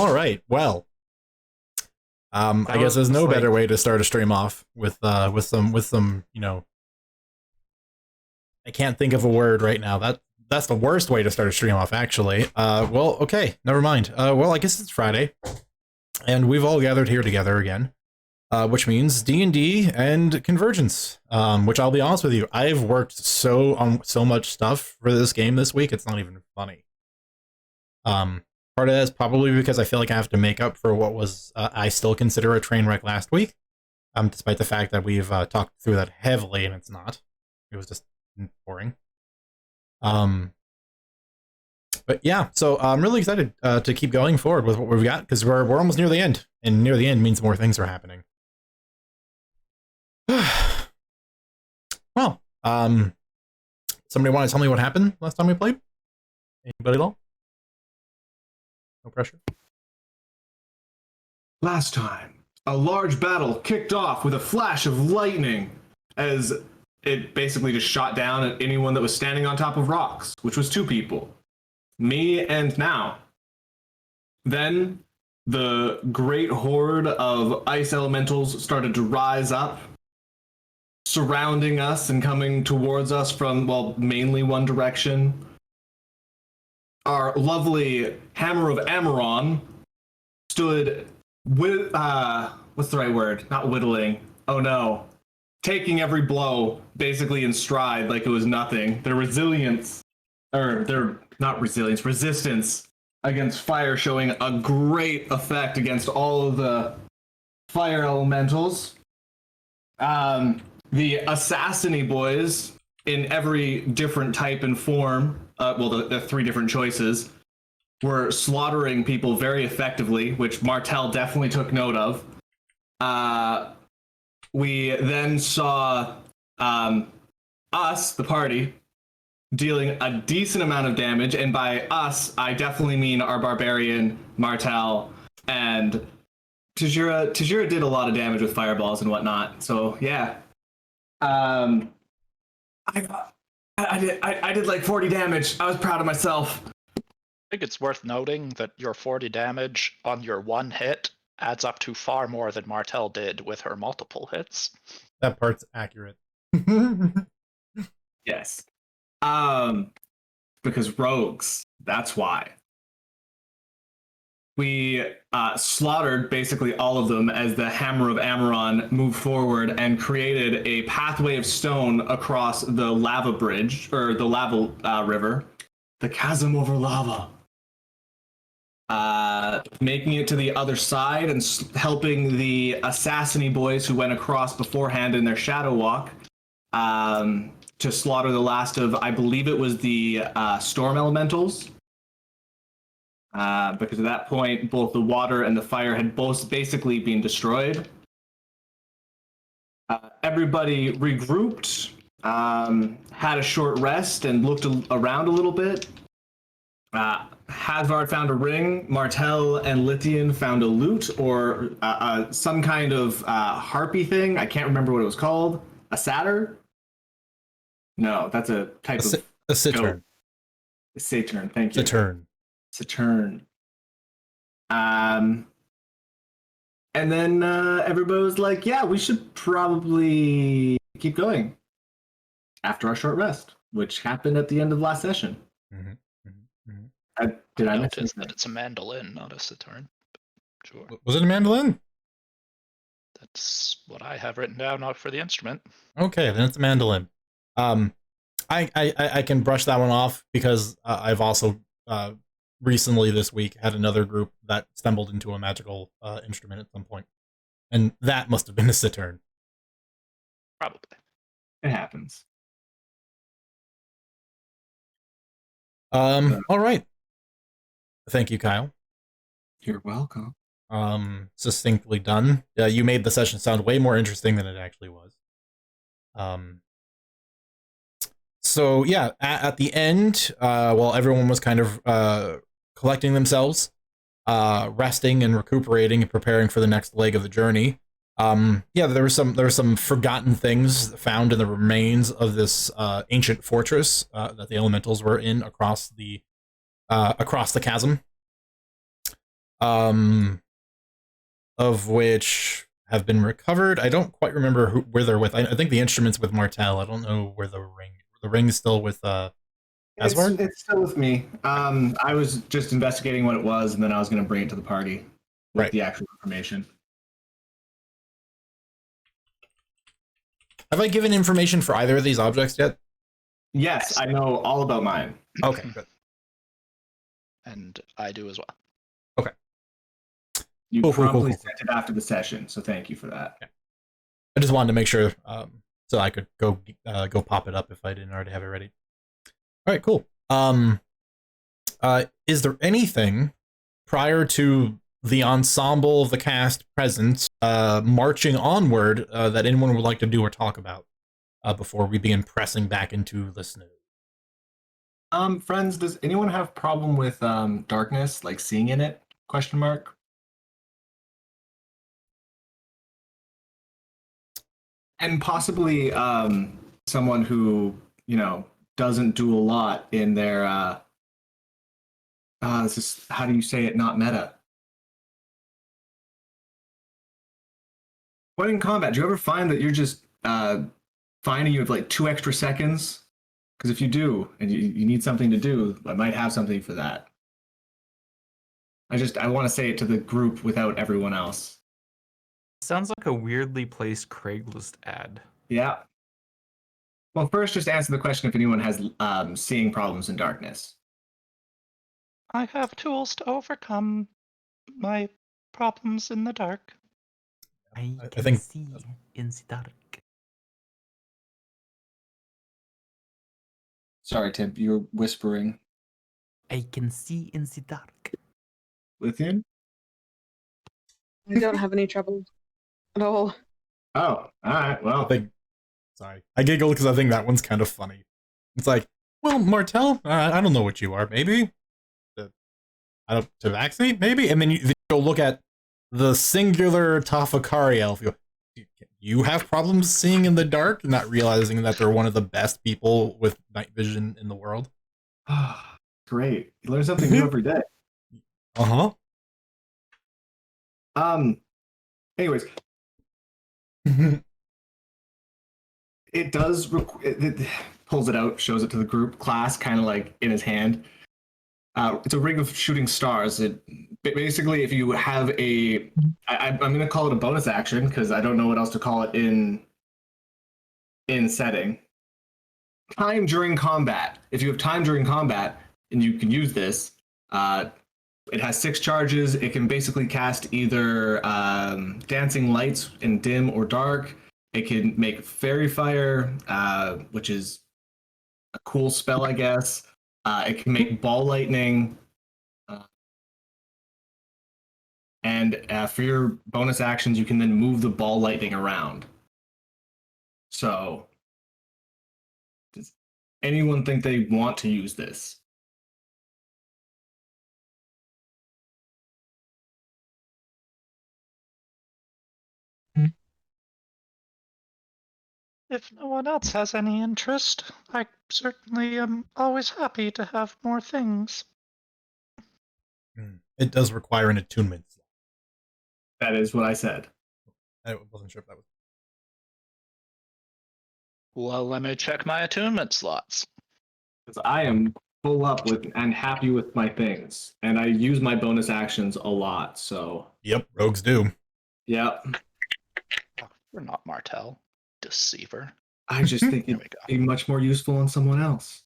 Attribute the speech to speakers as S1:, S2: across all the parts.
S1: All right. Well, I guess there's no better way to start a stream off with some, you know, I can't think of a word right now. That's the worst way to start a stream off, actually. Well, okay, never mind. Well, I guess it's Friday, and we've all gathered here together again, which means D&D and Convergence. Which I'll be honest with you, I've worked on so much stuff for this game this week. It's not even funny. Part of that is probably because I feel like I have to make up for what was I still consider a train wreck last week, despite the fact that we've talked through that heavily, and it's not. It was just boring. But yeah, so I'm really excited to keep going forward with what we've got, because we're almost near the end, and near the end means more things are happening. Well, somebody want to tell me what happened last time we played? Anybody at all? No pressure.
S2: Last time, a large battle kicked off with a flash of lightning as it basically just shot down at anyone that was standing on top of rocks, which was 2 people. Me and Now. Then, the great horde of ice elementals started to rise up, surrounding us and coming towards us from, well, mainly one direction. Our lovely Hammer of Amaron stood with, what's the right word? Not whittling. Oh no. Taking every blow basically in stride like it was nothing. Their resistance against fire showing a great effect against all of the fire elementals. The Assassini boys in every different type and form, the 3 different choices, were slaughtering people very effectively, which Martel definitely took note of. We then saw us, the party, dealing a decent amount of damage, and by us, I definitely mean our barbarian, Martel, and Tajira. Tajira did a lot of damage with fireballs and whatnot, so yeah. I did like 40 damage. I was proud of myself.
S3: I think it's worth noting that your 40 damage on your 1 hit adds up to far more than Martel did with her multiple hits.
S1: That part's accurate.
S2: Yes. Because rogues, that's why. We slaughtered basically all of them as the Hammer of Amaron moved forward and created a pathway of stone across the lava bridge, or the lava river, the chasm over lava. Making it to the other side and helping the Assassini boys who went across beforehand in their shadow walk to slaughter the last of, I believe it was the storm elementals. Because at that point, both the water and the fire had both basically been destroyed. Everybody regrouped, had a short rest, and looked around a little bit. Hadvard found a ring. Martel and Lithian found a lute, or some kind of harpy thing. I can't remember what it was called. A satyr? No, that's a type of...
S1: A cittern.
S2: A cittern, thank you.
S1: Cittern.
S2: Saturn. And then everybody was like, yeah, we should probably keep going after our short rest, which happened at the end of last session.
S1: Mm-hmm. Mm-hmm.
S2: Did I
S3: notice that it's a mandolin, not a cittern? Sure.
S1: Was it a mandolin?
S3: That's what I have written down out for the instrument.
S1: Okay, then it's a mandolin. I can brush that one off because I've also recently this week had another group that stumbled into a magical instrument at some point, and that must have been a cittern.
S3: Probably.
S2: It happens.
S1: All right. Thank you, Kyle.
S2: You're welcome.
S1: Succinctly done. You made the session sound way more interesting than it actually was. So yeah, at the end, while everyone was kind of collecting themselves, resting and recuperating and preparing for the next leg of the journey, yeah, there were some forgotten things found in the remains of this ancient fortress that the elementals were in across the chasm. of which have been recovered. I don't quite remember where they're with. I think the instrument's with Martel. I don't know where the ring. The ring is still with Asward?
S2: It's still with me. I was just investigating what it was, and then I was going to bring it to the party with
S1: Right.
S2: the actual information.
S1: Have I given information for either of these objects yet?
S2: Yes, I know all about mine.
S1: Okay, good.
S3: And I do as well.
S1: Okay.
S2: You
S1: Cool.
S2: promptly sent it after the session, so thank you for that.
S1: Okay. I just wanted to make sure so I could go pop it up if I didn't already have it ready. All right, cool. Is there anything prior to the ensemble of the cast present marching onward that anyone would like to do or talk about before we begin pressing back into the snow?
S2: Friends, does anyone have problem with darkness, like seeing in it? Question mark. And possibly someone who, doesn't do a lot in their this is, how do you say it, not meta? When in combat, do you ever find that you're just finding you have like 2 extra seconds? Because if you do, and you need something to do, I might have something for that. I want to say it to the group without everyone else.
S4: Sounds like a weirdly placed Craigslist ad.
S2: Yeah. Well, first, just answer the question if anyone has seeing problems in darkness.
S3: I have tools to overcome my problems in the dark.
S4: I
S1: I
S4: can
S1: think-
S4: see in the dark.
S2: Sorry, Tim, you're whispering.
S4: I can see in the dark.
S2: Lithium?
S5: I don't have any trouble at all.
S2: Oh, all right. Well,
S1: Sorry, I giggled because I think that one's kind of funny. It's like, well, Martel, I don't know what you are. Maybe, Tabaxi, maybe, and then you go look at the singular Tafakari elf. You have problems seeing in the dark, not realizing that they're one of the best people with night vision in the world.
S2: great. You learn something new every day.
S1: Uh
S2: Anyways,
S1: huh.
S2: it does. It pulls it out, shows it to the group class, kind of like in his hand. It's a ring of shooting stars. It basically, if you have I'm going to call it a bonus action because I don't know what else to call it in setting. Time during combat. If you have time during combat and you can use this, it has 6 charges. It can basically cast either dancing lights in dim or dark. It can make fairy fire, which is a cool spell, I guess. It can make ball lightning. And for your bonus actions, you can then move the ball lightning around. So, does anyone think they want to use this?
S3: If no one else has any interest, I certainly am always happy to have more things.
S1: It does require an attunement.
S2: That is what I said.
S1: I wasn't sure if that was.
S3: Well, let me check my attunement slots.
S2: Because I am full up with and happy with my things. And I use my bonus actions a lot, so.
S1: Yep, rogues do.
S2: Yep.
S3: Oh, you're not Martel. Deceiver.
S2: I just think
S3: There
S2: it'd
S3: we go.
S2: be much more useful on someone else.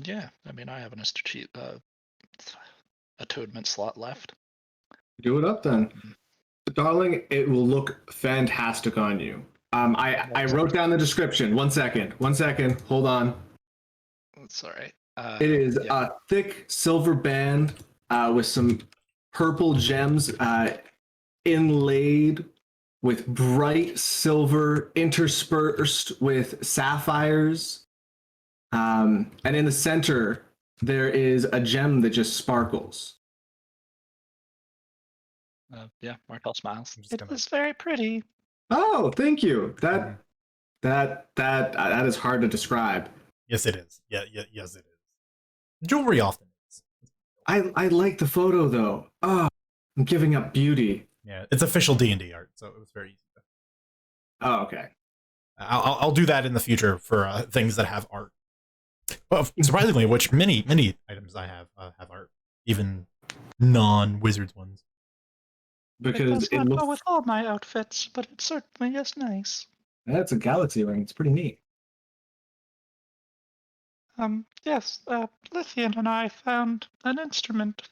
S3: Yeah, I mean, I have an attunement slot left.
S2: Do it up then. Darling, it will look fantastic on you. I wrote down the description. 1 second. 1 second. Hold on.
S3: That's all right.
S2: It is
S3: yeah.
S2: a thick silver band with some purple gems inlaid with bright silver interspersed with sapphires. And in the center, there is a gem that just sparkles.
S3: Yeah, Martel smiles.
S1: I'm just
S3: It
S1: gonna-
S3: is very pretty.
S2: Oh, thank you.
S1: Mhm.
S2: That is hard to describe.
S1: Yes, it is. Yeah, yes, it is. Jewelry often is.
S2: I like the photo though. Oh, I'm giving up beauty.
S1: Yeah, it's official D&D art, so it was very easy.
S2: Oh, okay.
S1: I'll do that in the future for things that have art. Well, surprisingly, which many items I have art, even non-wizards ones.
S2: Because
S3: it does not
S2: looks
S3: go with all my outfits, but it certainly is nice.
S2: that's a galaxy ring. It's pretty neat.
S3: Yes, Lithian and I found an instrument.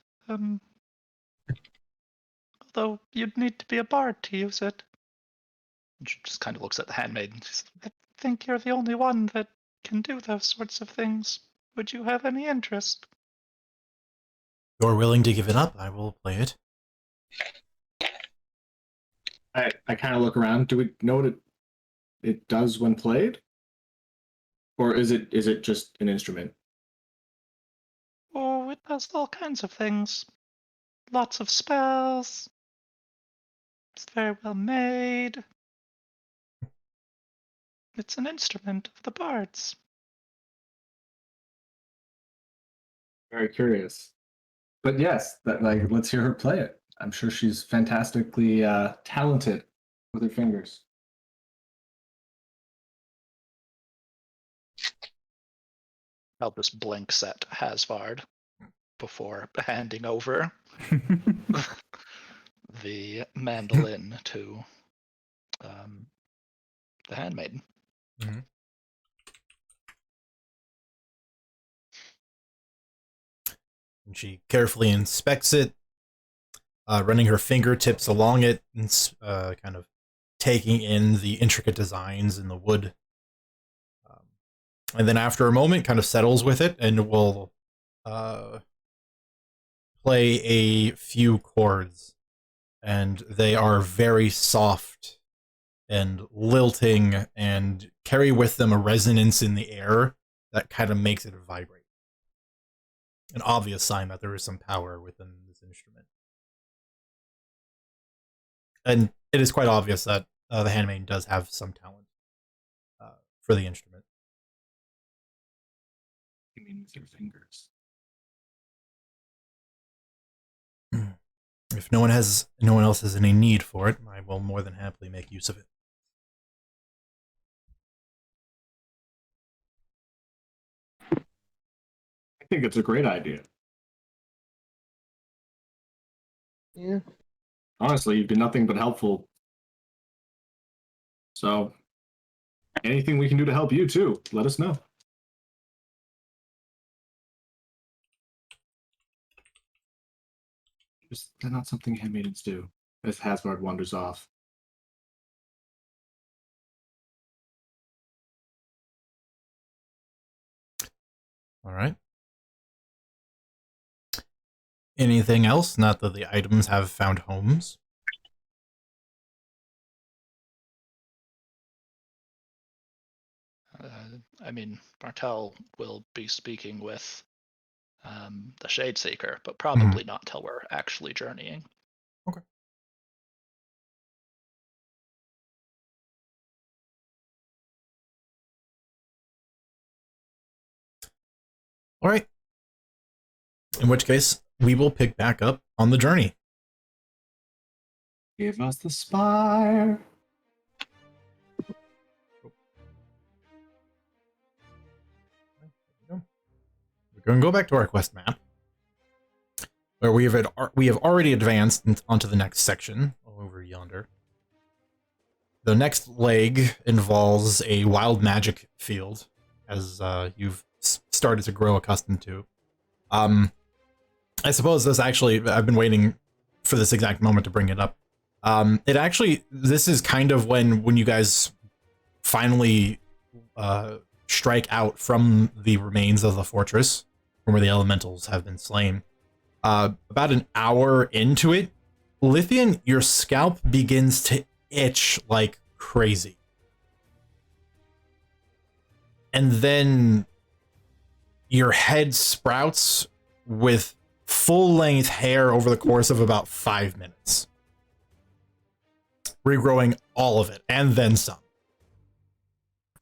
S3: Although you'd need to be a bard to use it. And she just kind of looks at the handmaiden. She says, I think you're the only one that can do those sorts of things. Would you have any interest?
S1: You're willing to give it up, I will play it.
S2: I kind of look around. Do we know what it does when played? Or is it just an instrument?
S3: Oh, it does all kinds of things. Lots of spells. It's very well made. It's an instrument of the bards.
S2: Very curious. But yes, let's hear her play it. I'm sure she's fantastically talented with her fingers.
S3: I'll just blinks at Hasvard before handing over the mandolin to the handmaiden.
S1: Mhm. And she carefully inspects it, running her fingertips along it, and kind of taking in the intricate designs in the wood. And then after a moment, kind of settles with it and will play a few chords. And they are very soft and lilting and carry with them a resonance in the air that kind of makes it vibrate. An obvious sign that there is some power within this instrument. And it is quite obvious that the handmaiden does have some talent for the instrument.
S2: You mean with your fingers?
S1: If no one else has any need for it, I will more than happily make use of it.
S2: I think it's a great idea.
S5: Yeah.
S2: Honestly, you've been nothing but helpful. So, anything we can do to help you too, let us know. Just they're not something handmaidens do. As Hasbard wanders off.
S1: All right. Anything else? Not that the items have found homes.
S3: I mean, Martel will be speaking with the Shade Seeker, but probably not till we're actually journeying.
S1: Okay. All right. In which case, we will pick back up on the journey.
S2: Give us the spire.
S1: We're going to go back to our quest map, where we have already advanced onto the next section over yonder. The next leg involves a wild magic field, as you've started to grow accustomed to. I suppose I've been waiting for this exact moment to bring it up. This is kind of when you guys finally strike out from the remains of the fortress, from where the elementals have been slain. About an hour into it, Lithian, your scalp begins to itch like crazy. And then your head sprouts with full-length hair over the course of about 5 minutes. Regrowing all of it, and then some.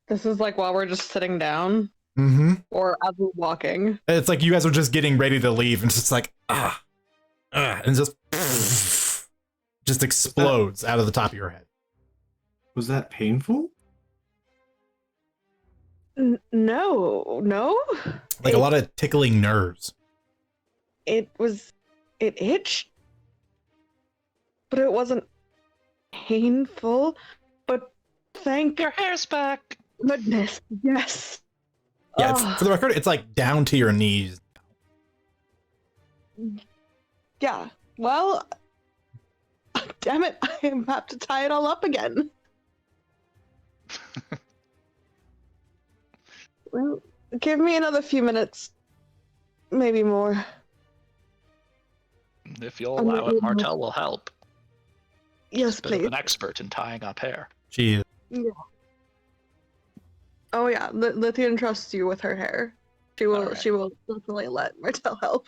S5: This is like while we're just sitting down,
S1: Mm-hmm.
S5: or as we're walking.
S1: It's like you guys are just getting ready to leave, and it's just like, and just explodes out of the top of your head.
S2: Was that painful?
S5: No.
S1: Like a lot of tickling nerves.
S5: It itched, but it wasn't painful. But thank
S3: Your hair's back.
S5: goodness, yes.
S1: Yeah,
S5: Ugh.
S1: for the record, it's like down to your knees.
S5: Yeah. Well, damn it, I have to tie it all up again. Well, give me another few minutes, maybe more.
S3: If you'll allow it, Martel will help.
S5: Yes,
S3: He's a bit of
S5: please.
S3: an expert in tying up hair.
S1: Jeez.
S5: Yeah. Oh yeah, Lithian trusts you with her hair. She will.
S3: Alright.
S5: She will definitely let Martel help.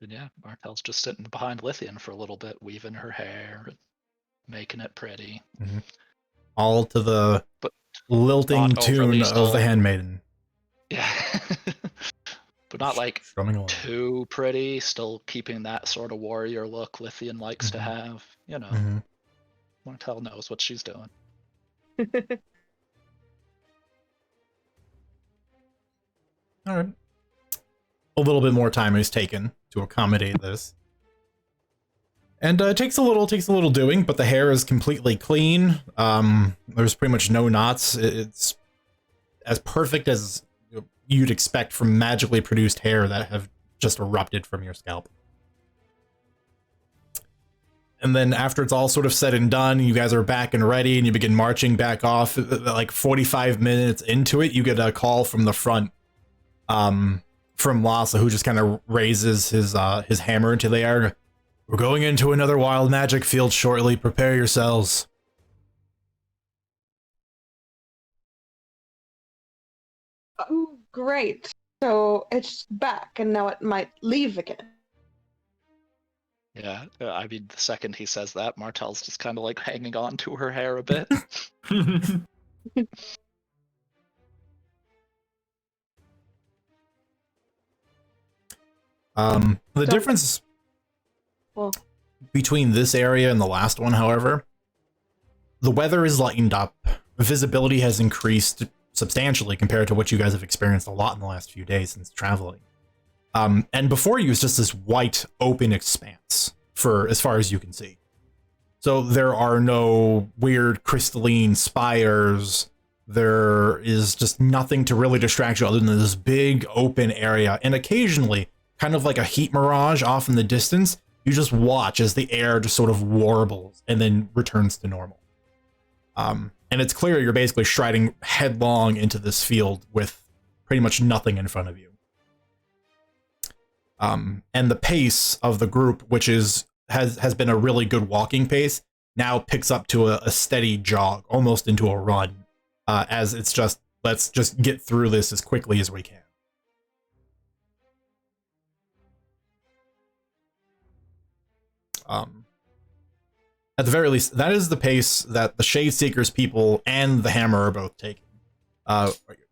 S3: And yeah, Martel's just sitting behind Lithian for a little bit, weaving her hair, making it pretty.
S1: All to the
S3: But
S1: lilting
S3: not overly
S1: tune of
S3: so.
S1: the Handmaiden.
S3: Yeah. But not like
S1: Strumming along.
S3: too pretty, still keeping that sort of warrior look Lithian likes to have. You know,
S1: Mhm.
S3: Martel knows what she's doing.
S1: All right. A little bit more time is taken to accommodate this. And it takes a little doing, but the hair is completely clean. There's pretty much no knots. It's as perfect as you'd expect from magically produced hair that have just erupted from your scalp. And then after it's all sort of said and done, you guys are back and ready, and you begin marching back off. Like 45 minutes into it, you get a call from the front, from Lhasa, who just kind of raises his hammer into the air. We're going into another wild magic field shortly. Prepare yourselves.
S5: Oh, great. So it's back, and now it might leave again.
S3: Yeah, I mean, the second he says that, Martel's just kind of like hanging on to her hair a bit.
S1: The difference
S5: Well,
S1: between this area and the last one, however, the weather is lightened up. Visibility has increased substantially compared to what you guys have experienced a lot in the last few days since traveling. And before you is just this white open expanse for as far as you can see. So there are no weird crystalline spires. There is just nothing to really distract you other than this big open area. And occasionally, kind of like a heat mirage off in the distance, you just watch as the air just sort of warbles and then returns to normal. And it's clear you're basically striding headlong into this field with pretty much nothing in front of you. And the pace of the group, which has been a really good walking pace, now picks up to a steady jog, almost into a run, as it's just, let's just get through this as quickly as we can. At the very least, that is the pace that the Shade Seekers people and the Hammer are both taking.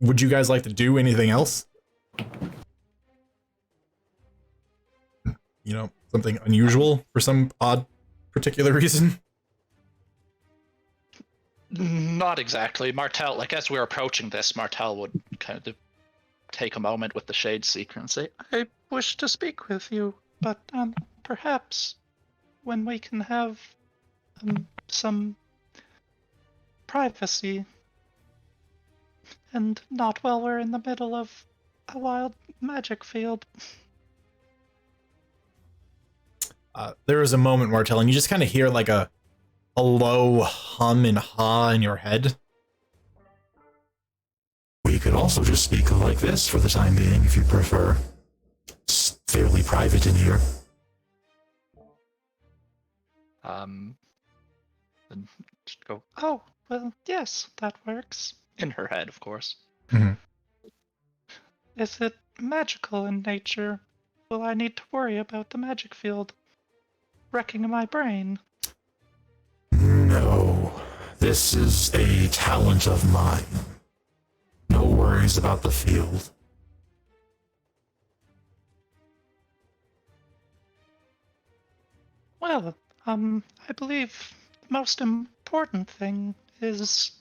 S1: Would you guys like to do anything else? You know, something unusual for some odd particular reason?
S3: Not exactly. Martel, like as we're approaching this, Martel would kind of take a moment with the Shade Seeker and say, I wish to speak with you, but perhaps when we can have some privacy and not while we're in the middle of a wild magic field.
S1: There is a moment, Martel, and you just kind of hear like a low hum and ha in your head.
S6: We could also just speak like this for the time being, if you prefer. It's fairly private in here.
S3: And just go, oh, well, yes, that works. In her head, of course.
S1: Mhm.
S3: Is it magical in nature? Will I need to worry about the magic field wrecking my brain?
S6: No, this is a talent of mine. No worries about the field.
S3: Well, I believe the most important thing is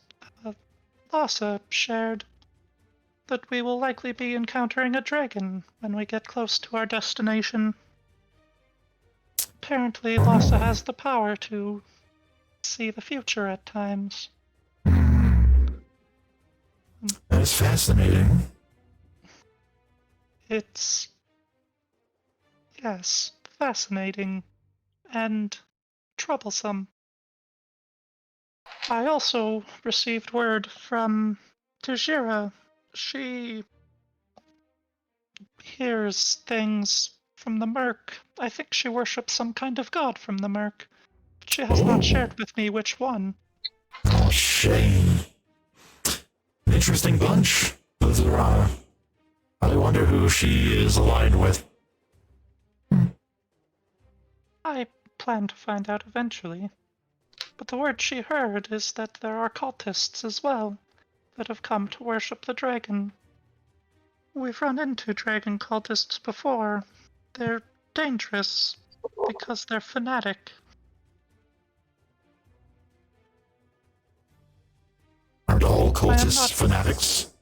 S3: Lhasa shared that we will likely be encountering a dragon when we get close to our destination. Apparently, Lhasa has the power to see the future at times.
S6: That is fascinating.
S3: It's, yes, fascinating and troublesome. I also received word from Tajira. She hears things from the Merc. I think she worships some kind of god from the Merc. But she has not
S6: Oh,
S3: shared with me which one.
S6: oh, shame. An interesting bunch. Those are, I wonder who she is aligned with.
S3: I plan to find out eventually. But the word she heard is that there are cultists as well that have come to worship the dragon. We've run into dragon cultists before. They're dangerous because they're fanatic.
S6: Aren't all
S3: I am
S6: cultists
S3: not.
S6: fanatics?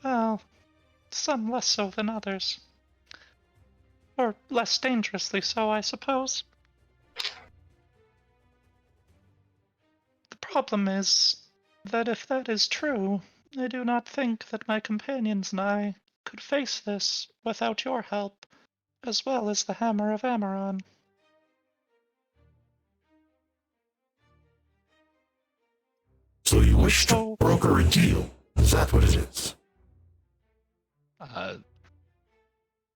S3: Well, some less so than others. Or less dangerously so, I suppose. The problem is that if that is true, I do not think that my companions and I could face this without your help, as well as the Hammer of Amaron.
S6: So you wish to
S3: So,
S6: broker a deal? Is that what it is?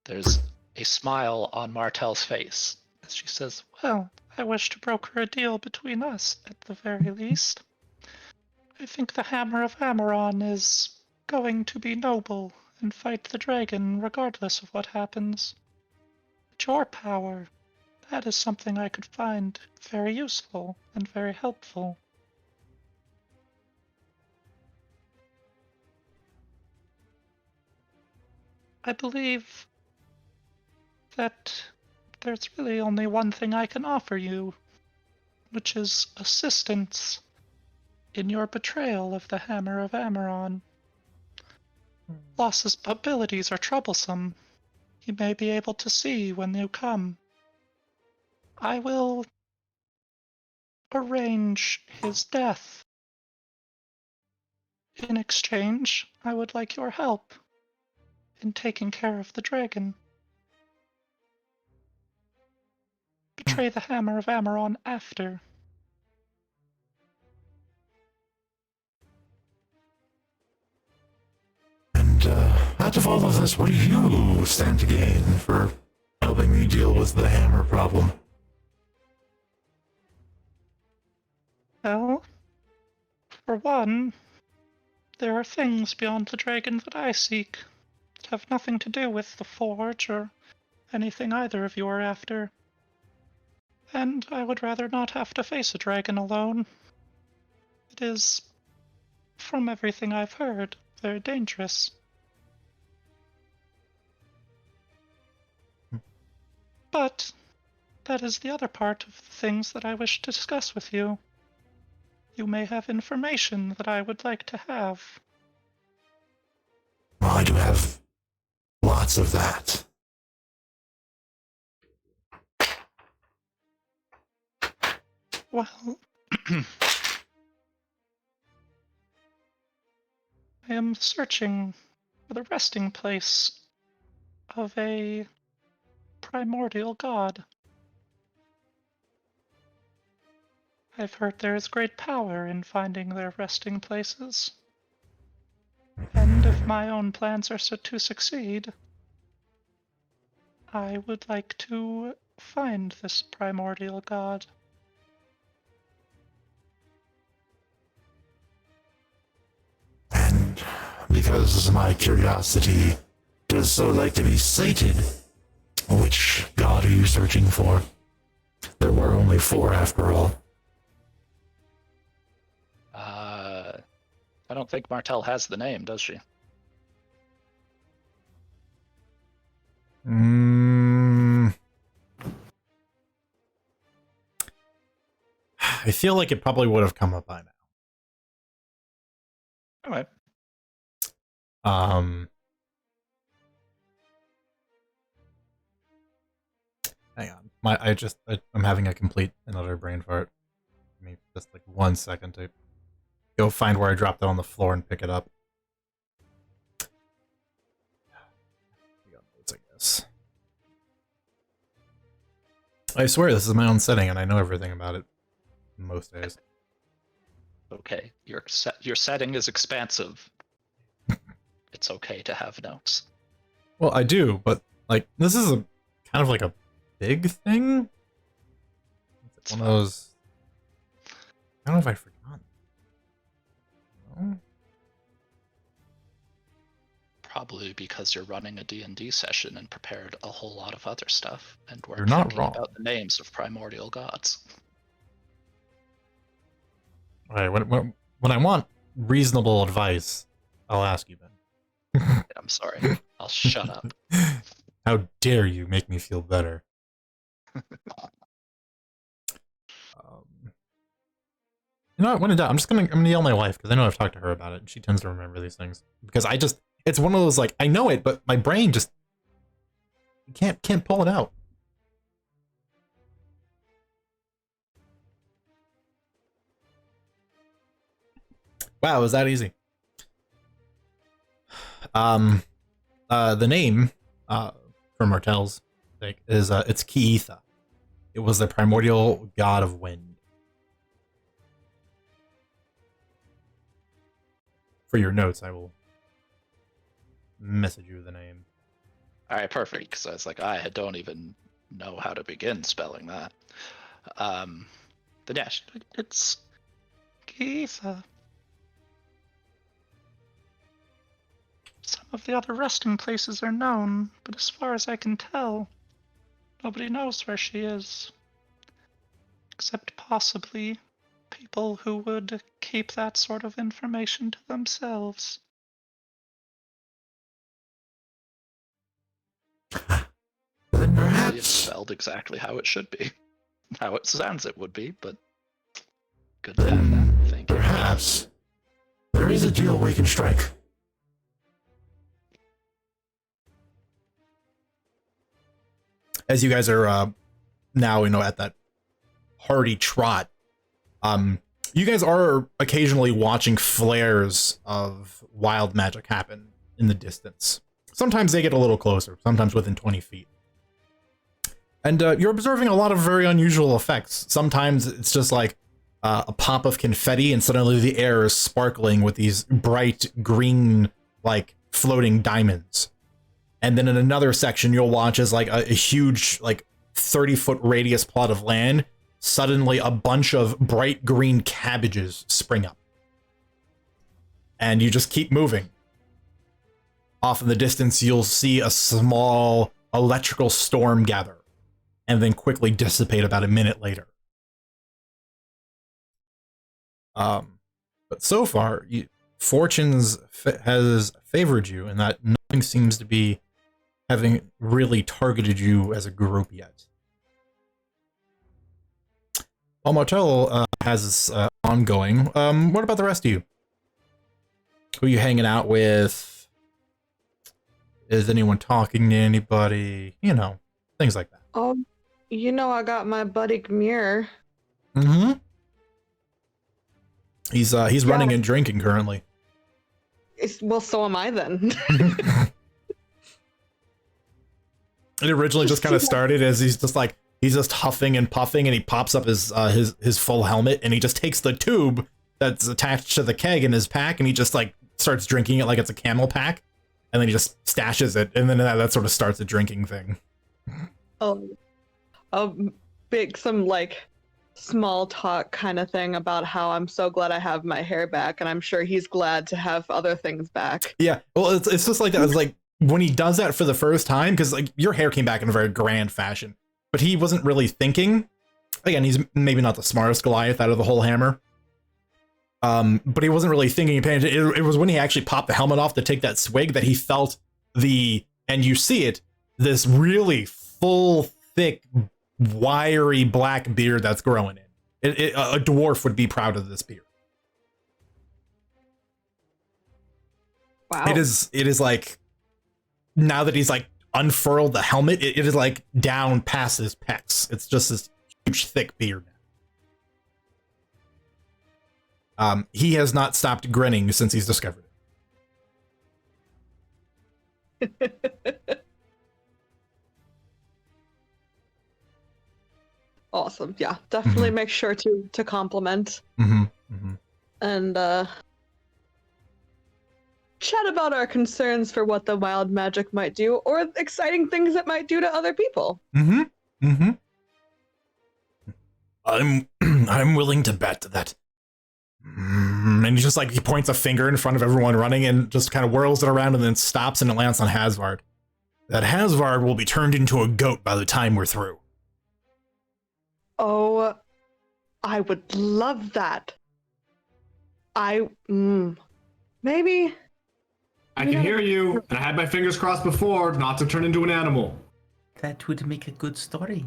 S3: there's a smile on Martel's face as she says, well, I wish to broker a deal between us, at the very least. I think the Hammer of Amaron is going to be noble and fight the dragon regardless of what happens. But your power, that is something I could find very useful and very helpful. I believe that there's really only one thing I can offer you, which is assistance in your betrayal of the Hammer of Amaron. Loss's abilities are troublesome. He may be able to see when you come. I will arrange his death. In exchange, I would like your help in taking care of the dragon. Betray the Hammer of Amaron after.
S6: And, out of all of this, what do you stand to gain for helping me deal with the hammer problem?
S3: Well, for one, there are things beyond the dragon that I seek that have nothing to do with the forge or anything either of you are after. And I would rather not have to face a dragon alone. It is, from everything I've heard, very dangerous. But that is the other part of the things that I wish to discuss with you. You may have information that I would like to have.
S6: Well, I do have lots of that.
S3: Well, I am searching for the resting place of a primordial god. I've heard there is great power in finding their resting places. And if my own plans are to succeed, I would like to find this primordial god.
S6: because my curiosity does so like to be sated. Which god are you searching for? There were only 4 after all.
S3: I don't think Martell has the name, does she?
S1: I feel like it probably would have come up by now.
S3: All right.
S1: Hang on. I'm having a complete another brain fart. Give me just like 1 second to go find where I dropped it on the floor and pick it up. I got notes, I guess. I swear this is my own setting and I know everything about it most days.
S3: Okay, your setting is expansive. It's okay to have notes.
S1: Well, I do, but like this is a kind of like a big thing. It's one of those. I don't know if I've forgotten. No?
S3: Probably because you're running a D&D session and prepared a whole lot of other stuff, and we're
S1: You're not
S3: talking
S1: wrong.
S3: about the names of primordial gods.
S1: All right, when I want reasonable advice, I'll ask you, Ben.
S3: I'm sorry. I'll shut up.
S1: How dare you make me feel better? You know what? When in doubt, I'm gonna yell at my wife because I know I've talked to her about it, and she tends to remember these things. Because it's one of those like I know it, but my brain just can't pull it out. Wow, is that easy? The name for Martell's sake is it's Kiitha. It was the primordial god of wind. For your notes, I will message you the name.
S3: All right, perfect. Because I was like, I don't even know how to begin spelling that. Then yeah, it's Geetha. Some of the other resting places are known, but as far as I can tell, nobody knows where she is. Except possibly people who would keep that sort of information to themselves.
S6: Then
S3: It's
S6: perhaps,
S3: spelled exactly how it should be. How it sounds it would be, but good to have that. Thank you.
S6: perhaps, there is a deal we can strike.
S1: As you guys are now, at that hearty trot, you guys are occasionally watching flares of wild magic happen in the distance. Sometimes they get a little closer, sometimes within 20 feet. And you're observing a lot of very unusual effects. Sometimes it's just like a pop of confetti and suddenly the air is sparkling with these bright green, like, floating diamonds. And then in another section, you'll watch as like a huge, like 30-foot radius plot of land, suddenly a bunch of bright green cabbages spring up. And you just keep moving. Off in the distance, you'll see a small electrical storm gather and then quickly dissipate about a minute later. But so far, fortunes has favored you in that nothing seems to be having really targeted you as a group yet. While Martell has this ongoing, what about the rest of you? Who are you hanging out with? Is anyone talking to anybody? You know, things like that.
S5: Oh, I got my buddy Gmir.
S1: Mm-hmm. He's running and drinking currently.
S5: Well, so am I then.
S1: It originally just kind of started as he's just huffing and puffing, and he pops up his full helmet, and he just takes the tube that's attached to the keg in his pack, and he just like starts drinking it like it's a camel pack, and then he just stashes it, and then that sort of starts a drinking thing.
S5: I'll make some like small talk kind of thing about how I'm so glad I have my hair back, and I'm sure he's glad to have other things back.
S1: Yeah, well, it's just like that. It's like when he does that for the first time, because like your hair came back in a very grand fashion, but he wasn't really thinking. Again, he's maybe not the smartest Goliath out of the whole hammer. But he wasn't really thinking. It was when he actually popped the helmet off to take that swig that he felt and you see it, this really full, thick, wiry black beard that's growing in. A dwarf would be proud of this beard.
S5: Wow.
S1: It is like, now that he's like unfurled the helmet, it is like down past his pecs. It's just this huge, thick beard. He has not stopped grinning since he's discovered it.
S5: Awesome. Yeah, definitely make sure to compliment and chat about our concerns for what the wild magic might do, or exciting things it might do to other people.
S1: I'm willing to bet that. And he just like, he points a finger in front of everyone running and just kind of whirls it around and then stops, and it lands on Hasvard. That Hasvard will be turned into a goat by the time we're through.
S5: Oh, I would love that. Maybe.
S2: I can hear you, and I had my fingers crossed before not to turn into an animal.
S7: That would make a good story.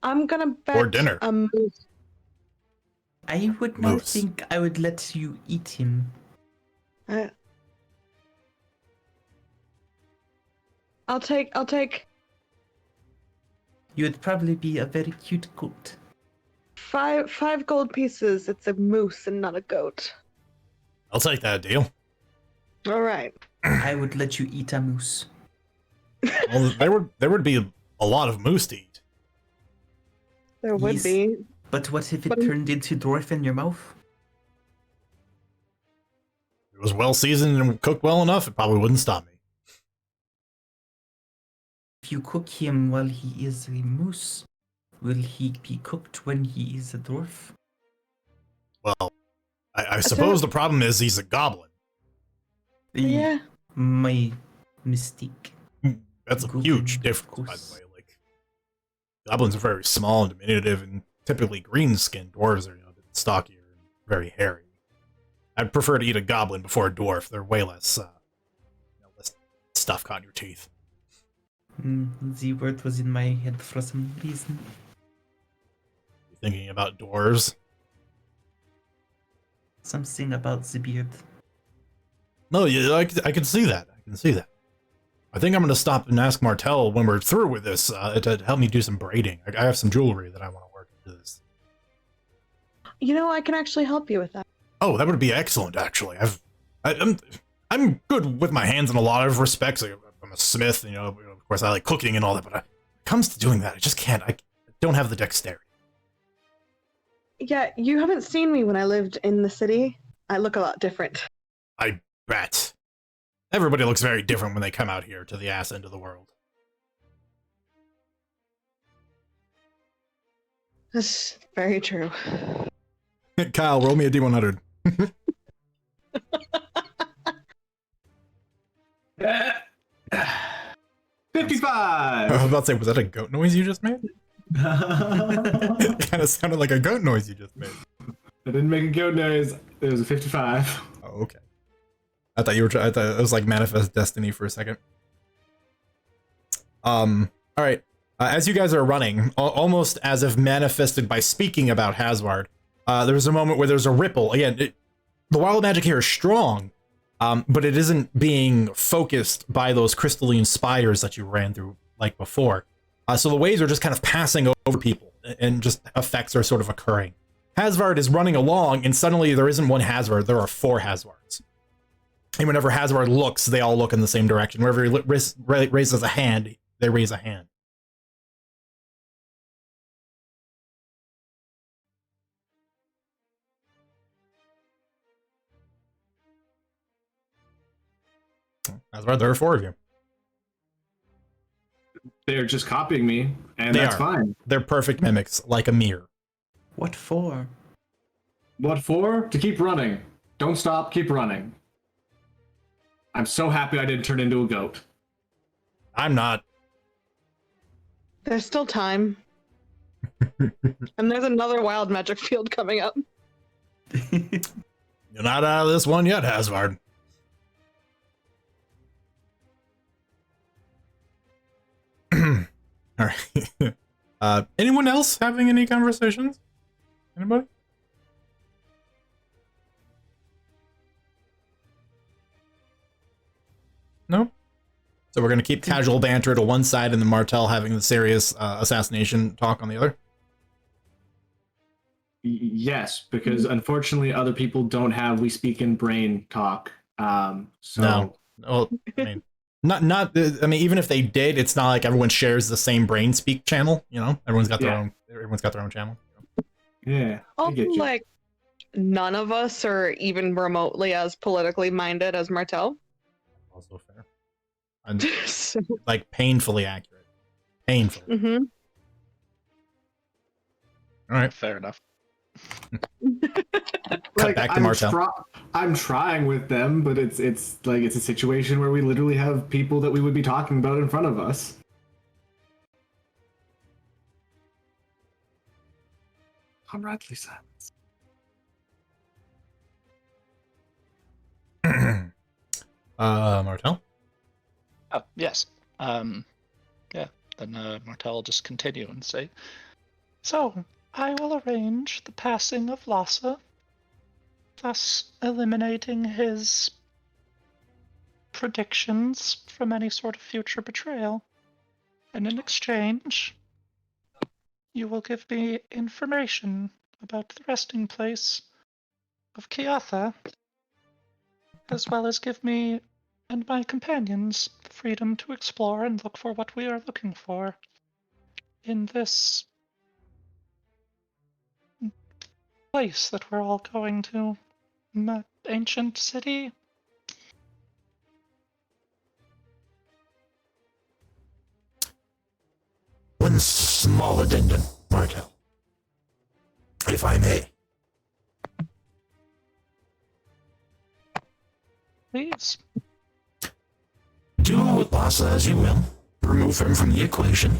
S5: I'm gonna bet
S1: Or dinner.
S5: a moose.
S7: I would not
S1: Moose.
S7: think I would let you eat him.
S5: I'll take
S7: You would probably be a very cute goat.
S5: five gold pieces. It's a moose and not a goat.
S1: I'll take that deal.
S5: All right.
S7: I would let you eat a moose.
S1: Well, there would be a lot of moose to eat.
S5: There would
S7: Yes.
S5: be.
S7: But what if it
S5: But-
S7: turned into dwarf in your mouth?
S1: If it was well seasoned and cooked well enough, it probably wouldn't stop me.
S7: If you cook him while he is a moose, will he be cooked when he is a dwarf?
S1: Well, I suppose the problem is he's a goblin.
S5: Yeah.
S7: My mistake.
S1: That's a
S7: Goblin,
S1: huge
S7: of
S1: difference, by
S7: course.
S1: the way. Like, goblins are very small and diminutive, and typically green-skinned. Dwarves are, a bit stockier and very hairy. I'd prefer to eat a goblin before a dwarf. They're way less, less stuff caught in your teeth.
S7: The word was in my head for some reason.
S1: You thinking about dwarves?
S7: Something about the beard.
S1: No, yeah, I can see that. I can see that. I think I'm going to stop and ask Martel when we're through with this to help me do some braiding. I have some jewelry that I want to work into this.
S5: You know, I can actually help you with that.
S1: Oh, that would be excellent, actually. I'm good with my hands in a lot of respects. I'm a smith, of course I like cooking and all that, but when it comes to doing that, I just can't. I don't have the dexterity.
S5: Yeah, you haven't seen me when I lived in the city. I look a lot different.
S1: I bet. Everybody looks very different when they come out here to the ass end of the world.
S5: That's very true.
S1: Kyle, roll me a D100.
S2: 55!
S1: I was about to say, was that a goat noise you just made? It kind of sounded like a goat noise you just made.
S2: I didn't make a goat noise. It was a 55.
S1: Oh, okay. I thought I thought it was like Manifest Destiny for a second. All right. As you guys are running, almost as if manifested by speaking about Hasvard, there's a moment where there's a ripple. Again, the wild magic here is strong, but it isn't being focused by those crystalline spires that you ran through like before. So the waves are just kind of passing over people, and just effects are sort of occurring. Hasvard is running along, and suddenly there isn't one Hasvard, there are 4 Hasvards. And whenever Hasvard looks, they all look in the same direction. Wherever he raises a hand, they raise a hand. Hasvard, there are 4 of you.
S2: They're just copying me, and
S1: They
S2: that's
S1: are.
S2: fine.
S1: They're perfect mimics, like a mirror.
S7: What for?
S2: What for? To keep running. Don't stop, keep running. I'm so happy I didn't turn into a goat.
S1: I'm not.
S5: There's still time. And there's another wild magic field coming up.
S1: You're not out of this one yet, Hasvard. All right. Anyone else having any conversations? Anybody? No? So we're going to keep casual banter to one side and then Martel having the serious assassination talk on the other?
S2: Yes, because unfortunately other people don't have we speak in brain talk. So
S1: No. Well, I mean, I mean, even if they did, it's not like everyone shares the same brain speak channel, you know? Everyone's got their own channel.
S2: yeah, I
S5: Also,
S2: get you.
S5: like, none of us are even remotely as politically minded as Martel.
S1: Also fair. And
S5: So,
S1: like painfully accurate. Painfully.
S5: mhm.
S1: All right.
S3: Fair enough.
S1: Cut back to Martel.
S2: I'm trying with them, but it's a situation where we literally have people that we would be talking about in front of us. Comradely silence.
S1: Martel?
S3: Oh, yes. Yeah. Then Martel will just continue and say, "So, I will arrange the passing of Lhasa, thus eliminating his predictions from any sort of future betrayal. And in exchange, you will give me information about the resting place of Kiatha, as well as give me and my companions the freedom to explore and look for what we are looking for in this place that we're all going to. Ancient city."
S6: One small addendum, Martel. If I may.
S3: Please.
S6: Do with Lhasa as you will. Remove him from the equation.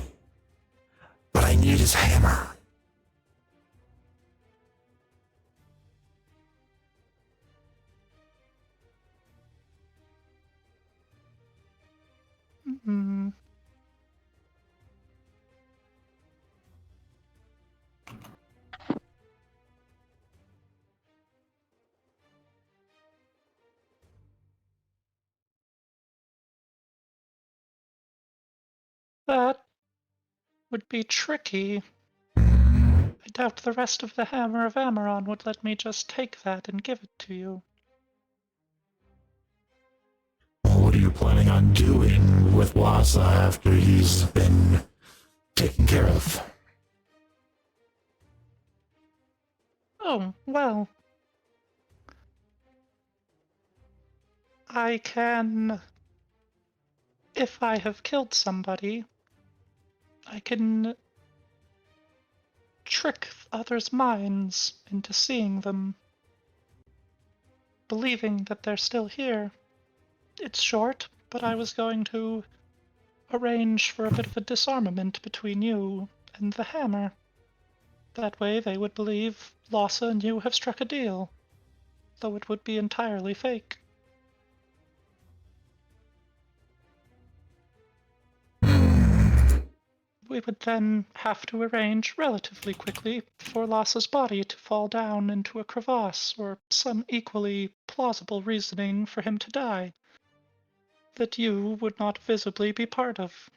S6: But I need his hammer.
S3: Hmm. That would be tricky. I doubt the rest of the Hammer of Amaron would let me just take that and give it to you.
S6: Well, what are you planning on doing with Lhasa after he's been taken care of?
S3: Oh, well. I can... If I have killed somebody, I can trick others' minds into seeing them, believing that they're still here. It's short, but I was going to arrange for a bit of a disarmament between you and the Hammer. That way they would believe Lhasa and you have struck a deal, though it would be entirely fake. We would then have to arrange relatively quickly for Lhassa's body to fall down into a crevasse or some equally plausible reasoning for him to die that you would not visibly be part of.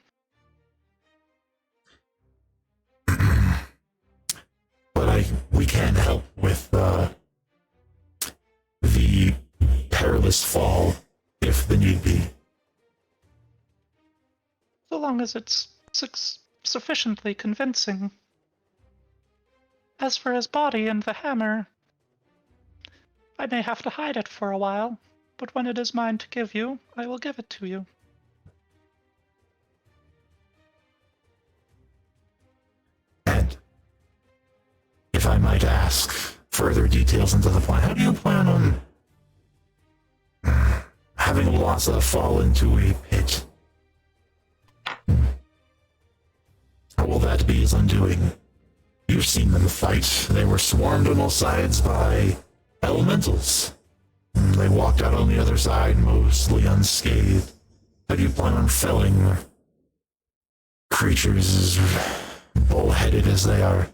S6: But we can help with the perilous fall, if the need be.
S3: So long as it's sufficiently convincing. As for his body and the hammer, I may have to hide it for a while, but when it is mine to give you, I will give it to you.
S6: And if I might ask further details into the plan, how do you plan on having Lhasa fall into a pit? How will that be his undoing? You've seen them fight. They were swarmed on all sides by elementals. They walked out on the other side mostly unscathed. How do you plan on felling creatures as bullheaded as they are?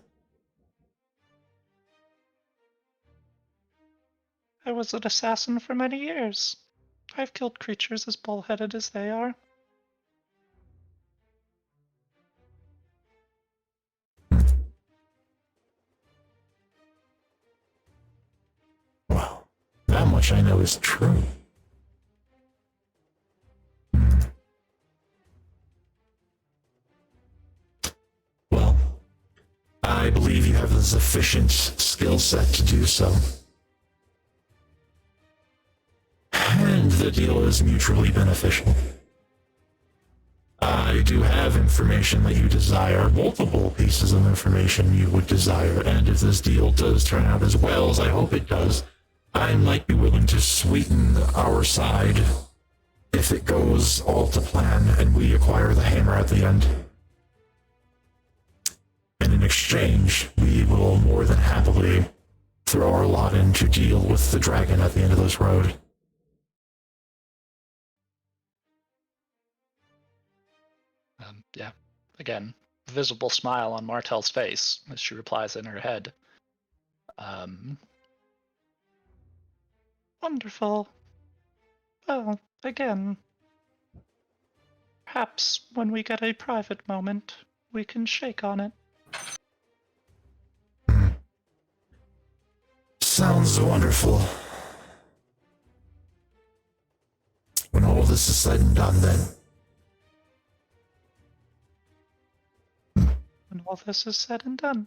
S3: I was an assassin for many years. I've killed creatures as bullheaded as they are.
S6: Well, that much I know is true. Well, I believe you have the sufficient skill set to do so. And the deal is mutually beneficial. I do have information that you desire, multiple pieces of information you would desire, and if this deal does turn out as well as I hope it does, I might be willing to sweeten our side if it goes all to plan and we acquire the hammer at the end. And in exchange, we will more than happily throw our lot in to deal with the dragon at the end of this road.
S3: Yeah, again, visible smile on Martel's face as she replies in her head. Wonderful. Well, again, perhaps when we get a private moment, we can shake on it.
S6: Sounds wonderful. When all this is said and done, then.
S3: When all this is said and done.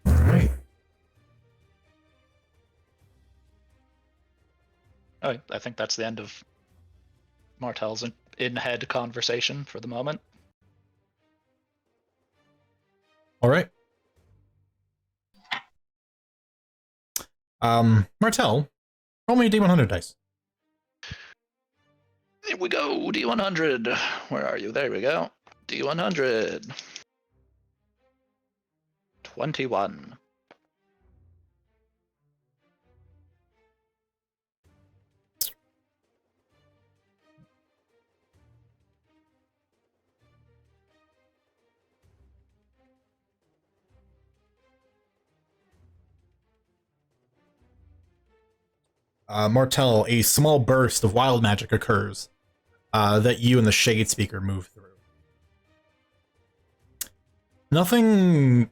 S6: All right.
S3: I think that's the end of Martel's in-head conversation for the moment.
S1: All right. Martel, roll me a D100 dice.
S3: Here we go, D100. Where are you? There we go. D100. 21.
S1: Martel, a small burst of wild magic occurs that you and the Shade Speaker move through. Nothing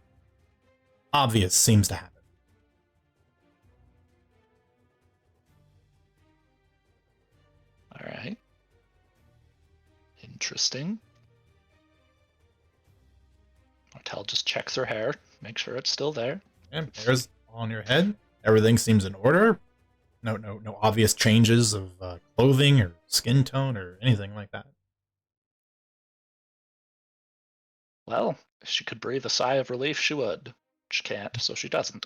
S1: obvious seems to happen.
S3: All right. Interesting. Martel just checks her hair, make sure it's still there.
S1: And hairs on your head. Everything seems in order. No obvious changes of clothing or skin tone or anything like that.
S3: Well, if she could breathe a sigh of relief, she would. She can't, so she doesn't.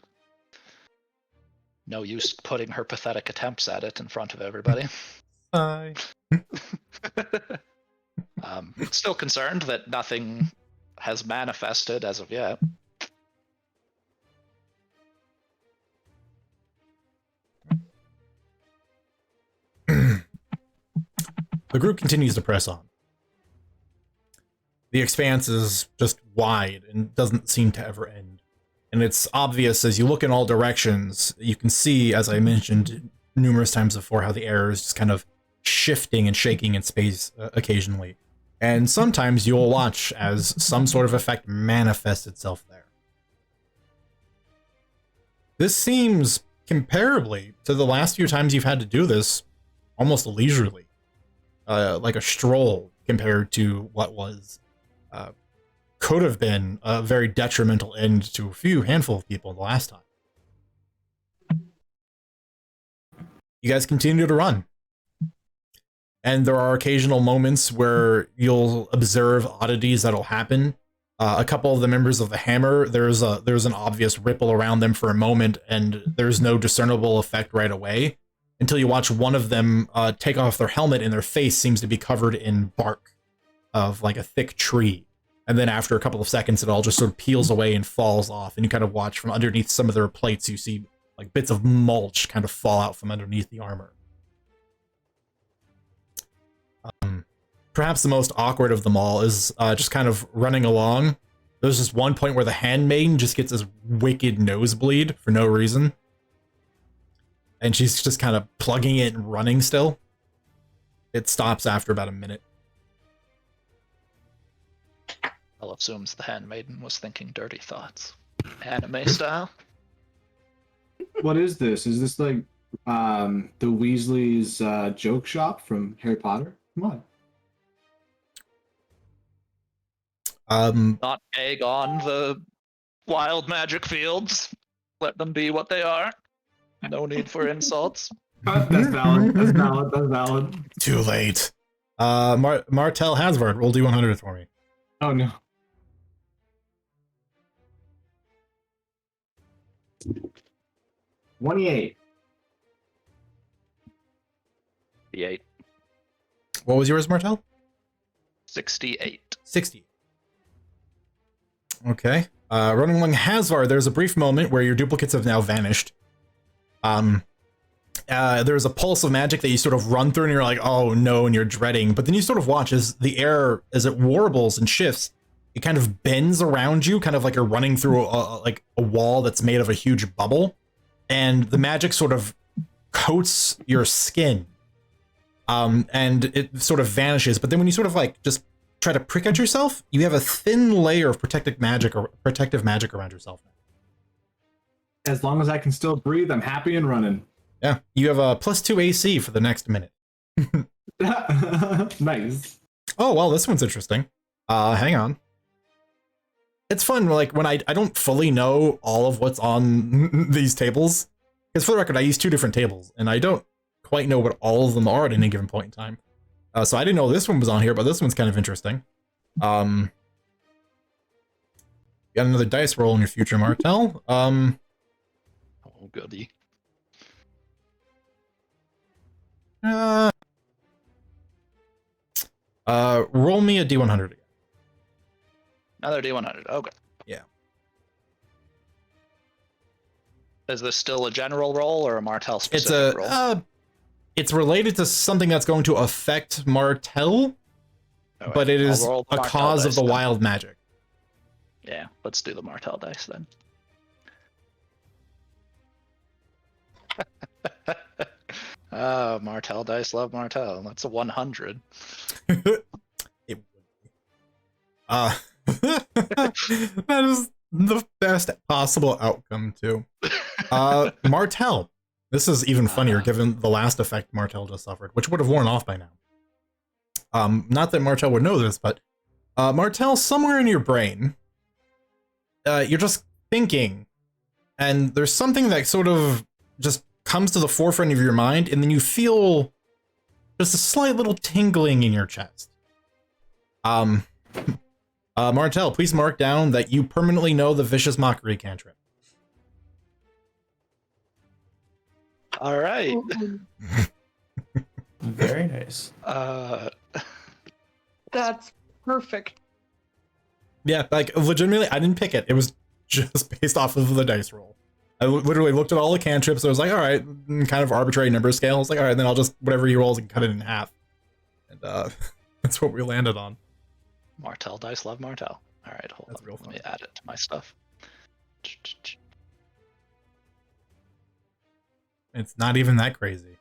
S3: No use putting her pathetic attempts at it in front of everybody.
S1: Hi.
S3: Still concerned that nothing has manifested as of yet.
S1: The group continues to press on. The expanse is just wide and doesn't seem to ever end. And it's obvious as you look in all directions, you can see, as I mentioned numerous times before, how the air is just kind of shifting and shaking in space occasionally. And sometimes you'll watch as some sort of effect manifests itself there. This seems, comparably to the last few times you've had to do this, almost leisurely. Like a stroll compared to what was could have been a very detrimental end to a handful of people the last time. you guys continue to run. And there are occasional moments where you'll observe oddities that'll happen. A couple of the members of the Hammer, there's an obvious ripple around them for a moment, and there's no discernible effect right away until you watch one of them take off their helmet, and their face seems to be covered in bark of like a thick tree. And then after a couple of seconds, it all just sort of peels away and falls off, and you kind of watch from underneath some of their plates, you see like bits of mulch kind of fall out from underneath the armor. Perhaps the most awkward of them all is just kind of running along. There's just one point where the handmaiden just gets this wicked nosebleed for no reason. And she's just kind of plugging it and running still. It stops after about a minute.
S3: I'll assume the handmaiden was thinking dirty thoughts. Anime style.
S2: What is this? Is this like the Weasley's joke shop from Harry Potter? Come on.
S3: Not egg on the wild magic fields. Let them be what they are. No need for insults.
S2: That's valid. That's valid. That's valid.
S1: Too late. Martell Hasvard, roll D100 for me.
S2: Oh no. $28.
S3: The 8.
S1: What was yours, Martell?
S3: 68.
S1: 60. Okay. Running along Hasvar, there's a brief moment where your duplicates have now vanished. There's a pulse of magic that you sort of run through and you're like, oh no, and you're dreading. But then you sort of watch as the air, as it warbles and shifts, it kind of bends around you, kind of like you're running through a wall that's made of a huge bubble. And the magic sort of coats your skin. And it sort of vanishes. But then when you sort of like just try to prick at yourself, you have a thin layer of protective magic around yourself.
S2: As long as I can still breathe, I'm happy and running.
S1: Yeah, you have a +2 AC for the next minute.
S2: Nice.
S1: Oh, well, this one's interesting. Hang on. It's fun, like, when I don't fully know all of what's on these tables. Because for the record, I use 2 different tables, and I don't quite know what all of them are at any given point in time. So I didn't know this one was on here, but this one's kind of interesting. You got another dice roll in your future, Martell.
S3: Oh, goody.
S1: Roll me a D100 again.
S3: Another D100. Okay.
S1: Yeah.
S3: Is this still a general roll or a Martell specific roll?
S1: It's related to something that's going to affect Martell, but it is a cause of the wild magic.
S3: Yeah, let's do the Martell dice then. Martell dice love Martell. That's a 100.
S1: It would be. That is the best possible outcome too. Martell. This is even funnier given the last effect Martell just suffered, which would have worn off by now. Not that Martell would know this, but Martell, somewhere in your brain, you're just thinking, and there's something that sort of just comes to the forefront of your mind, and then you feel just a slight little tingling in your chest. Martell, please mark down that you permanently know the Vicious Mockery cantrip.
S3: All right.
S4: Very nice.
S5: That's perfect.
S1: Yeah, like, legitimately, I didn't pick it. It was just based off of the dice roll. I literally looked at all the cantrips, I was like, all right, kind of arbitrary number scale. I was like, all right, then I'll just, whatever he rolls, I can cut it in half. And that's what we landed on.
S3: Martell dice love Martell. All right, hold
S1: That's
S3: on.
S1: real
S3: Let me
S1: fun.
S3: add it to my stuff.
S1: It's not even that crazy.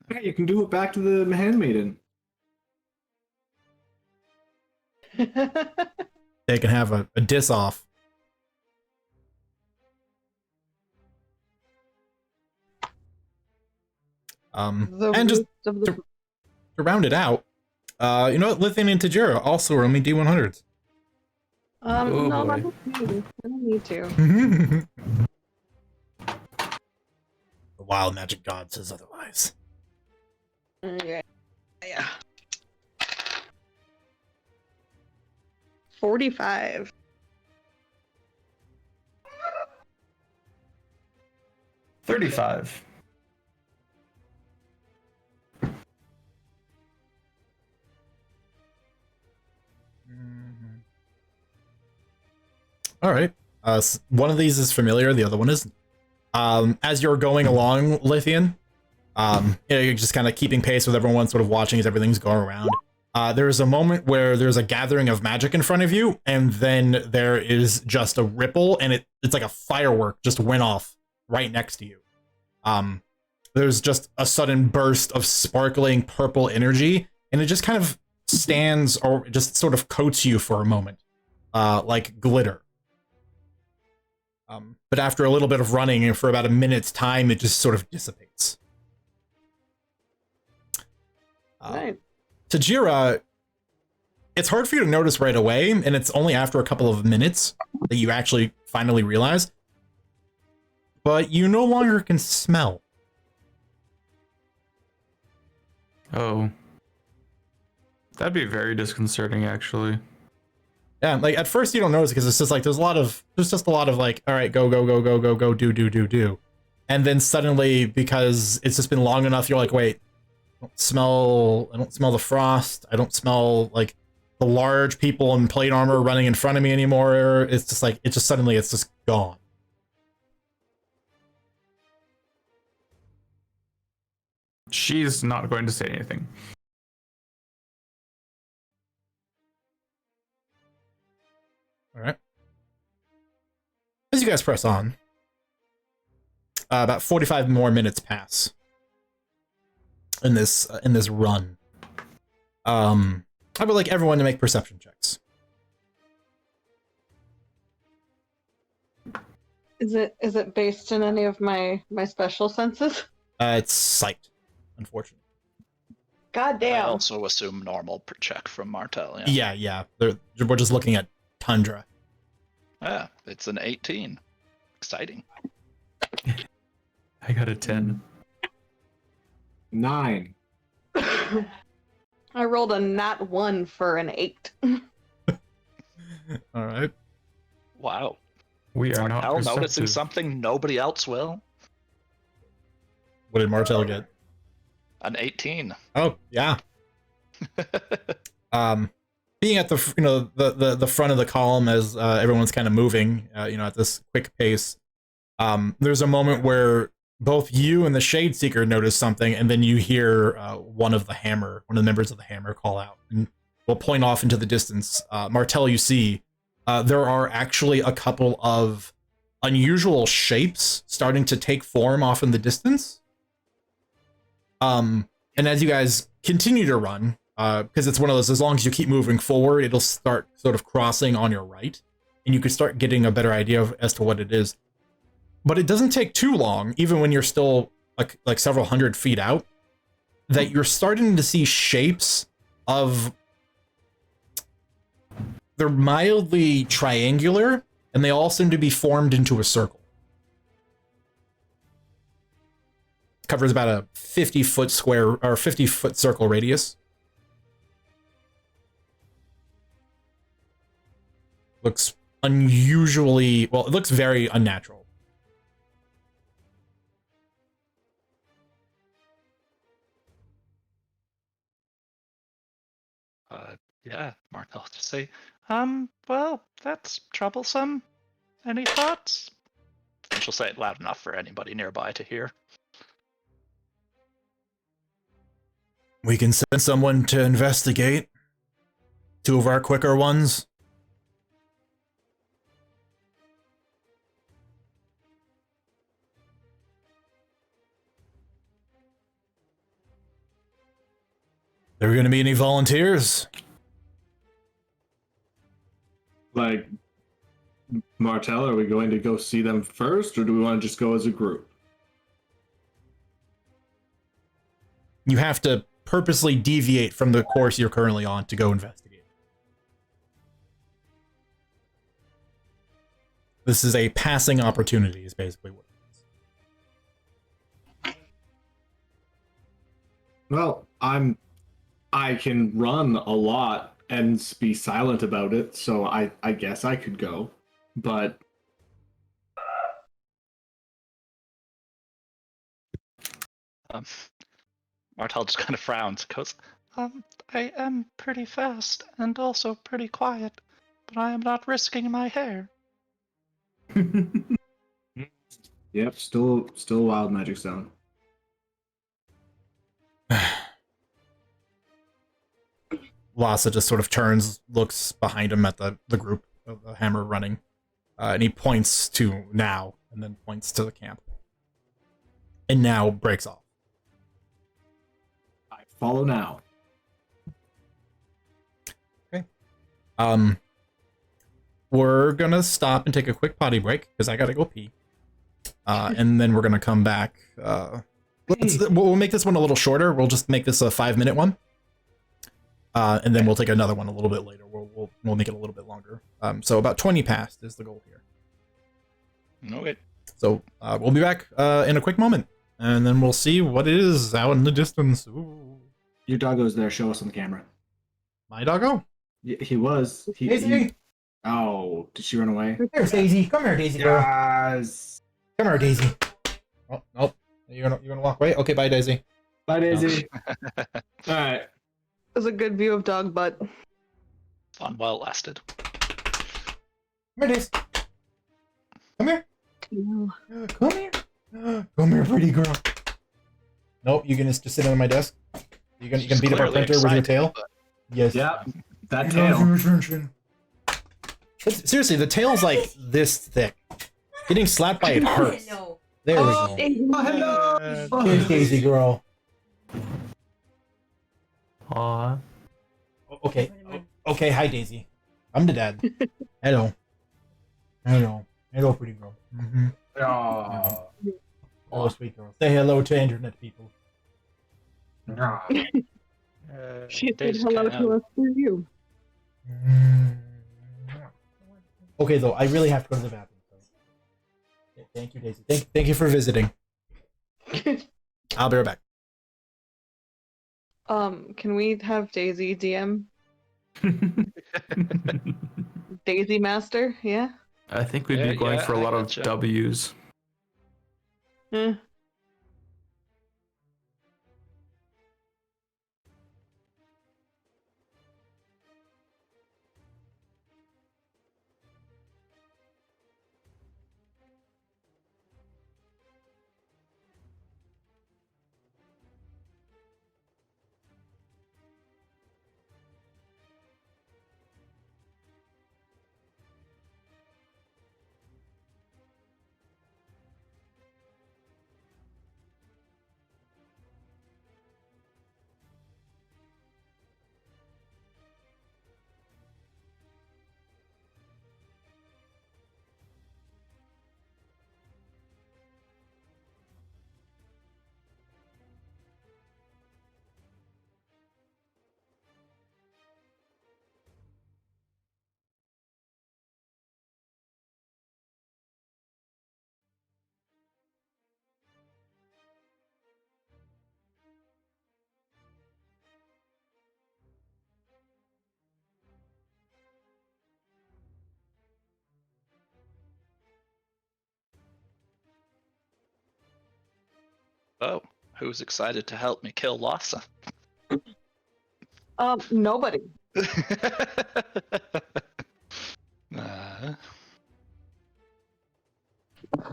S2: Yeah, you can do it back to the handmaiden.
S1: They can have a diss off. And just to round it out, you know what, Lithian and Tajira also roll me D100s.
S4: Oh,
S5: No, I
S4: boy.
S5: don't need to.
S1: The wild magic god says otherwise.
S5: Yeah. Yeah. 45.
S4: 35.
S1: All right. One of these is familiar, the other one isn't. As you're going along, Lithian, you're just kind of keeping pace with everyone, sort of watching as everything's going around. There's a moment where there's a gathering of magic in front of you, and then there is just a ripple, and it's like a firework just went off right next to you. There's just a sudden burst of sparkling purple energy, and it just kind of stands or just sort of coats you for a moment, like glitter. But after a little bit of running, and for about a minute's time, it just sort of dissipates.
S5: Right.
S1: Tajira, it's hard for you to notice right away, and it's only after a couple of minutes that you actually finally realize. But you no longer can smell.
S4: Oh. That'd be very disconcerting, actually.
S1: Yeah, like at first you don't notice because it's just like there's just a lot of like, all right, go, do. And then suddenly, because it's just been long enough, you're like, wait, I don't smell the frost. I don't smell like the large people in plate armor running in front of me anymore. It's just like, it's just gone.
S4: She's not going to say anything.
S1: All right. As you guys press on, about 45 more minutes pass in this run. I would like everyone to make perception checks.
S5: Is it based in any of my special senses?
S1: It's sight, unfortunately.
S5: God
S3: I
S5: damn.
S3: also assume normal per check from Martel. Yeah.
S1: Yeah. We're just looking at tundra.
S3: Yeah, it's an 18. Exciting.
S4: I got a 10.
S2: 9.
S5: I rolled a nat 1 for an 8.
S1: All right.
S3: Wow.
S4: We are not
S3: Martel noticing
S4: perceptive.
S3: something nobody else will.
S1: What did Martel get?
S3: An 18.
S1: Oh, yeah. Being at the front of the column as everyone's kind of moving, at this quick pace, there's a moment where both you and the Shade Seeker notice something, and then you hear one of the members of the Hammer call out, and we'll point off into the distance. Martel, you see, there are actually a couple of unusual shapes starting to take form off in the distance. And as you guys continue to run, because it's one of those, as long as you keep moving forward, it'll start sort of crossing on your right, and you can start getting a better idea as to what it is. But it doesn't take too long, even when you're still like several hundred feet out, that you're starting to see shapes of... They're mildly triangular, and they all seem to be formed into a circle. Covers about a 50-foot square or 50-foot circle radius. Looks unusually, well, it looks very unnatural.
S3: Yeah, Martel just say, well, that's troublesome. Any thoughts? And she'll say it loud enough for anybody nearby to hear.
S1: We can send someone to investigate. 2 of our quicker ones. There going to be any volunteers?
S2: Like, Martel, are we going to go see them first, or do we want to just go as a group?
S1: You have to purposely deviate from the course you're currently on to go investigate. This is a passing opportunity, is basically what it is.
S2: Well, I can run a lot and be silent about it, so I guess I could go. But
S3: Martel just kind of frowns, goes, I am pretty fast and also pretty quiet, but I am not risking my hair.
S2: yep, still a wild magic zone.
S1: Lhasa just sort of turns, looks behind him at the group of the hammer running, and he points to now, and then points to the camp. And now breaks off.
S2: I follow now.
S1: Okay. We're gonna stop and take a quick potty break, because I gotta go pee. And then we're gonna come back. We'll make this one a little shorter. We'll just make this a 5-minute one. And then we'll take another one a little bit later. We'll make it a little bit longer. So about 20 past is the goal here.
S3: Okay.
S1: So we'll be back in a quick moment, and then we'll see what it is out in the distance. Ooh.
S2: Your doggo's there. Show us on the camera.
S1: My doggo.
S2: He was.
S1: Daisy.
S2: Oh, did she run away?
S1: There's Daisy. Come here, Daisy girl.
S2: Yes.
S1: Come here, Daisy. Oh, nope. You're gonna walk away? Okay, bye, Daisy.
S2: Bye, Daisy. All right.
S5: There's a good view of dog butt.
S3: Fun while it lasted.
S1: Come here, Daisy. Come here. Come here. Come here, pretty girl. Nope, you gonna just sit on my desk? You gonna beat up our
S3: Clearly
S1: printer with your
S3: excited,
S1: tail?
S3: but-
S1: Yes.
S2: Yep. That
S1: I
S2: tail.
S1: love your attention. Seriously, the tail's like this thick. Getting slapped by it hurts. There we go.
S2: Oh, hello.
S1: Here's Daisy girl.
S4: Aw.
S1: Okay. Okay, hi Daisy. I'm the dad. Hello. Hello. Hello, pretty girl. Mm-hmm.
S2: Oh.
S1: Hello, sweet girl. Say hello to internet people.
S5: She said
S3: Daisy
S5: hello
S3: can't
S5: to us for you.
S1: Okay, though, I really have to go to the bathroom. So. Thank you, Daisy. Thank you for visiting. I'll be right back.
S5: Can we have Daisy DM? Daisy Master? Yeah?
S4: I think we'd
S3: Yeah,
S4: be going
S3: yeah,
S4: for a
S3: I
S4: lot of
S3: gotcha.
S4: W's.
S5: Eh.
S3: Oh, who's excited to help me kill Lhasa?
S5: Nobody.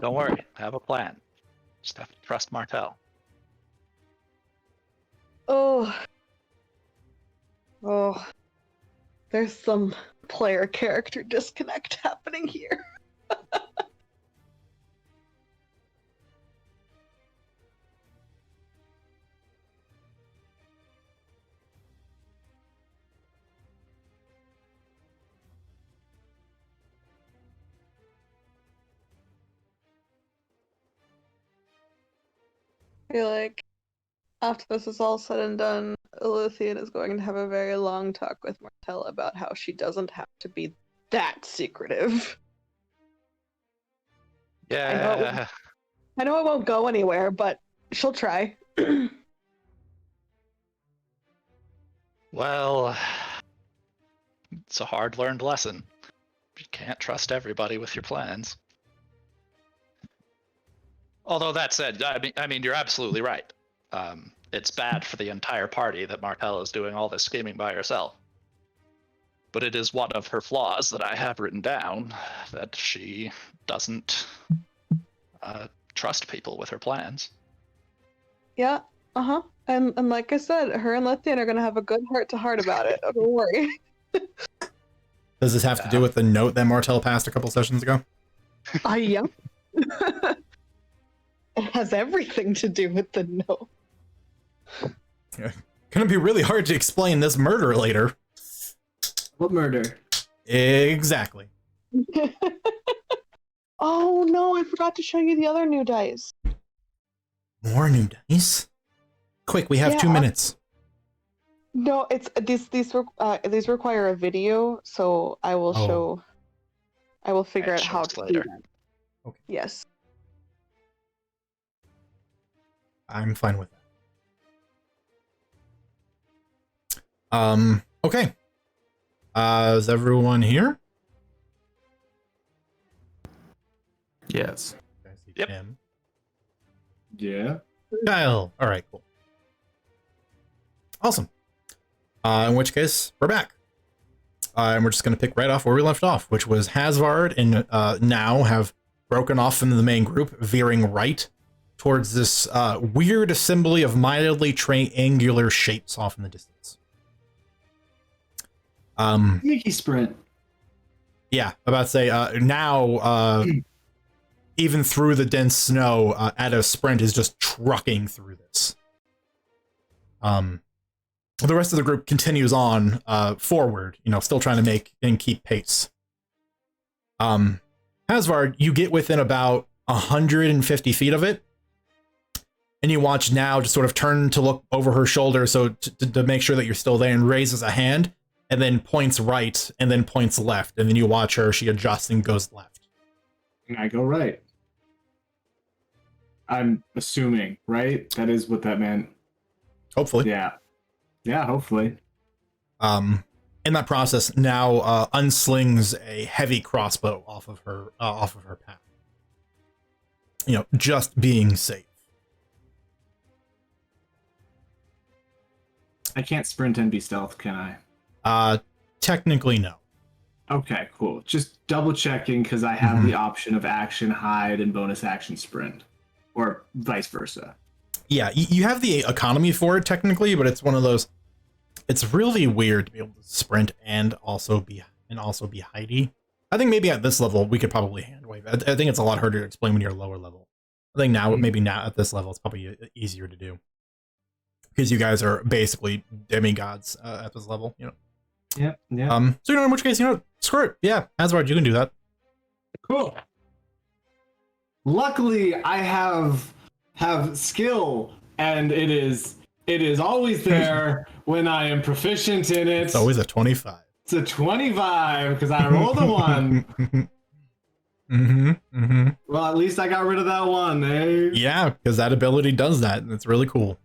S3: Don't worry, I have a plan. Just have to trust Martel.
S5: Oh. Oh. There's some player character disconnect happening here. I feel like after this is all said and done, Eluthian is going to have a very long talk with Martella about how she doesn't have to be that secretive.
S3: Yeah.
S5: I know it won't go anywhere, but she'll try.
S3: Well, it's a hard-learned lesson. You can't trust everybody with your plans. Although that said, I mean, you're absolutely right. It's bad for the entire party that Martell is doing all this scheming by herself. But it is one of her flaws that I have written down, that she doesn't trust people with her plans.
S5: Yeah, uh-huh. And like I said, her and Lethian are gonna have a good heart-to-heart about it. Don't worry.
S1: Does this have to do with the note that Martell passed a couple sessions ago?
S5: Yep. It has everything to do with the note.
S1: Gonna be really hard to explain this murder later.
S2: What murder?
S1: Exactly.
S5: Oh no, I forgot to show you the other new dice.
S1: More new dice? Quick, we have 2 minutes.
S5: No, it's these require a video, so I will show. I will figure out how to do that.
S1: Okay.
S5: Yes.
S1: I'm fine with that. Okay. Is everyone here?
S4: Yes.
S1: I see
S3: Yep.
S1: Tim.
S2: Yeah.
S1: Kyle. All right, cool. Awesome. In which case, we're back. And we're just going to pick right off where we left off, which was Hasvard and now have broken off from the main group, veering right towards this weird assembly of mildly triangular shapes off in the distance.
S2: Mickey sprint.
S1: Yeah, about to say, now, even through the dense snow, Addo's sprint is just trucking through this. The rest of the group continues on forward, still trying to make and keep pace. Hasvard, you get within about 150 feet of it, and you watch now just sort of turn to look over her shoulder so to make sure that you're still there, and raises a hand, and then points right, and then points left, and then you watch her, she adjusts and goes left.
S2: And I go right. I'm assuming, right? That is what that meant.
S1: Hopefully.
S2: Yeah. Yeah, hopefully.
S1: In that process, now unslings a heavy crossbow off of her path. Just being safe.
S2: I can't sprint and be stealth, can I?
S1: Technically no.
S2: Okay, cool. Just double checking because I have the option of action hide and bonus action sprint, or vice versa.
S1: Yeah, you have the economy for it technically, but it's one of those. It's really weird to be able to sprint and also be hidey. I think maybe at this level we could probably hand wave. I think it's a lot harder to explain when you're lower level. I think maybe now at this level it's probably easier to do because you guys are basically demigods at this level.
S2: Yeah.
S1: So in which case, screw it. Yeah, Hasvard, you can do that.
S2: Cool. Luckily, I have skill, and it is always there when I am proficient in it.
S1: It's always a 25.
S2: It's a 25 because I rolled a 1. Well, at least I got rid of that 1, eh?
S1: Yeah, because that ability does that, and it's really cool.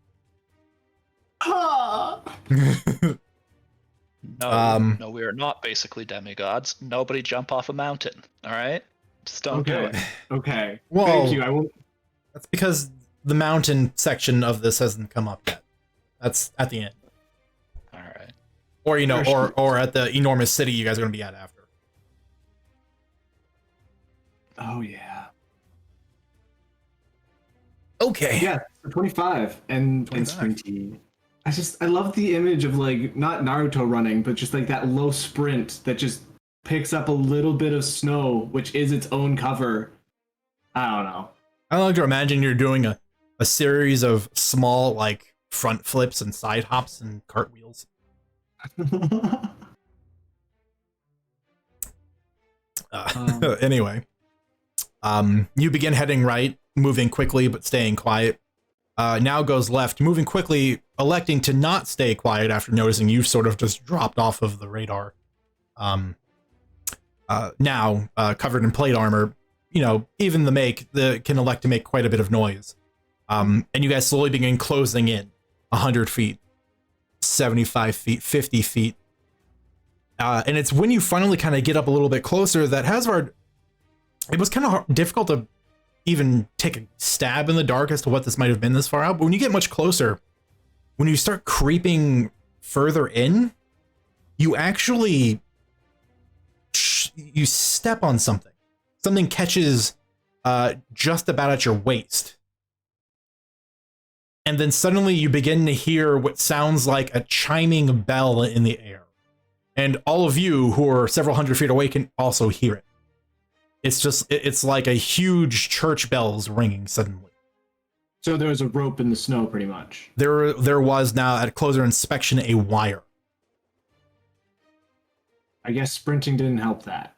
S3: No, we are not basically demigods. Nobody jump off a mountain. All right, just don't do it.
S2: Okay.
S1: Well,
S2: thank you. I will.
S1: That's because the mountain section of this hasn't come up yet. That's at the end.
S3: All right.
S1: Or or at the enormous city you guys are going to be at after.
S2: Oh yeah.
S1: Okay.
S2: Yeah, 25 and sprinty. I love the image of not Naruto running, but just that low sprint that just picks up a little bit of snow, which is its own cover. I don't know.
S1: I like to imagine you're doing a series of small front flips and side hops and cartwheels. Anyway, you begin heading right, moving quickly but staying quiet. Now goes left, moving quickly, electing to not stay quiet after noticing you've sort of just dropped off of the radar. Now, covered in plate armor, even can elect to make quite a bit of noise. And you guys slowly begin closing in 100 feet, 75 feet, 50 feet. And it's when you finally kind of get up a little bit closer that Hasvard, it was kind of difficult to even take a stab in the dark as to what this might have been this far out. But when you get much closer, when you start creeping further in, you actually, you step on something. Something catches just about at your waist. And then suddenly you begin to hear what sounds like a chiming bell in the air. And all of you who are several hundred feet away can also hear it. It's like a huge church bells ringing suddenly.
S2: So there was a rope in the snow, pretty much.
S1: There was now at closer inspection a wire.
S2: I guess sprinting didn't help that.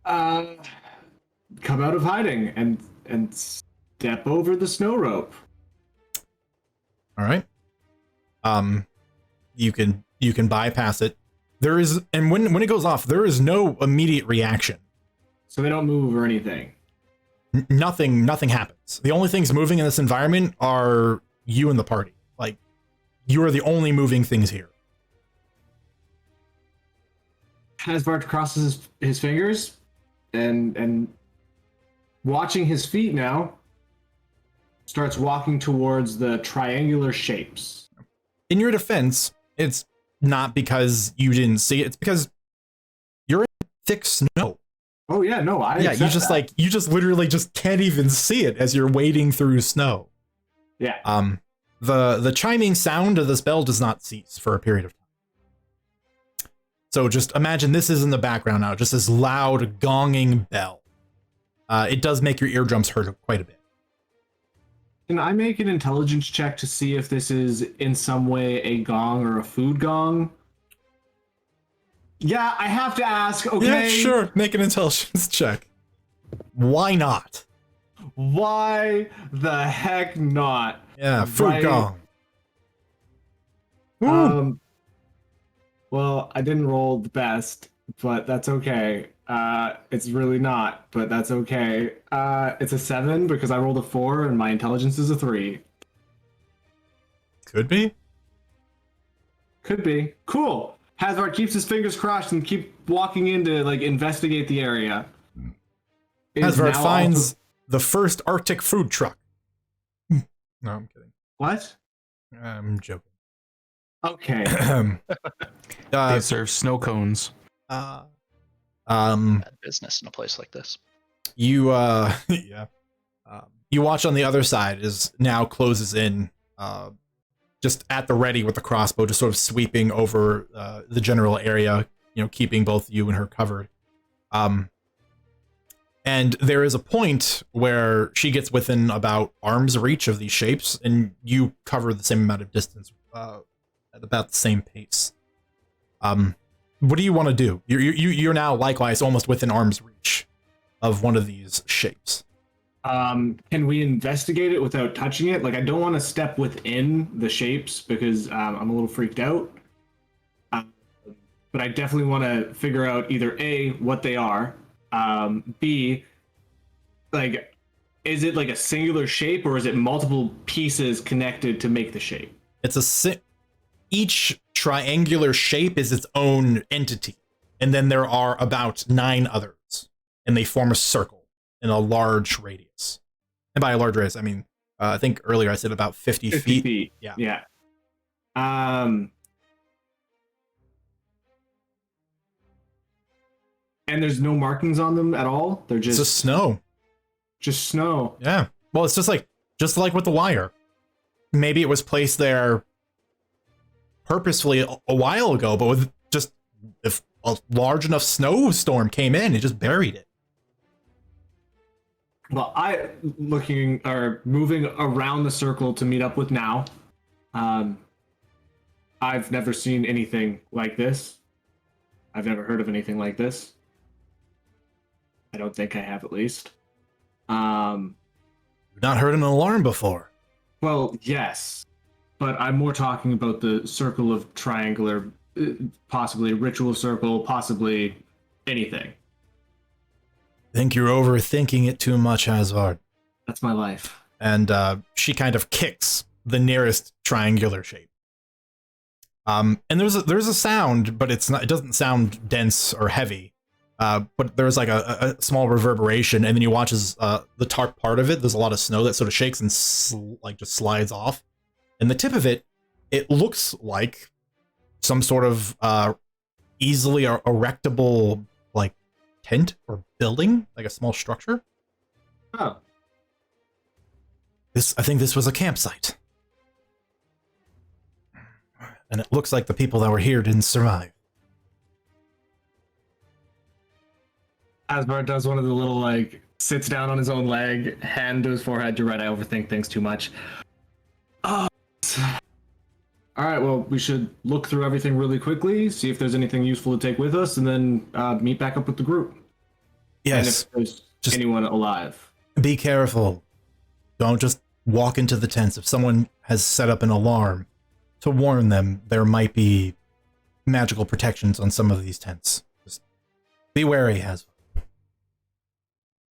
S2: Come out of hiding and step over the snow rope.
S1: All right. You can bypass it. There is, and when it goes off, there is no immediate reaction.
S2: So they don't move or anything.
S1: Nothing happens. The only things moving in this environment are you and the party. Like, you are the only moving things here.
S2: Hasbart crosses his fingers and watching his feet now, starts walking towards the triangular shapes.
S1: In your defense, it's not because you didn't see it. It's because you're in thick snow.
S2: Oh yeah, no,
S1: you just literally just can't even see it as you're wading through snow.
S2: Yeah.
S1: The chiming sound of this bell does not cease for a period of time. So just imagine this is in the background now, just this loud gonging bell. It does make your eardrums hurt quite a bit.
S2: Can I make an intelligence check to see if this is in some way a gong or a food gong? Yeah, I have to ask, okay?
S1: Yeah, sure. Make an intelligence check. Why not?
S2: Why the heck not?
S1: Yeah, food
S2: Right.
S1: gong. Woo.
S2: Well, I didn't roll the best, but that's okay. It's really not, but that's okay. It's a 7 because I rolled a 4 and my intelligence is a 3.
S1: Could be.
S2: Could be. Cool. Hasbart keeps his fingers crossed and keep walking in to investigate the area.
S1: Hasbart finds the first Arctic food truck. No, I'm kidding.
S2: What?
S1: I'm joking.
S2: Okay.
S4: They serve snow cones.
S3: Bad business in a place like this.
S1: You yeah. You watch on the other side as now closes in, just at the ready with the crossbow, just sort of sweeping over the general area, keeping both you and her covered. And there is a point where she gets within about arm's reach of these shapes, and you cover the same amount of distance at about the same pace. What do you want to do? You're now likewise almost within arm's reach of one of these shapes.
S2: Can we investigate it without touching it? Like, I don't want to step within the shapes because I'm a little freaked out. But I definitely want to figure out either A, what they are, B, like, is it like a singular shape or is it multiple pieces connected to make the shape?
S1: It's each triangular shape is its own entity, and then there are about 9 others, and they form a circle in a large radius. And by a large radius, I mean, I think earlier I said about 50 feet.
S2: Yeah. And there's no markings on them at all? They're
S1: It's just snow.
S2: Just snow.
S1: Yeah. Well, it's just like with the wire. Maybe it was placed there purposefully a while ago, but with just if a large enough snowstorm came in, it just buried it.
S2: Well, moving around the circle to meet up with now. I've never seen anything like this. I've never heard of anything like this. I don't think I have, at least.
S1: You've not heard an alarm before.
S2: Well, yes, but I'm more talking about the circle of triangular, possibly a ritual circle, possibly anything.
S1: think you're overthinking it too much, Asvard.
S2: That's my life.
S1: And she kind of kicks the nearest triangular shape. And there's a sound, but it doesn't sound dense or heavy. But there's like a small reverberation, and then you watch as the top part of it, there's a lot of snow that sort of shakes and just slides off. And the tip of it, it looks like some sort of easily erectable like tent or building, like a small structure.
S2: Oh.
S1: I think this was a campsite. And it looks like the people that were here didn't survive.
S2: Asbart does one of the little, like, sits down on his own leg, hand to his forehead. You're right, I overthink things too much. Oh. Alright, well, we should look through everything really quickly, see if there's anything useful to take with us, and then meet back up with the group.
S1: Yes.
S2: And if there's anyone alive.
S1: Be careful. Don't just walk into the tents. If someone has set up an alarm, to warn them there might be magical protections on some of these tents. Just be wary, Hasbro.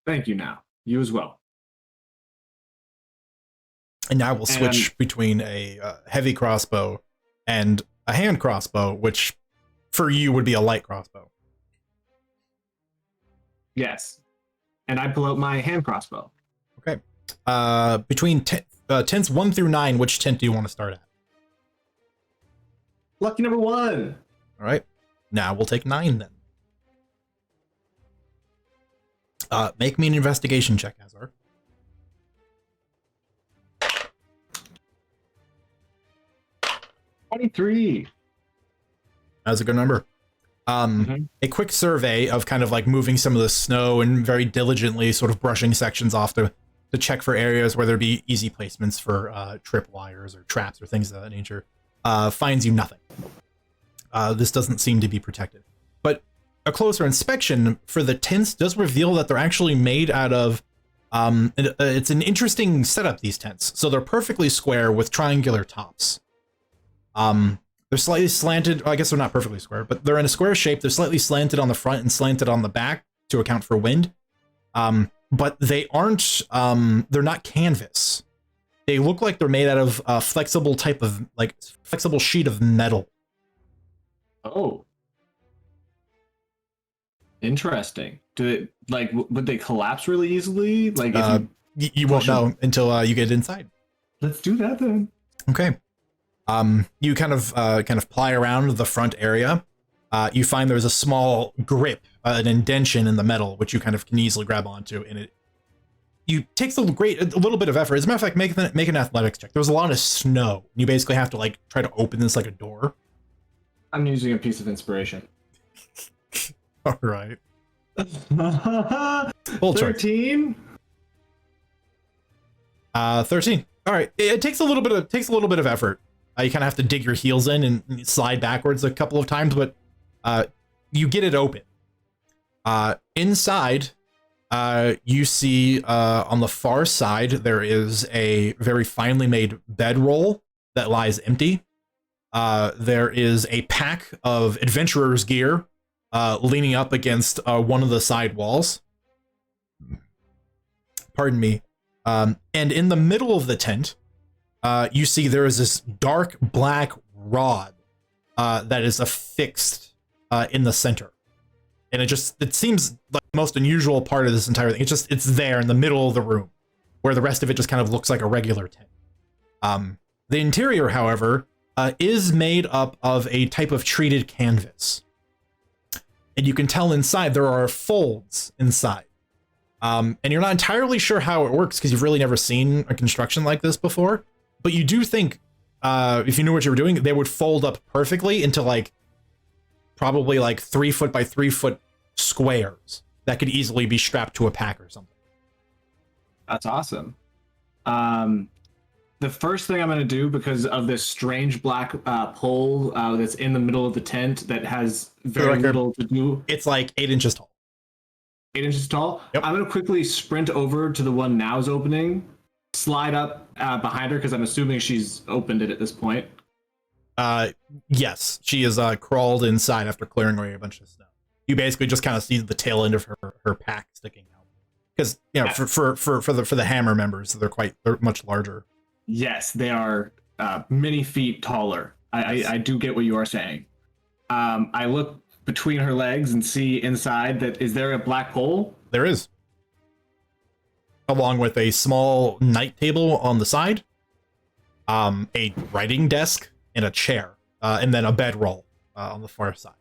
S2: Thank you now. You as well.
S1: And now we'll switch between a heavy crossbow and a hand crossbow, which for you would be a light crossbow.
S2: Yes. And I pull out my hand crossbow.
S1: Okay. Between tents 1 through 9, which tent do you want to start at?
S2: Lucky number 1.
S1: All right. Now we'll take 9 then. Make me an investigation check, Azar.
S2: $23.
S1: That's a good number. A quick survey of kind of like moving some of the snow and very diligently sort of brushing sections off to check for areas where there'd be easy placements for trip wires or traps or things of that nature, finds you nothing. This doesn't seem to be protected. But a closer inspection for the tents does reveal that they're actually made out of, it's an interesting setup, these tents. So they're perfectly square with triangular tops. They're slightly slanted. I guess they're not perfectly square, but they're in a square shape. They're slightly slanted on the front and slanted on the back to account for wind. But they aren't, they're not canvas. They look like they're made out of a flexible type of, like, flexible sheet of metal.
S2: Oh. Interesting. Do it, like, would they collapse really easily? Like, if
S1: you won't know until you get inside.
S2: Let's do that then.
S1: Okay. You kind of ply around the front area. You find there's a small grip, an indention in the metal, which you kind of can easily grab onto, and it takes a little bit of effort. As a matter of fact, make an athletics check. There's a lot of snow. You basically have to like try to open this like a door.
S2: I'm using a piece of inspiration.
S1: All right.
S2: 13.
S1: 13. All right. It takes a little bit of effort. You kind of have to dig your heels in and slide backwards a couple of times, but you get it open. Inside, you see on the far side, there is a very finely made bedroll that lies empty. There is a pack of adventurer's gear leaning up against one of the side walls. Pardon me. And in the middle of the tent, you see there is this dark black rod that is affixed in the center. And it seems like the most unusual part of this entire thing. It's there in the middle of the room, where the rest of it just kind of looks like a regular tent. The interior, however, is made up of a type of treated canvas. And you can tell inside there are folds inside. And you're not entirely sure how it works because you've really never seen a construction like this before. But you do think, if you knew what you were doing, they would fold up perfectly into like, probably like 3 foot by 3 foot squares that could easily be strapped to a pack or something.
S2: That's awesome. The first thing I'm going to do, because of this strange black pole that's in the middle of the tent that has very little to do.
S1: It's like 8 inches tall.
S2: 8 inches tall?
S1: Yep.
S2: I'm going to quickly sprint over to the one now's opening, slide up behind her, because I'm assuming she's opened it at this point.
S1: Yes, she is crawled inside after clearing away a bunch of snow. you basically just kind of see the tail end of her pack sticking out. Because for the hammer members, they're much larger.
S2: Yes, they are many feet taller. I do get what you are saying. I look between her legs and see inside that is there a black hole?
S1: There is. Along with a small night table on the side, a writing desk, and a chair, and then a bedroll on the far side.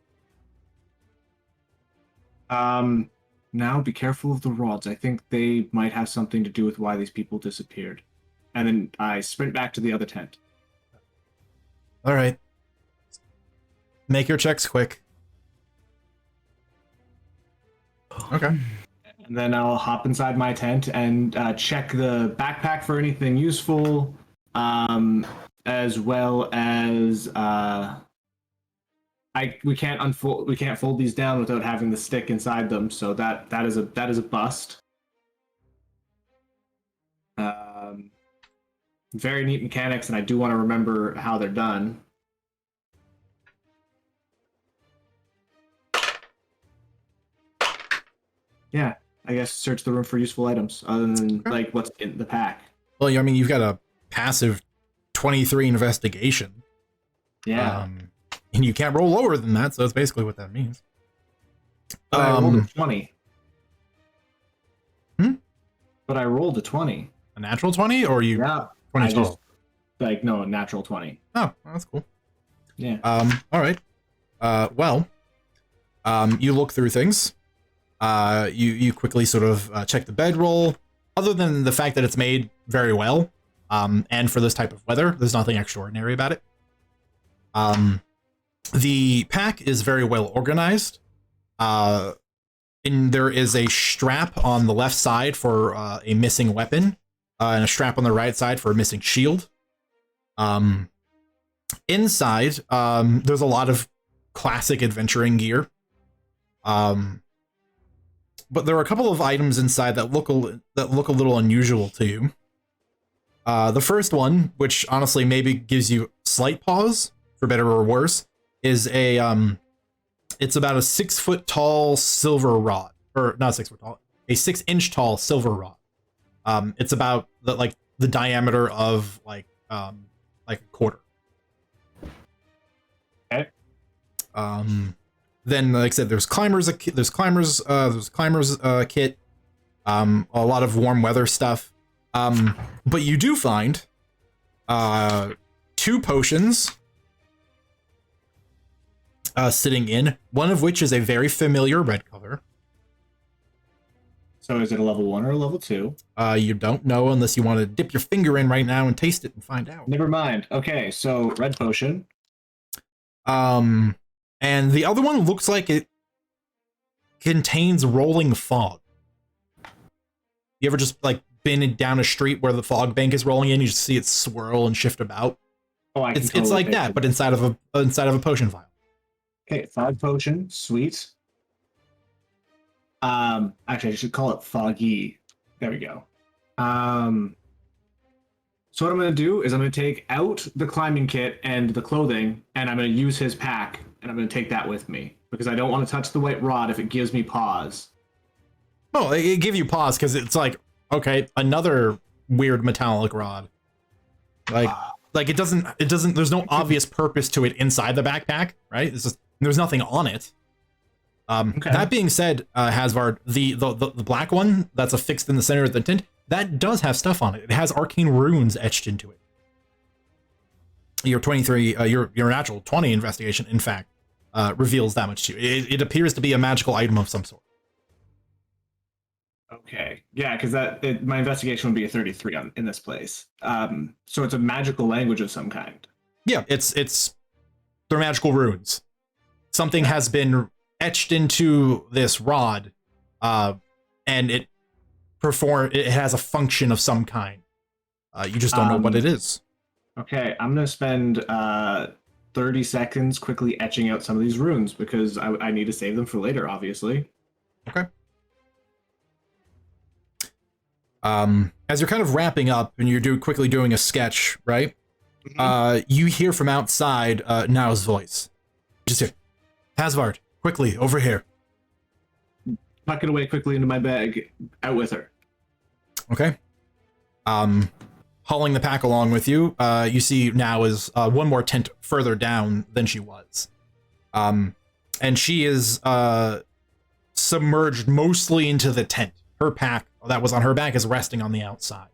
S2: Now be careful of the rods. I think they might have something to do with why these people disappeared. And then I sprint back to the other tent.
S1: All right. Make your checks quick. Okay.
S2: And then I'll hop inside my tent and check the backpack for anything useful, as well as we can't fold these down without having the stick inside them. So that is a bust. Very neat mechanics, and I do want to remember how they're done. Yeah, I guess search the room for useful items other than like what's in the pack.
S1: Well, I mean, you've got a passive 23 investigation.
S2: Yeah.
S1: And you can't roll lower than that, so that's basically what that means.
S2: But I rolled a 20.
S1: Hmm?
S2: But I rolled a 20.
S1: A natural 20, or you?
S2: Yeah.
S1: 20 total?
S2: No, natural 20.
S1: Oh, that's cool.
S2: Yeah.
S1: All right. You look through things. You quickly sort of check the bedroll. Other than the fact that it's made very well, and for this type of weather, there's nothing extraordinary about it. The pack is very well organized. And there is a strap on the left side for a missing weapon, and a strap on the right side for a missing shield. Inside, there's a lot of classic adventuring gear. But there are a couple of items inside that look a little unusual to you. The first one, which honestly maybe gives you slight pause, for better or worse, is it's about a 6 foot tall silver rod, or not 6 foot tall, a 6 inch tall silver rod. It's about the diameter of like a quarter.
S2: Okay.
S1: Then, like I said, there's climbers kit, a lot of warm weather stuff. But you do find 2 potions sitting in, one of which is a very familiar red color.
S2: So is it a level 1 or a level 2?
S1: You don't know unless you want to dip your finger in right now and taste it and find out.
S2: Never mind. Okay, so red potion.
S1: And the other one looks like it contains rolling fog. You ever just been down a street where the fog bank is rolling in? You just see it swirl and shift about.
S2: Oh,
S1: it's like that, but inside of a potion vial.
S2: Okay, fog potion, sweet. Actually, I should call it foggy. There we go. So what I'm going to do is I'm going to take out the climbing kit and the clothing, and I'm going to use his pack, and I'm going to take that with me because I don't want to touch the white rod if it gives me pause.
S1: Oh, it give you pause because it's like, okay, another weird metallic rod. It doesn't. There's no obvious purpose to it inside the backpack, right? There's nothing on it.
S2: Okay.
S1: That being said, Hasvard, the black one that's affixed in the center of the tent, that does have stuff on it. It has arcane runes etched into it. Your 23, your natural 20 investigation, in fact, reveals that much to you. It appears to be a magical item of some sort.
S2: Okay. Yeah, because my investigation would be a 33 in this place. So it's a magical language of some kind.
S1: Yeah, they're magical runes. Something has been etched into this rod, and it has a function of some kind. You just don't know what it is.
S2: Okay, I'm gonna spend 30 seconds quickly etching out some of these runes because I need to save them for later, obviously.
S1: Okay. As you're kind of wrapping up and you're quickly doing a sketch, right? Mm-hmm. You hear from outside Nao's voice. Just hear, Hasvard, quickly, over here.
S2: tuck it away quickly into my bag, out with her.
S1: Okay. Hauling the pack along with you, you see now is one more tent further down than she was. And she is submerged mostly into the tent. Her pack that was on her back is resting on the outside.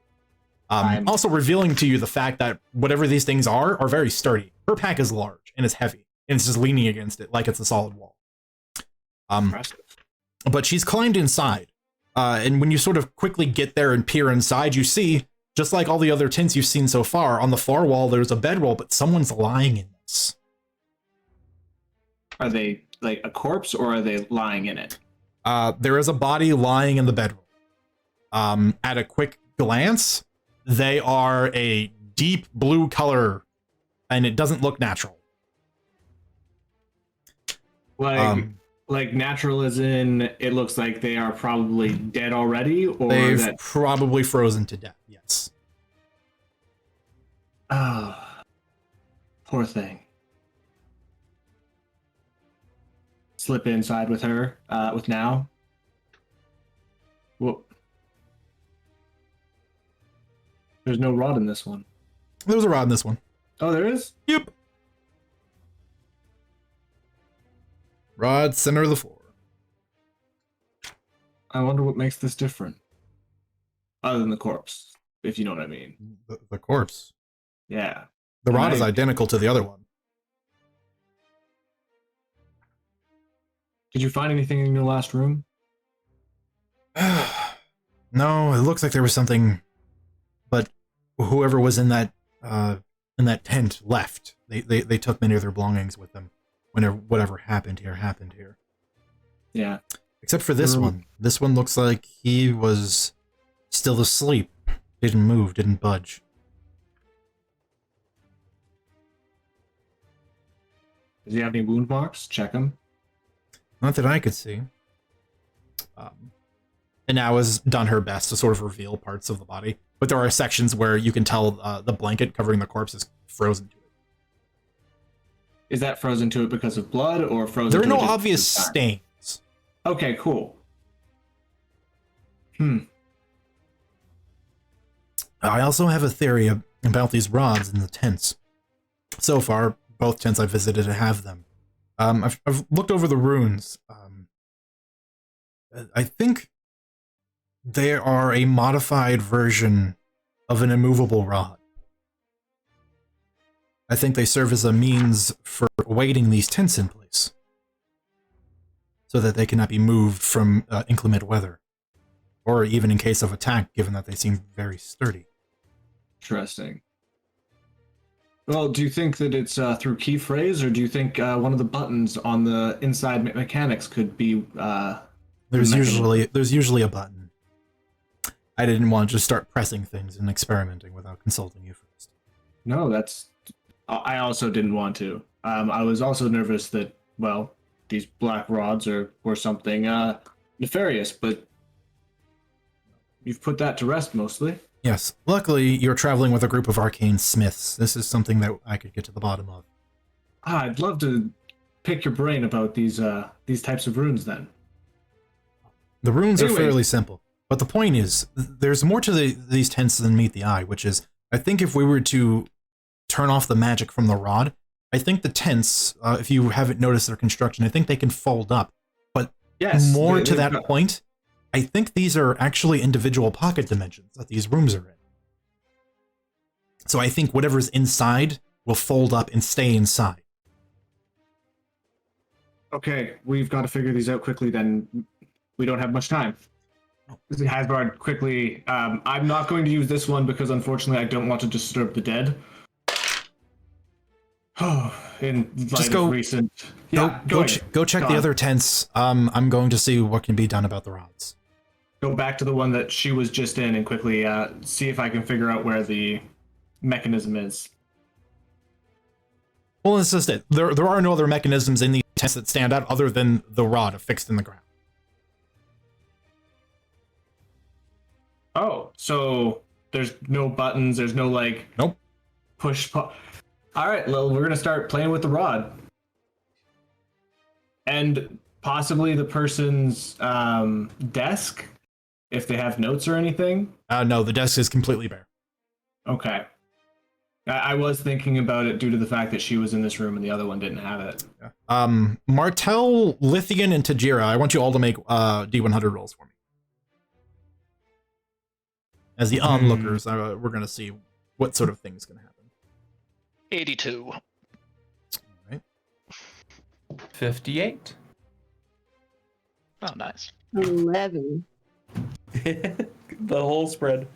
S1: Also revealing to you the fact that whatever these things are very sturdy. Her pack is large and it's heavy, and it's just leaning against it like it's a solid wall. But she's climbed inside. And when you sort of quickly get there and peer inside, you see, just like all the other tents you've seen so far, on the far wall there's a bedroll, but someone's lying in this.
S2: Are they like a corpse, or are they lying in it?
S1: There is a body lying in the bedroll. At a quick glance, they are a deep blue color, and it doesn't look natural.
S2: Like natural as in it looks like they are probably dead already, or
S1: they've probably frozen to death. Yes.
S2: Oh, poor thing. Slip inside with her, with now. Whoop. There's no rod in this one.
S1: There's a rod in this one.
S2: Oh, there is?
S1: Yep. Rod, center of the floor.
S2: I wonder what makes this different. Other than the corpse, if you know what I mean.
S1: The corpse.
S2: Yeah.
S1: The rod is identical to the other one.
S2: Did you find anything in your last room?
S1: No, it looks like there was something, but whoever was in that tent left. They took many of their belongings with them. Whenever whatever happened here.
S2: Yeah.
S1: Except for this one. This one looks like he was still asleep. Didn't move, didn't budge.
S2: Does he have any wound marks? Check him.
S1: Not that I could see. And now has done her best to sort of reveal parts of the body. But there are sections where you can tell the blanket covering the corpse is frozen to it.
S2: Is that frozen to it because of blood, or frozen
S1: There are
S2: to
S1: no
S2: it just
S1: obvious
S2: because of time?
S1: stains.
S2: Okay, cool.
S1: I also have a theory about these rods in the tents. So far, both tents I've visited have them. I've looked over the runes. I think they are a modified version of an immovable rod. I think they serve as a means for weighting these tents in place, so that they cannot be moved from inclement weather, or even in case of attack, given that they seem very sturdy.
S2: Interesting. Well, do you think that it's through key phrase, or do you think one of the buttons on the inside mechanics could be?
S1: There's usually a button. I didn't want to just start pressing things and experimenting without consulting you first.
S2: No, that's. I also didn't want to. I was also nervous that, well, these black rods were something nefarious, but you've put that to rest mostly.
S1: Yes. Luckily, you're traveling with a group of arcane smiths. This is something that I could get to the bottom of.
S2: I'd love to pick your brain about these types of runes then.
S1: The runes are fairly simple, but the point is, there's more to these tents than meet the eye, which is, I think if we were to turn off the magic from the rod, I think the tents, if you haven't noticed their construction, I think they can fold up. But
S2: yes,
S1: more to that point, I think these are actually individual pocket dimensions that these rooms are in. So I think whatever's inside will fold up and stay inside.
S2: Okay, we've got to figure these out quickly then. We don't have much time. Hasbard, quickly, I'm not going to use this one because unfortunately I don't want to disturb the dead. In light of recent... Yeah,
S1: go check the other tents. I'm going to see what can be done about the rods.
S2: Go back to the one that she was just in and quickly see if I can figure out where the mechanism is.
S1: Well, it's just it. There are no other mechanisms in these tents that stand out other than the rod affixed in the ground.
S2: Oh, so there's no buttons, there's no like...
S1: Nope.
S2: Push... All right, well, we're going to start playing with the rod. And possibly the person's desk, if they have notes or anything.
S1: No, the desk is completely bare.
S2: Okay. I was thinking about it due to the fact that she was in this room and the other one didn't have it.
S1: Yeah. Martel, Lithian, and Tajira, I want you all to make D100 rolls for me. As the onlookers, we're going to see what sort of thing is going to happen.
S3: 82.
S1: All right.
S4: 58.
S3: Oh, nice.
S5: 11.
S4: The whole spread.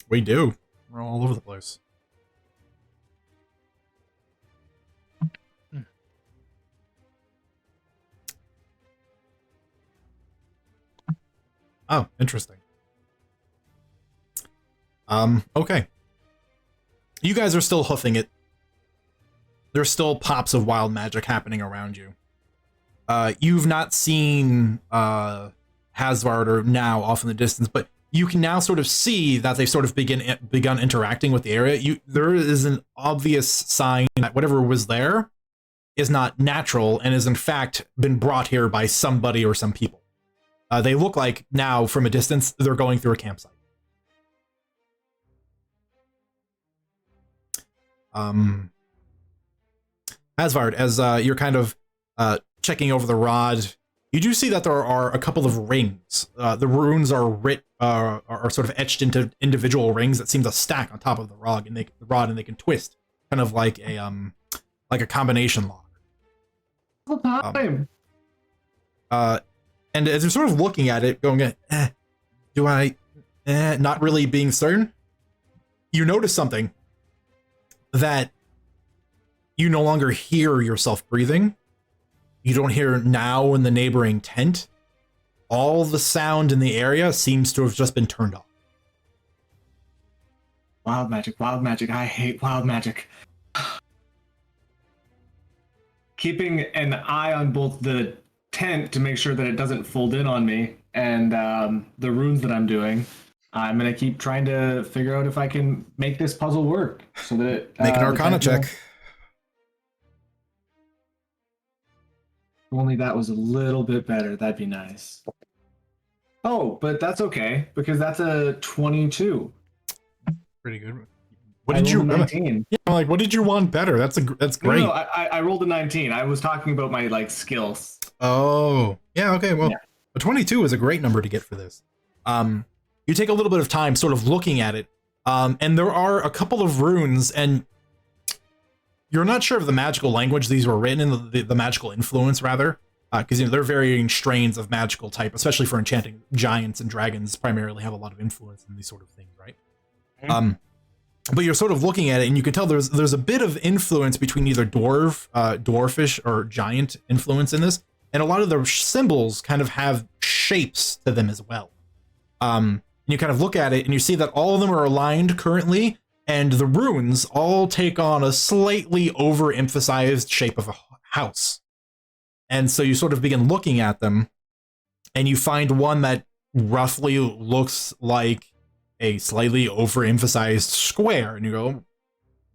S1: We do. We're all over the place. Oh, interesting. Okay. You guys are still hoofing it. There's still pops of wild magic happening around you. You've not seen Hasvard or now off in the distance, but you can now sort of see that they've sort of begun interacting with the area. There is an obvious sign that whatever was there is not natural and is in fact been brought here by somebody or some people. They look like now from a distance they're going through a campsite. Asvard, as you're kind of checking over the rod, you do see that there are a couple of rings. The runes are sort of etched into individual rings that seem to stack on top of the rod, and they can twist, kind of like a combination lock. And as you're sort of looking at it, going, do I, not really being certain, you notice something that you no longer hear yourself breathing. You don't hear now in the neighboring tent. All the sound in the area seems to have just been turned off.
S2: Wild magic, wild magic. I hate wild magic. Keeping an eye on both the tent to make sure that it doesn't fold in on me and the runes that I'm doing. I'm going to keep trying to figure out if I can make this puzzle work so that it...
S1: Make an Arcana check.
S2: If only that was a little bit better. That'd be nice. Oh, but that's okay, because that's a 22.
S1: Pretty good. What did you...
S2: 19.
S1: Yeah, like, what did you want better? That's great.
S2: No, I rolled a 19. I was talking about my, like, skills.
S1: Oh, yeah, okay, well,
S2: Yeah.
S1: a 22 is a great number to get for this. You take a little bit of time sort of looking at it, and there are a couple of runes, and you're not sure of the magical language these were written in, the magical influence, rather, because they're varying strains of magical type, especially for enchanting. Giants and dragons primarily have a lot of influence in these sort of things, right? Mm-hmm. But you're sort of looking at it, and you can tell there's a bit of influence between either dwarfish or giant influence in this, and a lot of the symbols kind of have shapes to them as well. You kind of look at it, and you see that all of them are aligned currently, and the runes all take on a slightly overemphasized shape of a house. And so you sort of begin looking at them, and you find one that roughly looks like a slightly overemphasized square, and you go,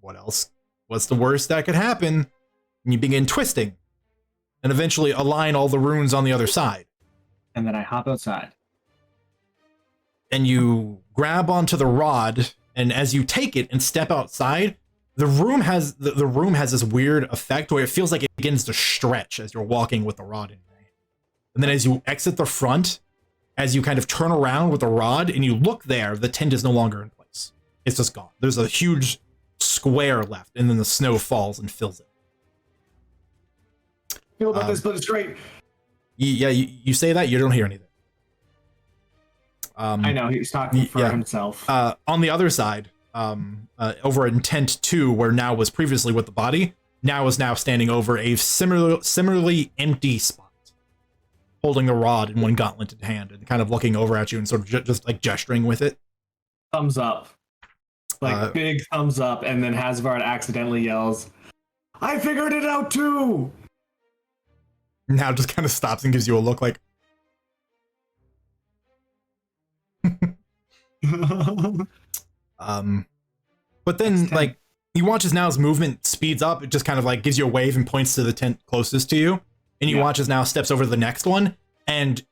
S1: what else? What's the worst that could happen? And you begin twisting, and eventually align all the runes on the other side.
S2: And then I hop outside.
S1: And you grab onto the rod, and as you take it and step outside, the room has this weird effect where it feels like it begins to stretch as you're walking with the rod in your hand. And then as you exit the front, as you kind of turn around with the rod and you look there, the tent is no longer in place. It's just gone. There's a huge square left, and then the snow falls and fills it.
S2: Feel about this, but it's great.
S1: Yeah, you say that, you don't hear anything.
S2: I know, he's talking for himself.
S1: On the other side, over in tent 2, where now was previously with the body, now is standing over a similarly empty spot, holding the rod in one gauntleted hand and kind of looking over at you and sort of just like gesturing with it.
S2: Thumbs up. Like big thumbs up, and then Hasvard accidentally yells, I figured it out too!
S1: Now just kind of stops and gives you a look like... But then, like, you watch as now his movement speeds up. It just kind of like gives you a wave and points to the tent closest to you. and you watch as now steps over to the next one and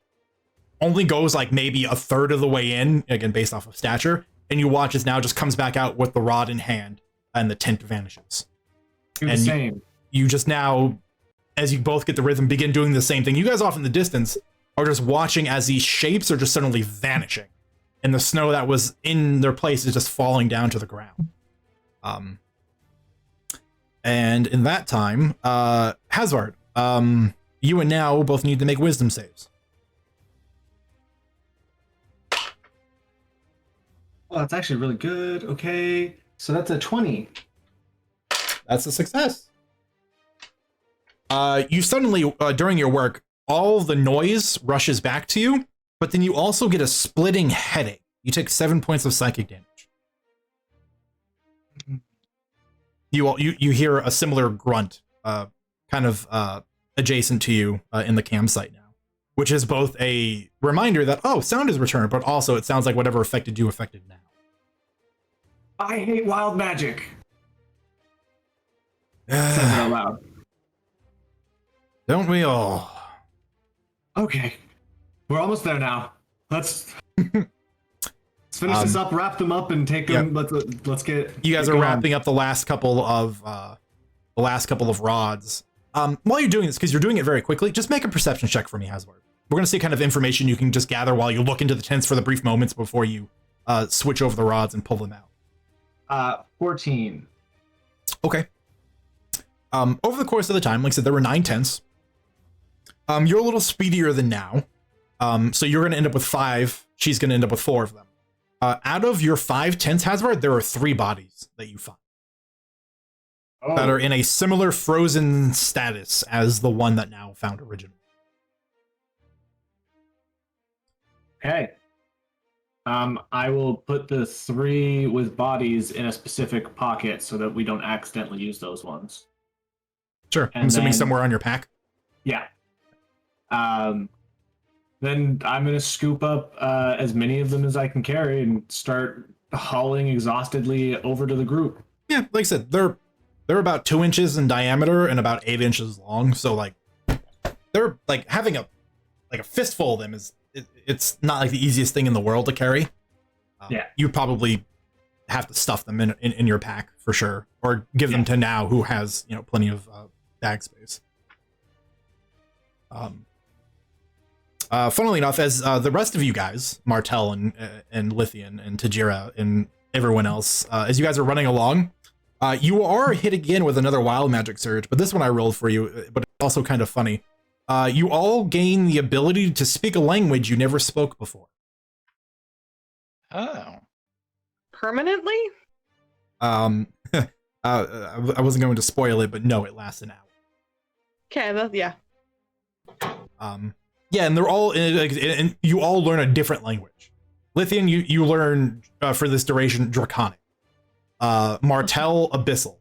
S1: only goes like maybe a third of the way in, again based off of stature, and you watch as now just comes back out with the rod in hand and the tent vanishes.
S2: Do the same.
S1: You just now, as you both get the rhythm, begin doing the same thing. You guys off in the distance are just watching as these shapes are just suddenly vanishing, and the snow that was in their place is just falling down to the ground. And in that time, Hazard, you and now both need to make wisdom saves.
S2: Oh, that's actually really good. Okay, so that's a 20.
S1: That's a success. You suddenly, during your work, all the noise rushes back to you, but then you also get a splitting headache. You take 7 points of psychic damage. You hear a similar grunt, kind of adjacent to you in the campsite now, which is both a reminder that, oh, sound is returned, but also it sounds like whatever affected you affected now.
S2: I hate wild magic. Says it out loud.
S1: Don't we all?
S2: Okay, we're almost there now. Let's finish this up, wrap them up, and take them. Let's get.
S1: You guys are wrapping up the last couple of rods. While you're doing this, because you're doing it very quickly, just make a perception check for me, Hazard. We're gonna see kind of information you can just gather while you look into the tents for the brief moments before you switch over the rods and pull them out.
S2: 14.
S1: Okay. Over the course of the time, like I said, there were 9 tents. You're a little speedier than now. So you're going to end up with 5. She's going to end up with 4 of them. Out of your 5 tents, Hazard, there are 3 bodies that you find that are in a similar frozen status as the one that now found originally.
S2: Okay. I will put the 3 with bodies in a specific pocket so that we don't accidentally use those ones.
S1: Sure. I'm assuming somewhere on your pack.
S2: Yeah. Then I'm going to scoop up as many of them as I can carry and start hauling exhaustedly over to the group.
S1: Yeah, like I said, they're about 2 inches in diameter and about 8 inches long. So like they're like having a fistful of them is it's not like the easiest thing in the world to carry.
S2: Yeah,
S1: you probably have to stuff them in your pack for sure, or give them to now who has plenty of bag space. Funnily enough, as the rest of you guys, Martel and Lithian and Tajira and everyone else, as you guys are running along, you are hit again with another wild magic surge, but this one I rolled for you, but it's also kind of funny. You all gain the ability to speak a language you never spoke before.
S3: Oh.
S5: Permanently?
S1: I wasn't going to spoil it, but no, it lasts an hour.
S5: Okay, yeah.
S1: Yeah, and they're all, and you all learn a different language. Lithian, you learn for this duration Draconic. Martel, Abyssal.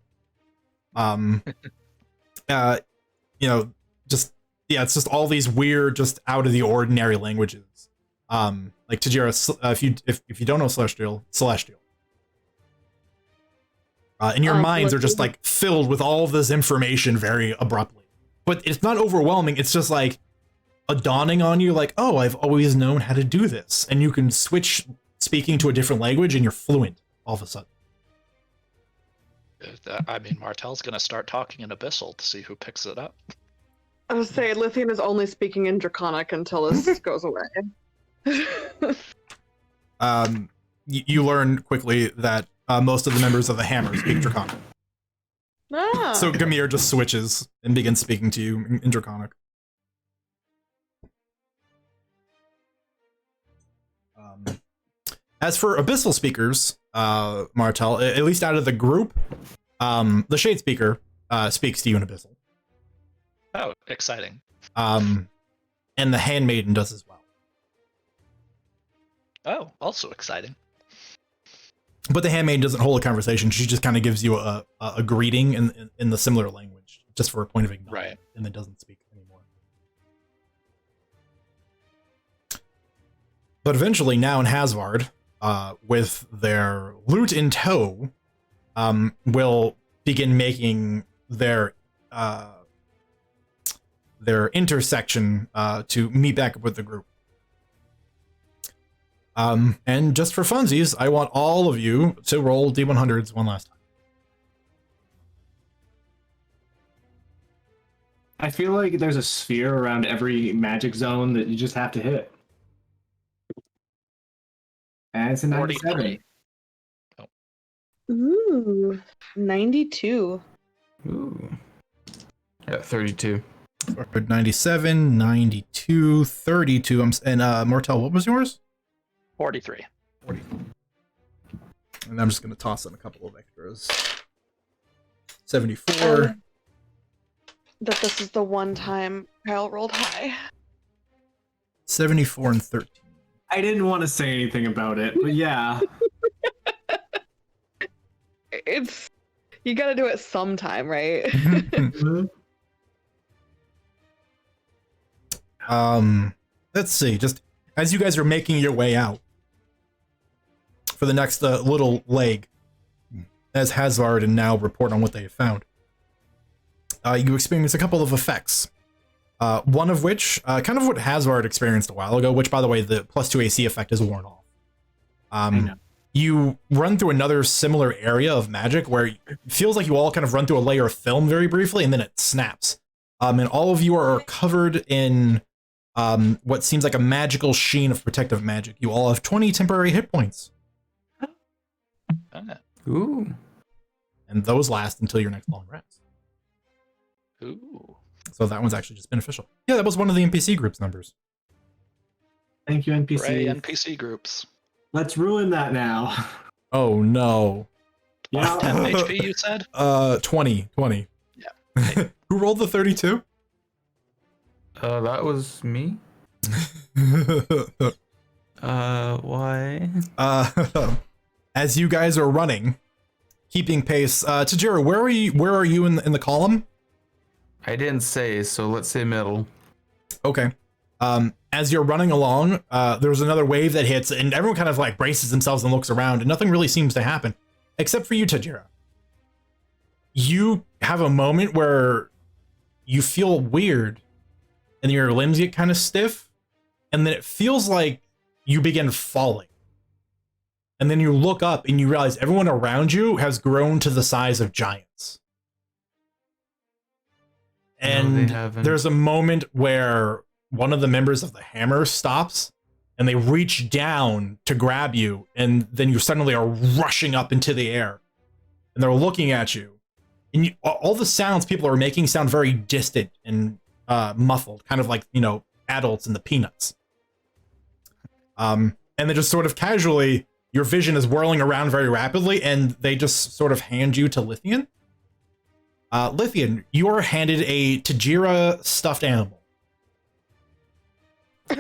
S1: It's just all these weird, just out of the ordinary languages. Like Tajira, if you don't know Celestial. And your minds are just like filled with all of this information very abruptly. But it's not overwhelming. It's just like a dawning on you, like, oh, I've always known how to do this. And you can switch speaking to a different language and you're fluent all of a sudden.
S3: I mean, Martel's going to start talking in Abyssal to see who picks it up.
S5: I was saying, Lithian is only speaking in Draconic until this goes away.
S1: You learn quickly that most of the members of the Hammer speak Draconic.
S5: Ah.
S1: So Gamir just switches and begins speaking to you in Draconic. As for Abyssal speakers, Martel, at least out of the group, the Shade Speaker speaks to you in Abyssal.
S3: Oh, exciting.
S1: And the Handmaiden does as well.
S3: Oh, also exciting.
S1: But the Handmaiden doesn't hold a conversation. She just kind of gives you a greeting in the similar language, just for a point of acknowledgement,
S3: right,
S1: and then doesn't speak anymore. But eventually, now in Hasvard, with their loot in tow, will begin making their their intersection to meet back up with the group. And just for funsies, I want all of you to roll D100s one last time.
S2: I feel like there's a sphere around every magic zone that you just have to hit. And it's a 97.
S5: Ooh, 92.
S4: Ooh. Yeah, 32.
S1: 97, 92, 32. And Mortel, what was yours?
S3: 43.
S1: And I'm just going to toss in a couple of extras. 74.
S5: That this is the one time Kyle rolled high.
S1: 74 and 13.
S2: I didn't want to say anything about it, but yeah.
S5: It's you got to do it sometime, right?
S1: Let's see. Just as you guys are making your way out for the next little leg, as Hazard and now report on what they have found, you experience a couple of effects. One of which, kind of what Hazard experienced a while ago, which, by the way, the +2 AC effect is worn off. You run through another similar area of magic where it feels like you all kind of run through a layer of film very briefly, and then it snaps. And all of you are covered in what seems like a magical sheen of protective magic. You all have 20 temporary hit points.
S4: Ooh.
S1: And those last until your next long rest.
S3: Ooh.
S1: So that one's actually just beneficial. Yeah, that was one of the NPC group's numbers.
S2: Thank you, NPC.
S3: Hooray, NPC groups.
S2: Let's ruin that now.
S1: Oh no.
S2: Yeah.
S3: 10 HP, you said?
S1: 20.
S3: Yeah.
S1: Who rolled the 32?
S4: That was me. Why?
S1: As you guys are running, keeping pace, Tajira, where are you in the column?
S4: I didn't say, so let's say middle.
S1: Okay. As you're running along, there's another wave that hits, and everyone kind of like braces themselves and looks around, and nothing really seems to happen, except for you, Tajira. You have a moment where you feel weird, and your limbs get kind of stiff, and then it feels like you begin falling. And then you look up and you realize everyone around you has grown to the size of giants. And there's a moment where one of the members of the Hammer stops and they reach down to grab you, and then you suddenly are rushing up into the air and they're looking at you, and all the sounds people are making sound very distant and muffled, kind of like, you know, adults in the Peanuts. And then just sort of casually, your vision is whirling around very rapidly, and they just sort of hand you to Lithian. Lithian, you are handed a Tajira stuffed animal.
S5: She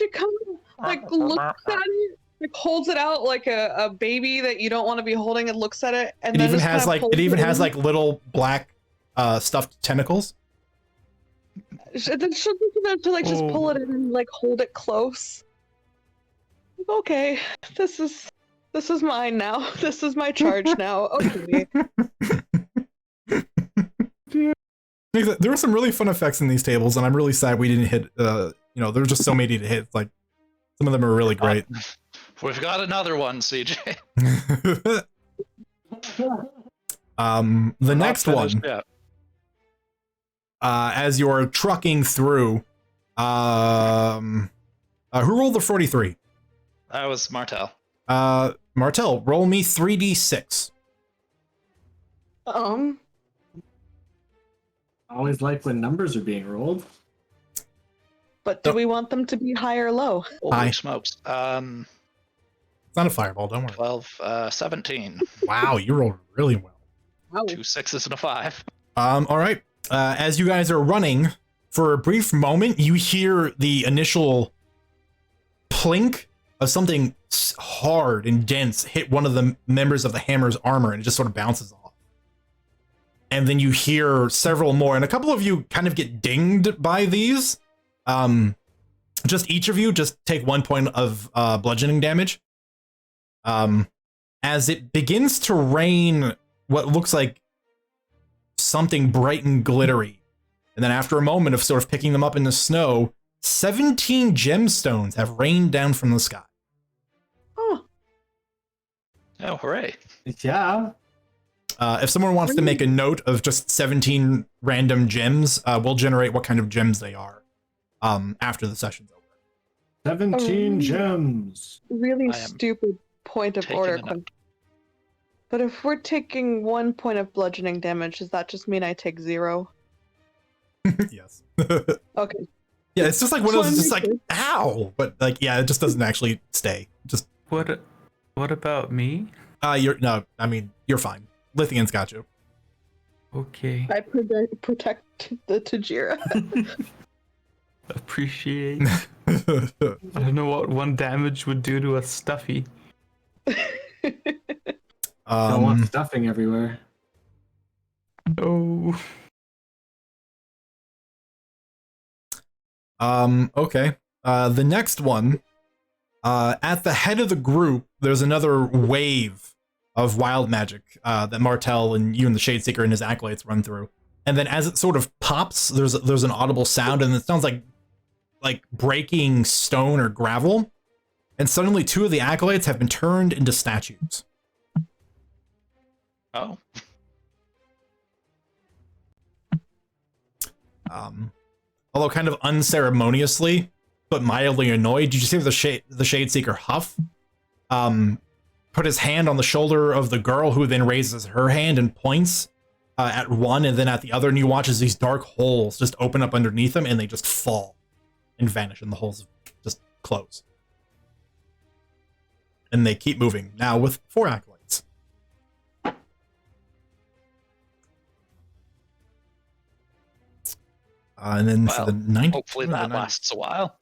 S5: comes, like, looks at it, like, holds it out like a baby that you don't want to be holding, and looks at it, and
S1: It
S5: then
S1: even
S5: just
S1: has
S5: kinda
S1: like
S5: pulls it in.
S1: little black stuffed tentacles.
S5: Then she'll like just pull it in and like hold it close. Okay, this is mine now. This is my charge now. Okay.
S1: There were some really fun effects in these tables, and I'm really sad we didn't hit. You know, there were just so many to hit. Like, some of them are really great.
S3: We've got another one, CJ.
S1: The next one.
S3: Yeah.
S1: As you're trucking through, who rolled the 43?
S3: That was Martel.
S1: Martel, roll me 3d6.
S2: Always like when numbers are being rolled.
S5: But do we want them to be high or low?
S3: Holy smokes.
S1: It's not a fireball, don't worry.
S3: 12, 17.
S1: Wow, you rolled really well.
S5: Wow.
S3: 2 6s and a 5.
S1: All right. As you guys are running, for a brief moment, you hear the initial plink of something hard and dense hit one of the members of the Hammer's armor, and it just sort of bounces off. And then you hear several more, and a couple of you kind of get dinged by these. Just each of you just take 1 point of bludgeoning damage. as it begins to rain what looks like something bright and glittery. And then after a moment of sort of picking them up in the snow, 17 gemstones have rained down from the sky.
S5: Oh,
S3: Oh, hooray.
S2: Yeah.
S1: If someone wants to make a note of just 17 random gems, we'll generate what kind of gems they are after the session's over.
S2: 17
S5: Oh.
S2: gems.
S5: really
S3: I am
S5: stupid point of
S3: taking
S5: order.
S3: a note.
S5: But if we're taking 1 point of bludgeoning damage, does that just mean I take 0?
S1: Yes.
S5: Okay.
S1: Yeah, it's just like one of
S5: So
S1: those,
S5: I'm
S1: just like,
S5: good.
S1: ow! But like, yeah, it just doesn't actually stay. Just,
S4: What about me?
S1: you're fine. Lithian's got you.
S4: Okay.
S5: I protect the Tajira.
S4: Appreciate. I don't know what 1 damage would do to a stuffy.
S2: Don't want stuffing everywhere.
S4: Oh.
S1: Okay. The next one, at the head of the group, there's another wave of wild magic that Martel and you and the Shadeseeker and his acolytes run through. And then as it sort of pops, there's an audible sound, and it sounds like breaking stone or gravel. And suddenly 2 of the acolytes have been turned into statues.
S3: Oh.
S1: Although kind of unceremoniously, but mildly annoyed, did you see the Shadeseeker Huff put his hand on the shoulder of the girl, who then raises her hand and points at one and then at the other, and you watch as these dark holes just open up underneath them, and they just fall and vanish, and the holes just close. And they keep moving, now with 4 acolytes. And then for
S3: Well,
S1: the 90,
S3: hopefully that lasts a while.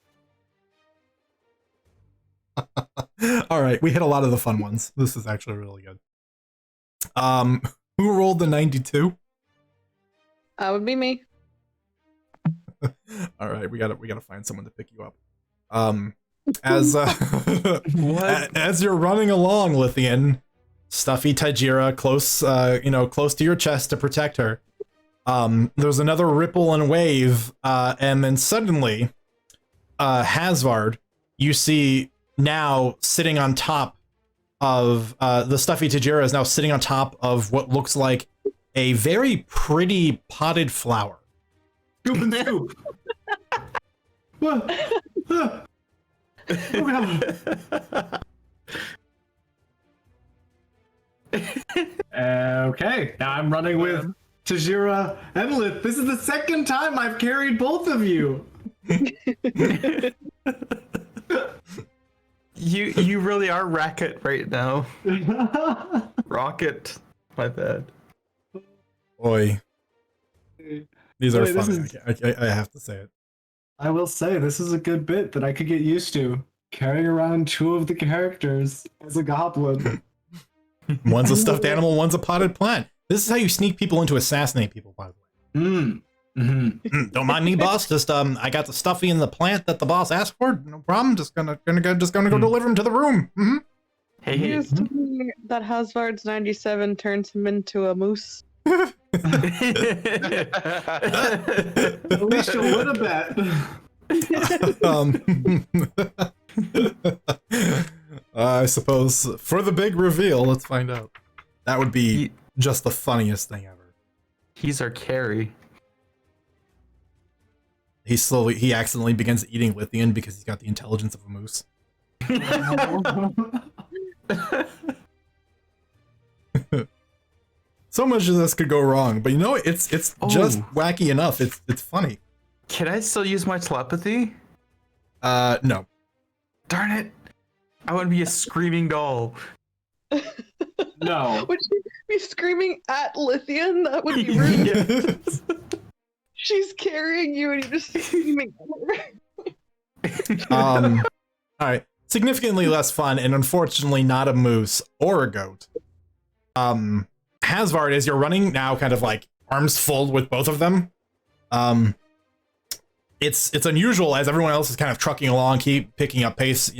S1: All right, we hit a lot of the fun ones. This is actually really good. Who rolled the 92?
S5: That would be me.
S1: All right, we gotta find someone to pick you up. As as you're running along, Lithian, stuffy Tajira close to your chest to protect her. There's another ripple and wave, and then suddenly, Hasvard, you see now sitting on top of the stuffy Tajira is now sitting on top of what looks like a very pretty potted flower.
S2: Scoop and scoop. What? Oh, God. Okay, now I'm running with Tajira and Lith. This is the second time I've carried both of you.
S4: You really are Racket right now. Rocket. My bad.
S1: Boy, these are
S2: Boy, this
S1: fun.
S2: is-
S1: I have to say it.
S2: I will say, this is a good bit that I could get used to. Carrying around 2 of the characters as a goblin.
S1: One's a stuffed animal, one's a potted plant. This is how you sneak people into assassinate people, by the way. Don't mind me, boss. Just I got the stuffy and the plant that the boss asked for. No problem. Just gonna go deliver him to the room.
S4: Hey,
S5: Here's to me that Hasvard's 97 turns him into a moose.
S2: Alicia would have bet.
S1: I suppose for the big reveal, let's find out. That would be just the funniest thing ever.
S4: He's our carry.
S1: He accidentally begins eating Lithian because he's got the intelligence of a moose. So much of this could go wrong, but you know, it's just wacky enough. It's funny.
S4: Can I still use my telepathy?
S1: No.
S4: Darn it. I want to be a screaming doll.
S2: No.
S5: Would you be screaming at Lithian? That would be rude.
S4: Yes.
S5: She's carrying you and you're just screaming at her.
S1: All right. Significantly less fun, and unfortunately not a moose or a goat. Hasvard, as you're running now, kind of like arms full with both of them. It's unusual as everyone else is kind of trucking along, keep picking up pace,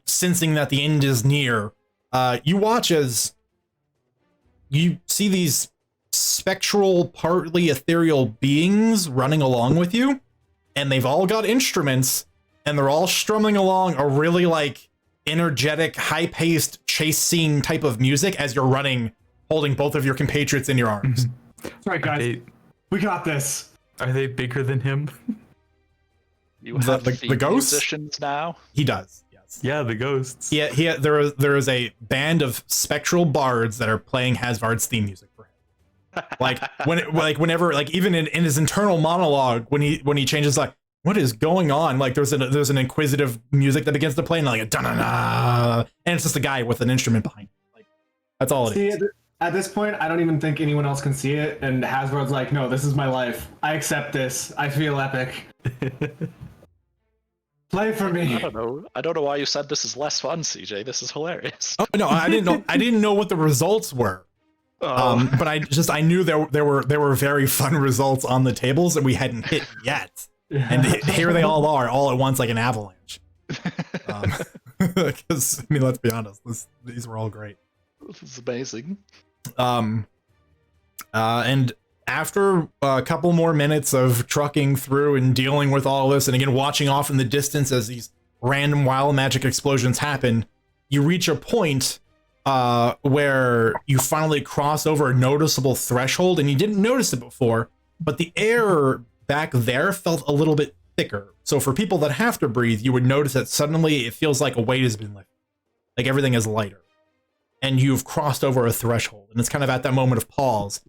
S1: sensing that the end is near. You watch as you see these spectral, partly ethereal beings running along with you, and they've all got instruments, and they're all strumming along a really like energetic, high-paced chase scene type of music as you're running, holding both of your compatriots in your arms.
S2: That's right, guys. We got this.
S4: Are they bigger than him?
S3: You have
S1: the ghosts?
S3: musicians now.
S1: He does, yes.
S4: Yeah, the ghosts.
S1: There is a band of spectral bards that are playing Hasvard's theme music for him. Whenever even in his internal monologue, when he changes, like, what is going on? Like there's an inquisitive music that begins to play, and like a da-na-na, and it's just a guy with an instrument behind it. Like that's all it is.
S2: At this point, I don't even think anyone else can see it, and Hasbro's like, no, this is my life. I accept this. I feel epic. Play for me.
S3: I don't know why you said this is less fun, CJ. This is hilarious.
S1: Oh no, I didn't know what the results were. But I knew there were very fun results on the tables that we hadn't hit yet. And here they all are, all at once, like an avalanche. Because I mean, let's be honest, these were all great.
S3: This is amazing.
S1: And after a couple more minutes of trucking through and dealing with all this, and again watching off in the distance as these random wild magic explosions happen, you reach a point where you finally cross over a noticeable threshold, and you didn't notice it before, but the air back there felt a little bit thicker. So for people that have to breathe, you would notice that suddenly it feels like a weight has been lifted, like everything is lighter, and you've crossed over a threshold. And it's kind of at that moment of pause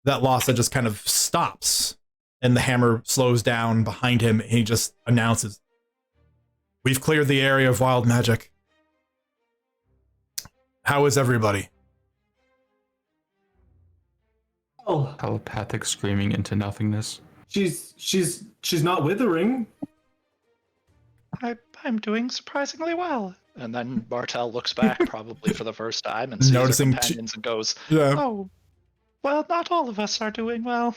S1: that Lhasa just kind of stops, and the hammer slows down behind him, and he just announces, "We've cleared the area of wild magic. How is everybody?"
S2: Oh,
S4: Telepathic screaming into nothingness.
S2: she's not withering.
S3: I'm doing surprisingly well. And then Bartel looks back, probably for the first time, and sees
S1: Noticing
S3: her companions and goes,
S1: Yeah.
S3: "Oh, well, not all of us are doing well."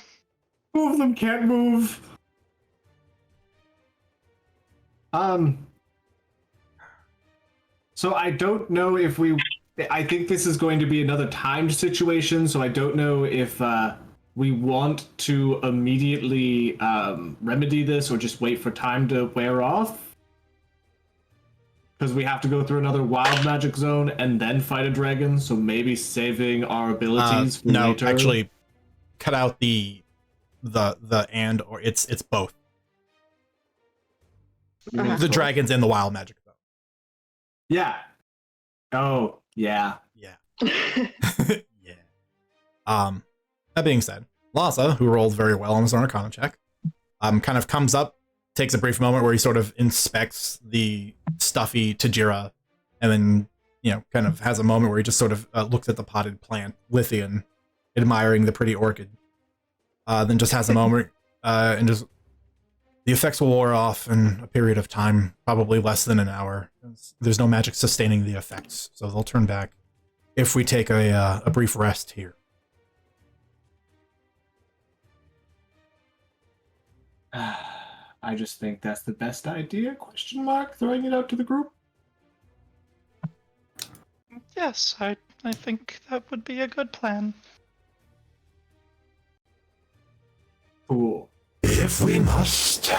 S2: Two of them can't move. So I don't know if I think this is going to be another timed situation, so I don't know if we want to immediately remedy this or just wait for time to wear off. Because we have to go through another wild magic zone and then fight a dragon, so maybe saving our abilities for
S1: No,
S2: later.
S1: actually, cut out the and, or it's both. The dragons and the wild magic zone.
S2: Yeah. Oh, yeah.
S1: Yeah. Yeah. That being said, Lhasa, who rolled very well on his Arcana check, kind of comes up, takes a brief moment where he sort of inspects the stuffy Tajira, and then, kind of has a moment where he just sort of looks at the potted plant, Lithian, admiring the pretty orchid. Then just has a moment, and just, the effects will wear off in a period of time, probably less than an hour. There's no magic sustaining the effects, so they'll turn back if we take a brief rest here.
S2: I just think that's the best idea, ? Throwing it out to the group.
S3: Yes, I think that would be a good plan.
S2: Cool.
S6: If we must.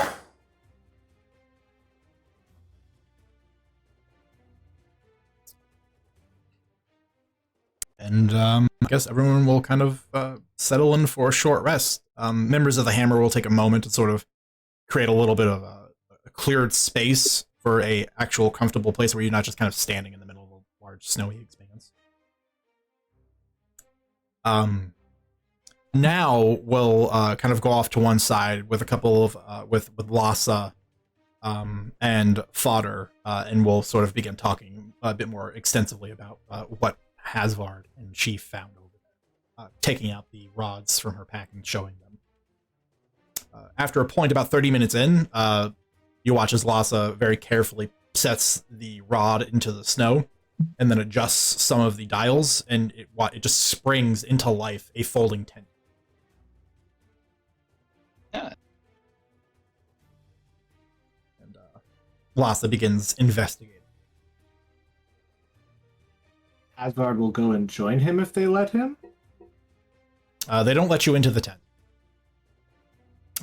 S1: And I guess everyone will kind of settle in for a short rest. Members of the Hammer will take a moment to sort of create a little bit of a cleared space for a actual comfortable place where you're not just kind of standing in the middle of a large snowy expanse. Now we'll kind of go off to one side with a couple of with Lhasa and Fodder, and we'll sort of begin talking a bit more extensively about what Hasvard and Chief found over there, taking out the rods from her pack and showing them. After a point about 30 minutes in, you watch as Lhasa very carefully sets the rod into the snow and then adjusts some of the dials, and it just springs into life a folding tent.
S3: Yeah.
S1: And Lhasa begins investigating.
S2: Asgard will go and join him if they let him?
S1: They don't let you into the tent.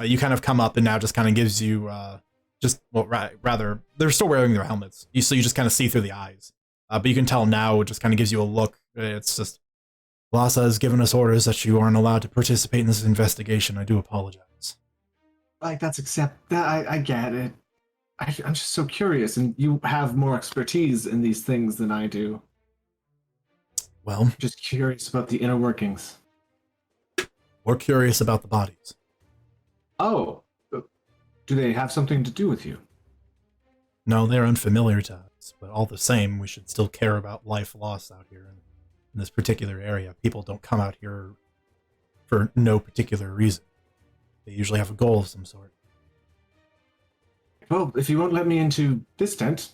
S1: You kind of come up and now just kind of gives you rather they're still wearing their helmets. So you just kind of see through the eyes. But you can tell now it just kind of gives you a look. It's just Lhasa has given us orders that you aren't allowed to participate in this investigation. I do apologize.
S2: Like, I get it. I'm just so curious, and you have more expertise in these things than I do.
S1: Well,
S2: Just curious about the inner workings.
S1: we're curious about the bodies.
S2: Oh, do they have something to do with you?
S1: No, they're unfamiliar to us, but all the same, we should still care about life lost out here in this particular area. People don't come out here for no particular reason. They usually have a goal of some sort.
S2: Well, if you won't let me into this tent,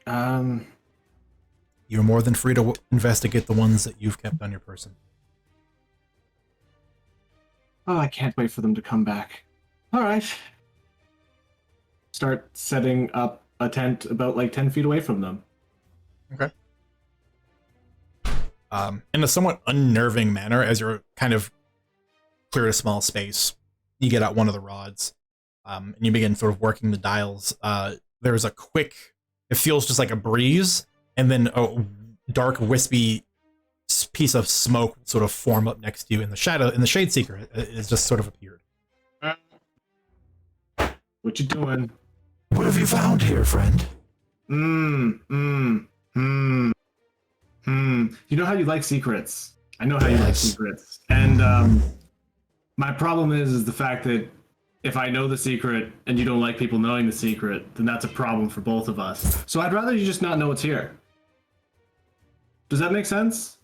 S1: You're more than free to investigate the ones that you've kept on your person.
S2: oh, I can't wait for them to come back. All right. Start setting up a tent about like 10 feet away from them.
S1: Okay. In a somewhat unnerving manner, as you're kind of clear a small space, you get out one of the rods, and you begin sort of working the dials. There's a quick, it feels just like a breeze, and then a dark, wispy piece of smoke sort of form up next to you in the shadow, and the Shade Seeker is just sort of appeared.
S2: What you doing?
S6: What have you found here, friend?
S2: You know how you like secrets. I know how you like
S6: Yes.
S2: secrets. And my problem is the fact that if I know the secret and you don't like people knowing the secret, then that's a problem for both of us. So I'd rather you just not know what's here. Does that make sense?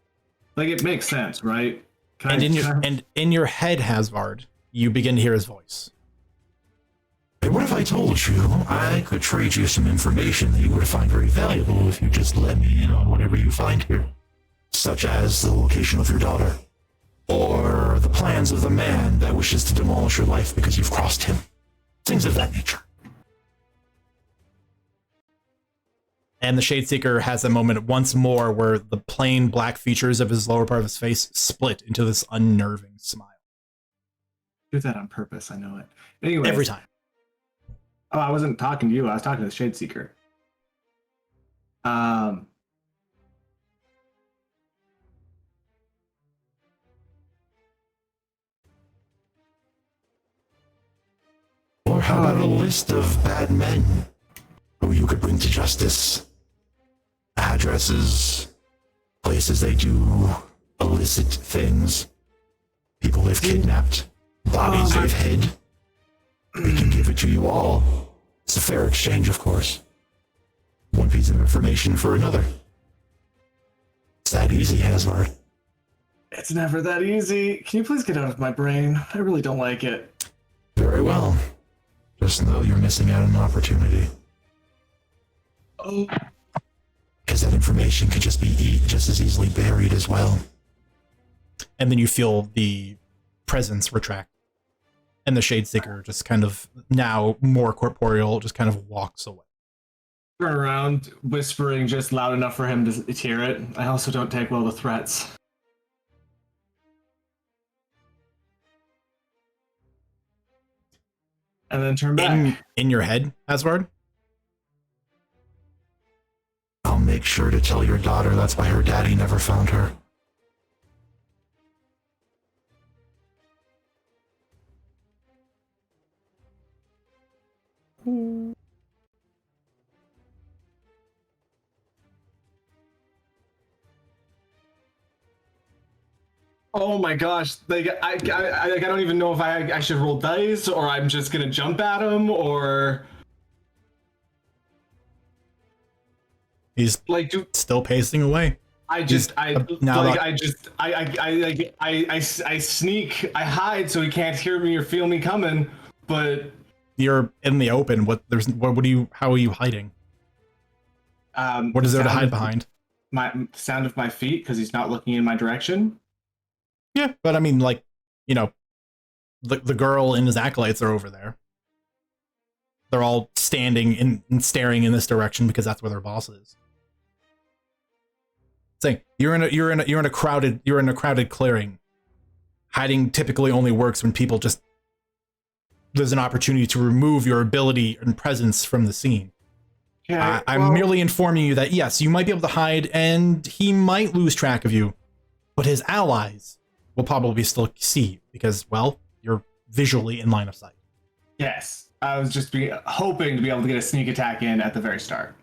S2: Like, it makes sense, right?
S1: And in your head, Hasvard, you begin to hear his voice.
S6: Hey, what if I told you I could trade you some information that you would find very valuable if you just let me in on whatever you find here? Such as the location of your daughter, or the plans of the man that wishes to demolish your life because you've crossed him. Things of that nature.
S1: And the Shade Seeker has a moment once more where the plain black features of his lower part of his face split into this unnerving smile.
S2: Do that on purpose, I know it. Anyway.
S1: Every time.
S2: Oh, I wasn't talking to you. I was talking to the Shade Seeker.
S6: Or how about a list of bad men who you could bring to justice? Addresses, places they do illicit things, people they've kidnapped, bodies they've hid. We can give it to you all. It's a fair exchange, of course. One piece of information for another. It's that easy, Hasvard.
S2: It's never that easy. Can you please get out of my brain? I really don't like it.
S6: Very well. Just know you're missing out on an opportunity.
S2: Oh.
S6: Because that information could just be just as easily buried as well.
S1: And then you feel the presence retract. And the Shade Seeker just kind of, now more corporeal, just kind of walks away.
S2: Turn around, whispering just loud enough for him to hear it. I also don't take well to threats. And then turn back.
S1: In your head, Asvard?
S6: I'll make sure to tell your daughter that's why her daddy never found her.
S2: Oh my gosh! Like I don't even know if I should roll dice or I'm just gonna jump at him or
S1: He's
S2: like
S1: still pacing away.
S2: I sneak, I hide so he can't hear me or feel me coming. But
S1: You're in the open. How are you hiding? What is there to hide behind?
S2: My sound of my feet because he's not looking in my direction.
S1: Yeah, but I mean, like, you know, the girl and his acolytes are over there. They're all standing and staring in this direction because that's where their boss is. saying you're in a crowded clearing. Hiding typically only works when people just there's an opportunity to remove your ability and presence from the scene.
S2: Yeah,
S1: I'm merely informing you that yes, you might be able to hide, and he might lose track of you, but his allies will probably still see you because, well, you're visually in line of sight.
S2: Yes, I was just hoping to be able to get a sneak attack in at the very start.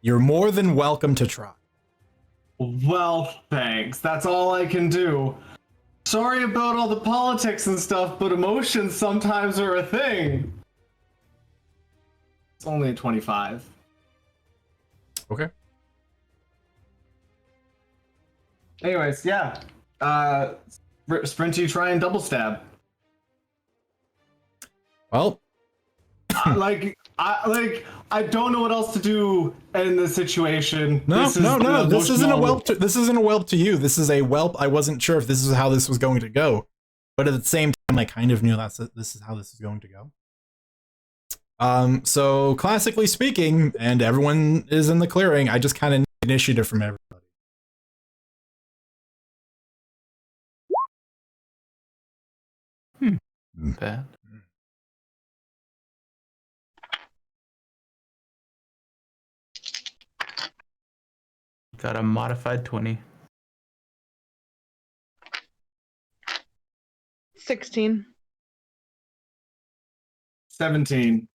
S1: You're more than welcome to try.
S2: Well, thanks. That's all I can do. Sorry about all the politics and stuff, but emotions sometimes are a thing. It's only a 25.
S1: Okay.
S2: Anyways, yeah. Sprinty, try and double stab.
S1: Well,
S2: I don't know what else to do in this situation.
S1: no. This isn't a whelp. This isn't a whelp to you. This is a whelp. I wasn't sure if this is how this was going to go, but at the same time, I kind of knew this is how this is going to go. So classically speaking, and everyone is in the clearing, I just kind of need initiative from everybody.
S4: Bad. Got a modified 20.
S5: 16.
S2: 17.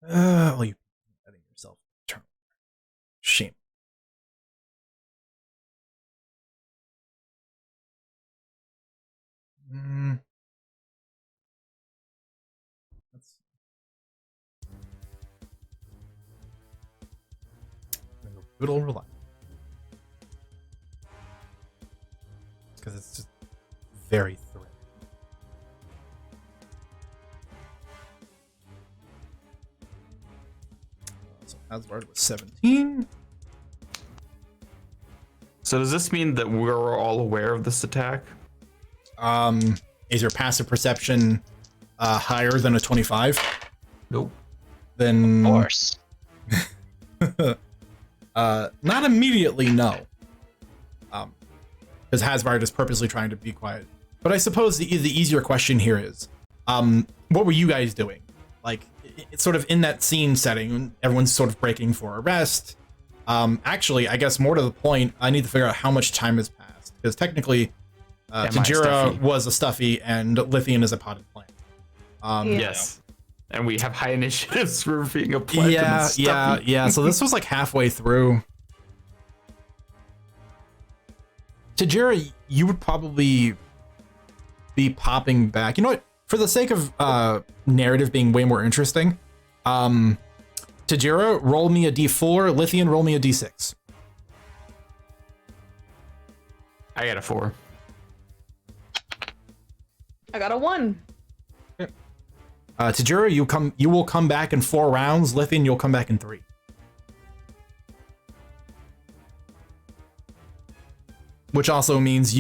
S1: Well, you letting yourself turn. Shame. That's good old reliable. Because it's just very threatening. So Asgard was 17.
S4: So does this mean that we're all aware of this attack?
S1: Is your passive perception higher than a 25?
S4: Nope.
S1: Then
S3: Of course.
S1: not immediately, no. Because Hasvard is purposely trying to be quiet. But I suppose the easier question here is, what were you guys doing? Like, it's sort of in that scene setting, everyone's sort of breaking for a rest. Actually, I guess more to the point, I need to figure out how much time has passed. Because technically, Tajira was a stuffy and Lithian is a potted plant.
S4: Yes. And we have high initiatives for being a plant.
S1: Yeah. So this was like halfway through. Tajira, you would probably be popping back. You know what? For the sake of narrative being way more interesting, Tajira, roll me a d4. Lithian, roll me a d6.
S4: I got a 4.
S5: I got a 1.
S1: Tajira, you will come back in 4 rounds. Lithian, you'll come back in 3. Which also means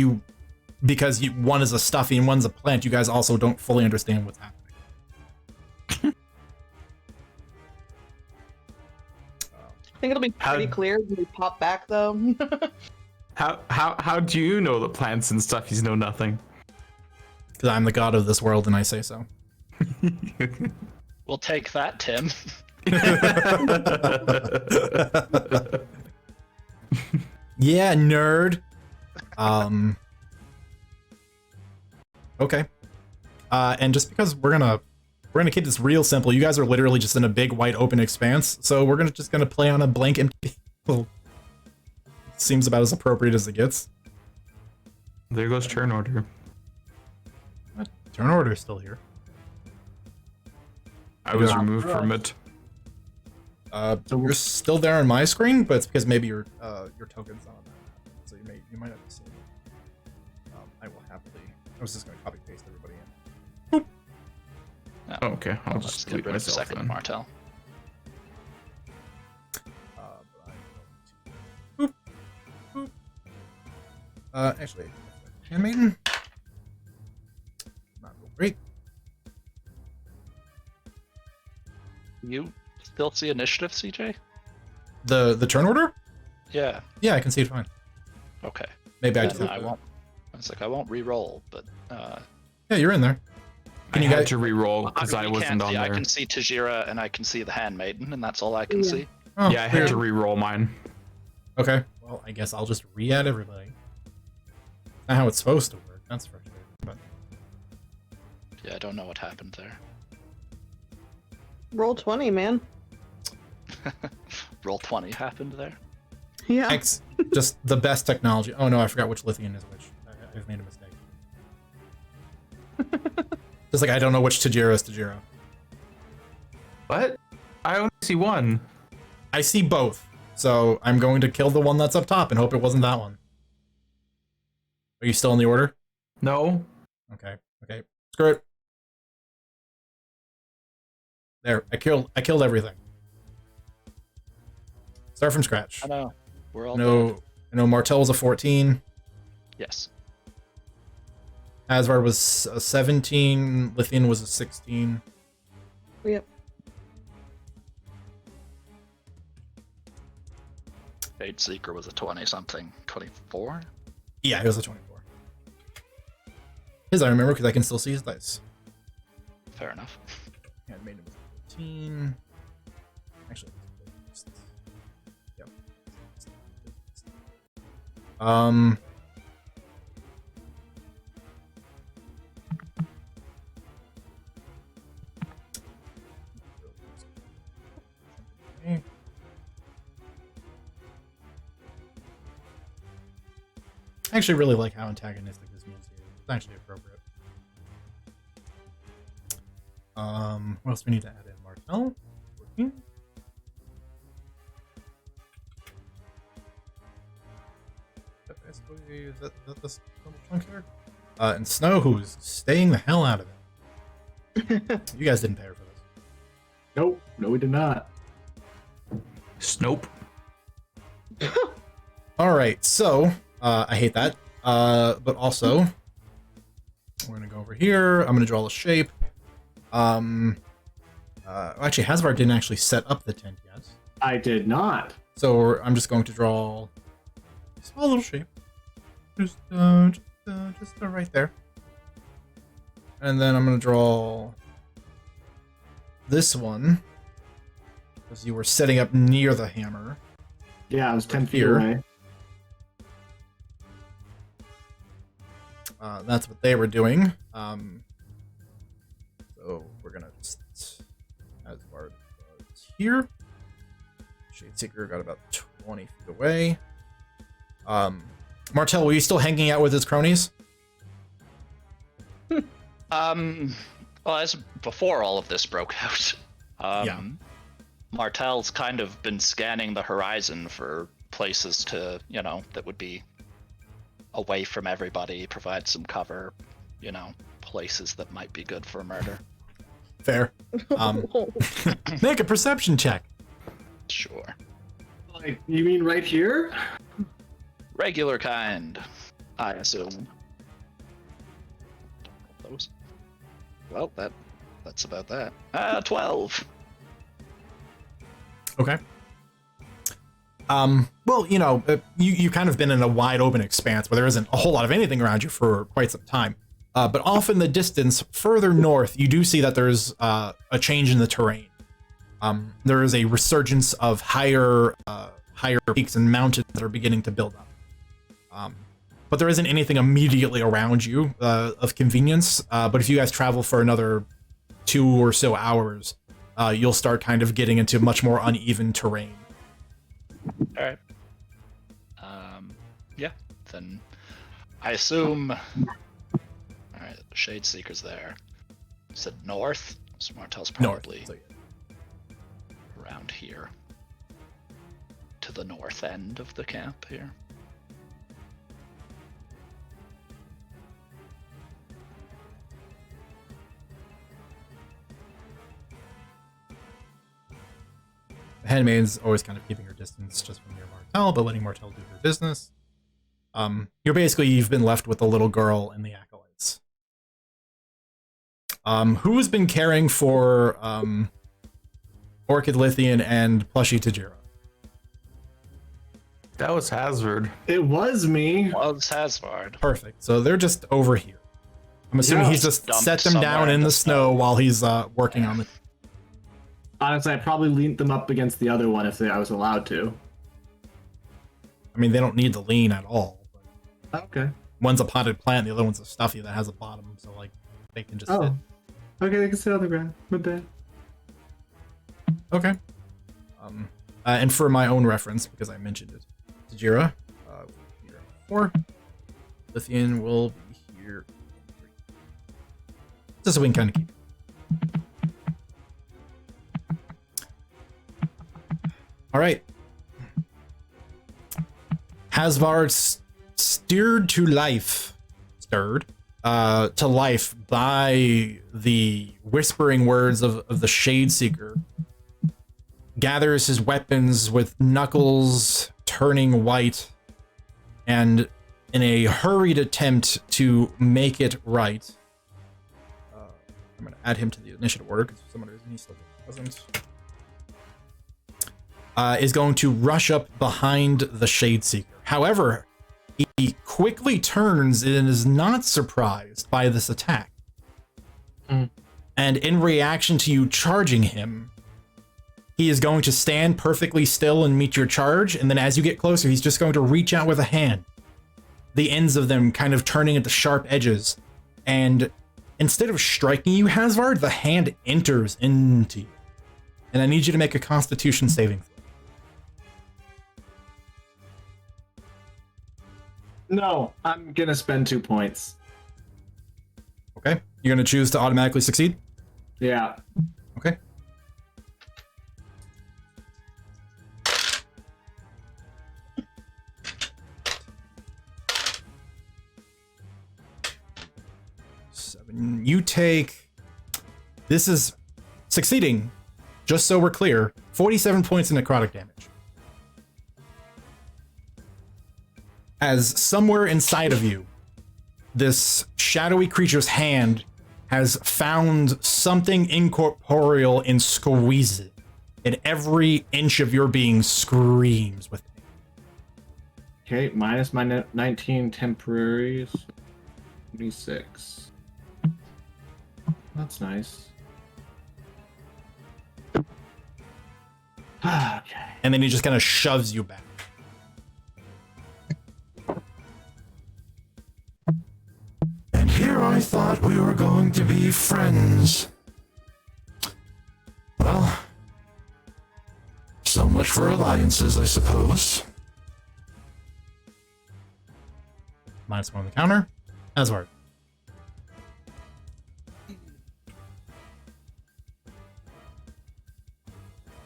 S1: because one is a stuffy and one's a plant, you guys also don't fully understand what's happening.
S5: I think it'll be pretty clear when we pop back, though.
S4: How do you know the plants and stuffies know nothing?
S1: Because I'm the god of this world and I say so.
S3: We'll take that, Tim.
S1: Yeah, nerd. Okay. And just because we're gonna keep this real simple, you guys are literally just in a big white open expanse, so we're gonna play on a blank empty. Well, seems about as appropriate as it gets.
S4: There goes turn order.
S1: Turn order is still here.
S4: I was removed from it.
S1: You're still there on my screen, but it's because maybe your token's on. So you might have to see it. I will happily. I was just going to copy paste everybody in.
S4: Oh, okay, I'll
S3: Let's
S4: just
S3: get
S4: delete
S3: rid of
S4: myself
S3: second
S4: then.
S3: Martel.
S1: Actually, handmaiden. Not real great.
S3: You still see initiative, CJ?
S1: The turn order?
S3: Yeah.
S1: Yeah, I can see it fine.
S3: Okay.
S1: Maybe I
S3: Then
S1: just have
S3: I
S1: to.
S3: won't. I was like, I won't re-roll, but
S1: Yeah, you're in there.
S4: I
S1: you
S4: had
S1: guys-
S4: to re-roll because I
S3: you
S4: wasn't
S3: can't
S4: on
S3: see.
S4: there.
S3: I can see Tajira and I can see the handmaiden, and that's all I can
S5: Yeah.
S3: see.
S1: Oh,
S4: Yeah, I had
S1: weird.
S4: to re-roll mine.
S1: Okay. Well, I guess I'll just re-add everybody. Not how it's supposed to work. That's frustrating. But
S3: Yeah, I don't know what happened there.
S5: Roll 20, man.
S3: Roll 20 happened there.
S5: Yeah.
S1: X, just the best technology. Oh no, I forgot which Lithian is which. I've made a mistake. Just like I don't know which Tajira is Tajira.
S4: What? I only see one.
S1: I see both, so I'm going to kill the one that's up top and hope it wasn't that one. Are you still in the order?
S4: No.
S1: Okay. Okay. Screw it. There. I killed everything. Start from scratch.
S3: I know. We're all
S1: No.
S3: dead.
S1: I know Martel was a 14.
S3: Yes.
S1: Asvar was a 17. Lithian was a 16.
S5: Yep.
S3: Shade Seeker was a 20-something. 24?
S1: Yeah, it was a 24. His I remember because I can still see his dice.
S3: Fair enough.
S1: Yeah, I made him a 14. Actually, yep. Okay. I actually really like how antagonistic this means here. It's actually appropriate. What else do we need to add in? Martel? 14? Is that this little chunk here? And Snow, who's staying the hell out of it. You guys didn't pay her for this.
S2: Nope. No, we did not.
S4: Snope.
S1: Alright, so, I hate that. But also, we're gonna go over here. I'm gonna draw a shape. Actually, Hasvar didn't actually set up the tent yet.
S2: I did not.
S1: So I'm just going to draw a small little shape. Just right there. And then I'm going to draw this one. Because you were setting up near the hammer.
S2: Yeah, I was 10 feet
S1: Here.
S2: away.
S1: That's what they were doing. So we're going to just... Asgard was here. Shadeseeker got about 20 feet away. Martel, were you still hanging out with his cronies?
S3: Well, as before all of this broke out,
S1: Yeah.
S3: Martel's kind of been scanning the horizon for places to, that would be away from everybody, provide some cover, places that might be good for murder.
S1: Fair. Make a perception check.
S3: Sure.
S2: Like, you mean right here?
S3: Regular kind, I assume. Those. Well, that's about that. 12.
S1: Okay. Well, you kind of been in a wide open expanse where there isn't a whole lot of anything around you for quite some time. But off in the distance, further north, you do see that there's a change in the terrain. There is a resurgence of higher peaks and mountains that are beginning to build up. But there isn't anything immediately around you of convenience. But if you guys travel for another 2 or so hours, you'll start kind of getting into much more uneven terrain.
S3: All right. Yeah. Then I assume. All right. The Shade Seeker's there. You said north. So Martel's probably
S1: North. So,
S3: around here, to the north end of the camp here.
S1: The handmaid's always kind of keeping her distance just from near Martel, but letting Martel do her business. You've been left with the little girl and the acolytes. Who has been caring for Orchid Lithian, and Plushy Tajira.
S4: That was Hazard.
S2: It was me.
S3: Was Hasvard.
S1: Perfect. So they're just over here. I'm assuming
S2: Yeah.
S1: he's just
S3: Dumped
S1: set them down
S3: somewhere
S1: in
S3: in
S1: the
S3: the
S1: snow
S3: snow.
S1: while he's working on it.
S2: Honestly, I probably leaned them up against the other one if I was allowed to.
S1: I mean, they don't need to lean at all.
S2: Okay.
S1: One's a potted plant, the other one's a stuffy that has a bottom, so like they can just sit.
S2: Oh. Okay, they can sit on the ground. My bad.
S1: Okay. And for my own reference, because I mentioned it, Tajira, here 4. Lithian will be here 3. Just so we can kind of keep it. All right. Hasvard stirred to life by the whispering words of the Shade Seeker, gathers his weapons with knuckles turning white, and in a hurried attempt to make it right, I'm going to add him to the initiative order because for some reason he still doesn't. Is going to rush up behind the Shade Seeker. However, he quickly turns and is not surprised by this attack. And in reaction to you charging him, he is going to stand perfectly still and meet your charge, and then as you get closer, he's just going to reach out with a hand, the ends of them kind of turning at the sharp edges, and instead of striking you, Hasvard, the hand enters into you. And I need you to make a Constitution saving throw.
S2: No, I'm gonna spend 2 points.
S1: Okay? You're going to choose to automatically succeed?
S2: Yeah.
S1: Okay. You take, this is succeeding, just so we're clear, 47 points of necrotic damage. As somewhere inside of you, this shadowy creature's hand has found something incorporeal and squeezes it, and every inch of your being screams with pain.
S2: Okay, minus my 19 temporaries. 26. That's nice. Okay.
S1: And then he just kind of shoves you back.
S6: And here I thought we were going to be friends. Well, so much for alliances, I suppose.
S1: -1 on the counter. Asvard.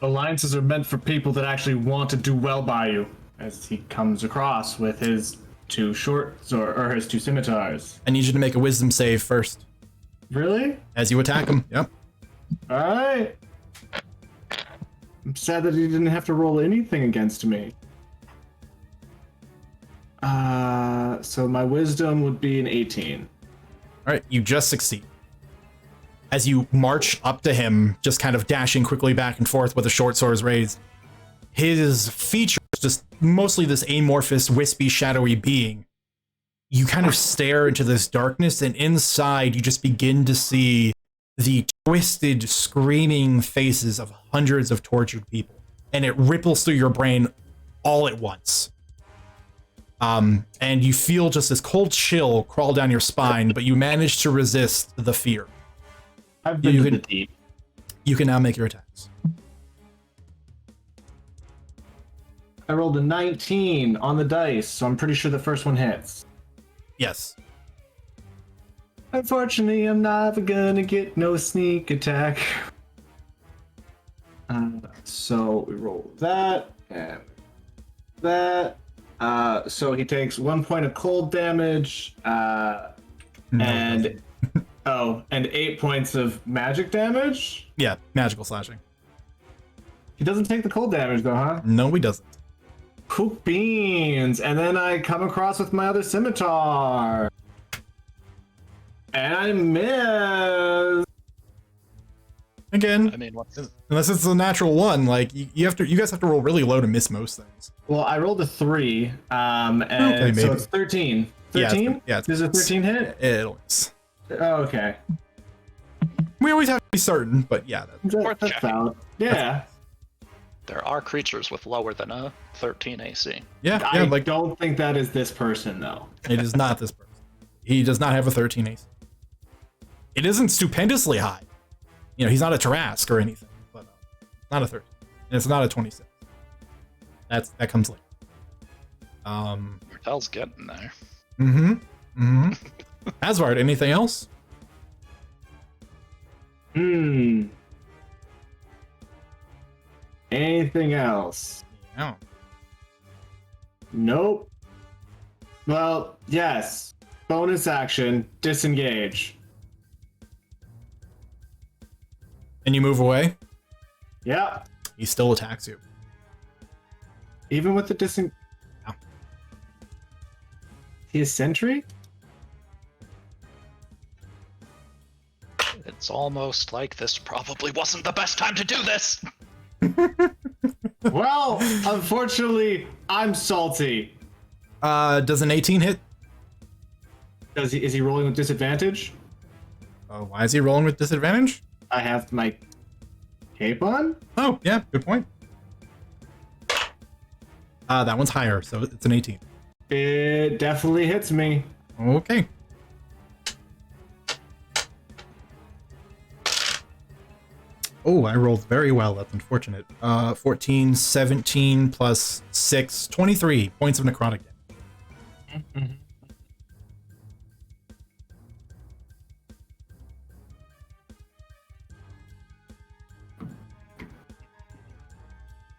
S2: Alliances are meant for people that actually want to do well by you, as he comes across with his 2 shorts or his 2 scimitars.
S1: I need you to make a wisdom save first
S2: Really?
S1: as you attack him. Yep.
S2: Alright. I'm sad that he didn't have to roll anything against me. So my wisdom would be an 18.
S1: All right, you just succeed. As you march up to him, just kind of dashing quickly back and forth with the short swords raised, his features, just mostly this amorphous, wispy, shadowy being, you kind of stare into this darkness, and inside you just begin to see the twisted, screaming faces of hundreds of tortured people. And it ripples through your brain all at once. And you feel just this cold chill crawl down your spine, but you manage to resist the fear.
S2: I've been
S1: You
S2: to
S1: can-
S2: the deep.
S1: You can now make your attacks.
S2: I rolled a 19 on the dice, so I'm pretty sure the first one hits.
S1: Yes.
S2: Unfortunately, I'm never gonna get no sneak attack. So we roll that and that. So he takes 1 point of cold damage, and 8 points of magic damage.
S1: Yeah, magical slashing.
S2: He doesn't take the cold damage though, huh?
S1: No, he doesn't.
S2: Poop beans. And then I come across with my other scimitar. And I miss.
S1: Again,
S3: I mean, what's
S1: unless it's a natural one, like you guys have to roll really low to miss most things.
S2: Well, I rolled a 3, and
S1: Okay,
S2: so
S1: maybe.
S2: it's 13.
S1: Yeah,
S2: 13?
S1: it's
S2: Does a 13 hit?
S1: It'll miss.
S2: Oh, okay.
S1: We always have to be certain, but yeah.
S3: Worth
S2: That's
S3: checking.
S2: valid. Yeah.
S3: there are creatures with lower than a 13 AC.
S1: Yeah,
S2: I
S1: like
S2: don't think that is this person, though.
S1: it is not this person. He does not have a 13 AC. It isn't stupendously high. You know, he's not a Tarask or anything, but not a 13. And it's not a 26. That comes later.
S3: Martel's getting there.
S1: Asvard, anything else?
S2: Anything else?
S1: No.
S2: Nope. Well, yes. Bonus action, disengage.
S1: And you move away.
S2: Yeah.
S1: He still attacks you.
S2: Even with the disengage.
S1: No.
S2: He is sentry?
S3: It's almost like this probably wasn't the best time to do this.
S2: Well, unfortunately, I'm salty.
S1: Does an 18 hit?
S2: Is he rolling with disadvantage?
S1: Why is he rolling with disadvantage?
S2: I have my cape on?
S1: Oh, yeah, good point. That one's higher, so it's an 18.
S2: It definitely hits me.
S1: Okay. Oh, I rolled very well. That's unfortunate. 14, 17 plus 6, 23 points of necrotic damage.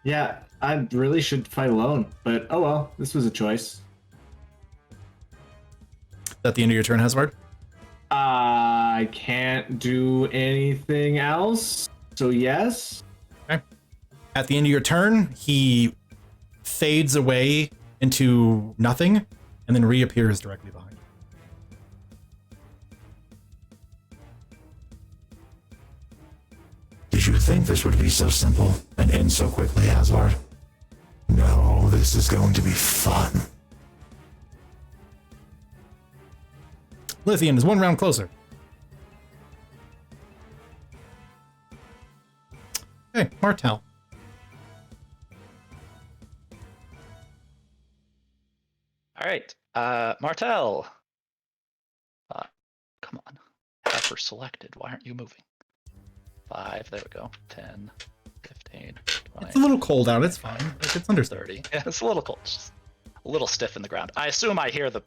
S2: Yeah, I really should fight alone, but oh well, this was a choice.
S1: Is that the end of your turn, Hasvard?
S2: I can't do anything else, so yes.
S1: Okay. At the end of your turn, he fades away into nothing and then reappears directly behind you.
S6: Did you think this would be so simple and end so quickly, Asvard? No, this is going to be fun.
S1: Lithian is one round closer. Okay, Martel.
S3: All right, Martel. Come on, have her selected. Why aren't you moving? 5, there we go. 10, 15, 20.
S1: It's a little cold out. It's fine. Like, it's understandable.
S3: 30. Yeah, it's a little cold. Just a little stiff in the ground. I assume I hear the.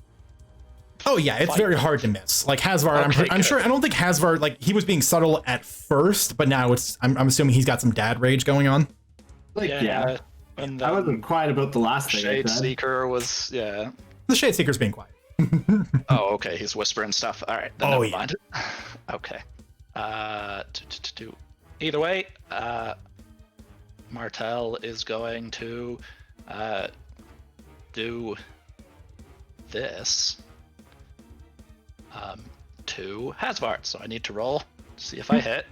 S1: Oh yeah, it's very hard to miss. Like Hasvard,
S3: Okay,
S1: I'm sure. I don't think Hasvard, like, he was being subtle at first, but now it's. I'm assuming he's got some dad rage going on.
S2: Like, yeah.
S3: And
S2: I wasn't quiet about the last thing I
S3: Shade
S2: said.
S3: Seeker was, yeah.
S1: The Shade Seeker's being quiet.
S3: Oh, okay. He's whispering stuff. All right. Then
S1: Oh,
S3: never
S1: yeah.
S3: mind. Okay. Either way, Martel is going to do this to Hasvard. So I need to roll to see if I hit.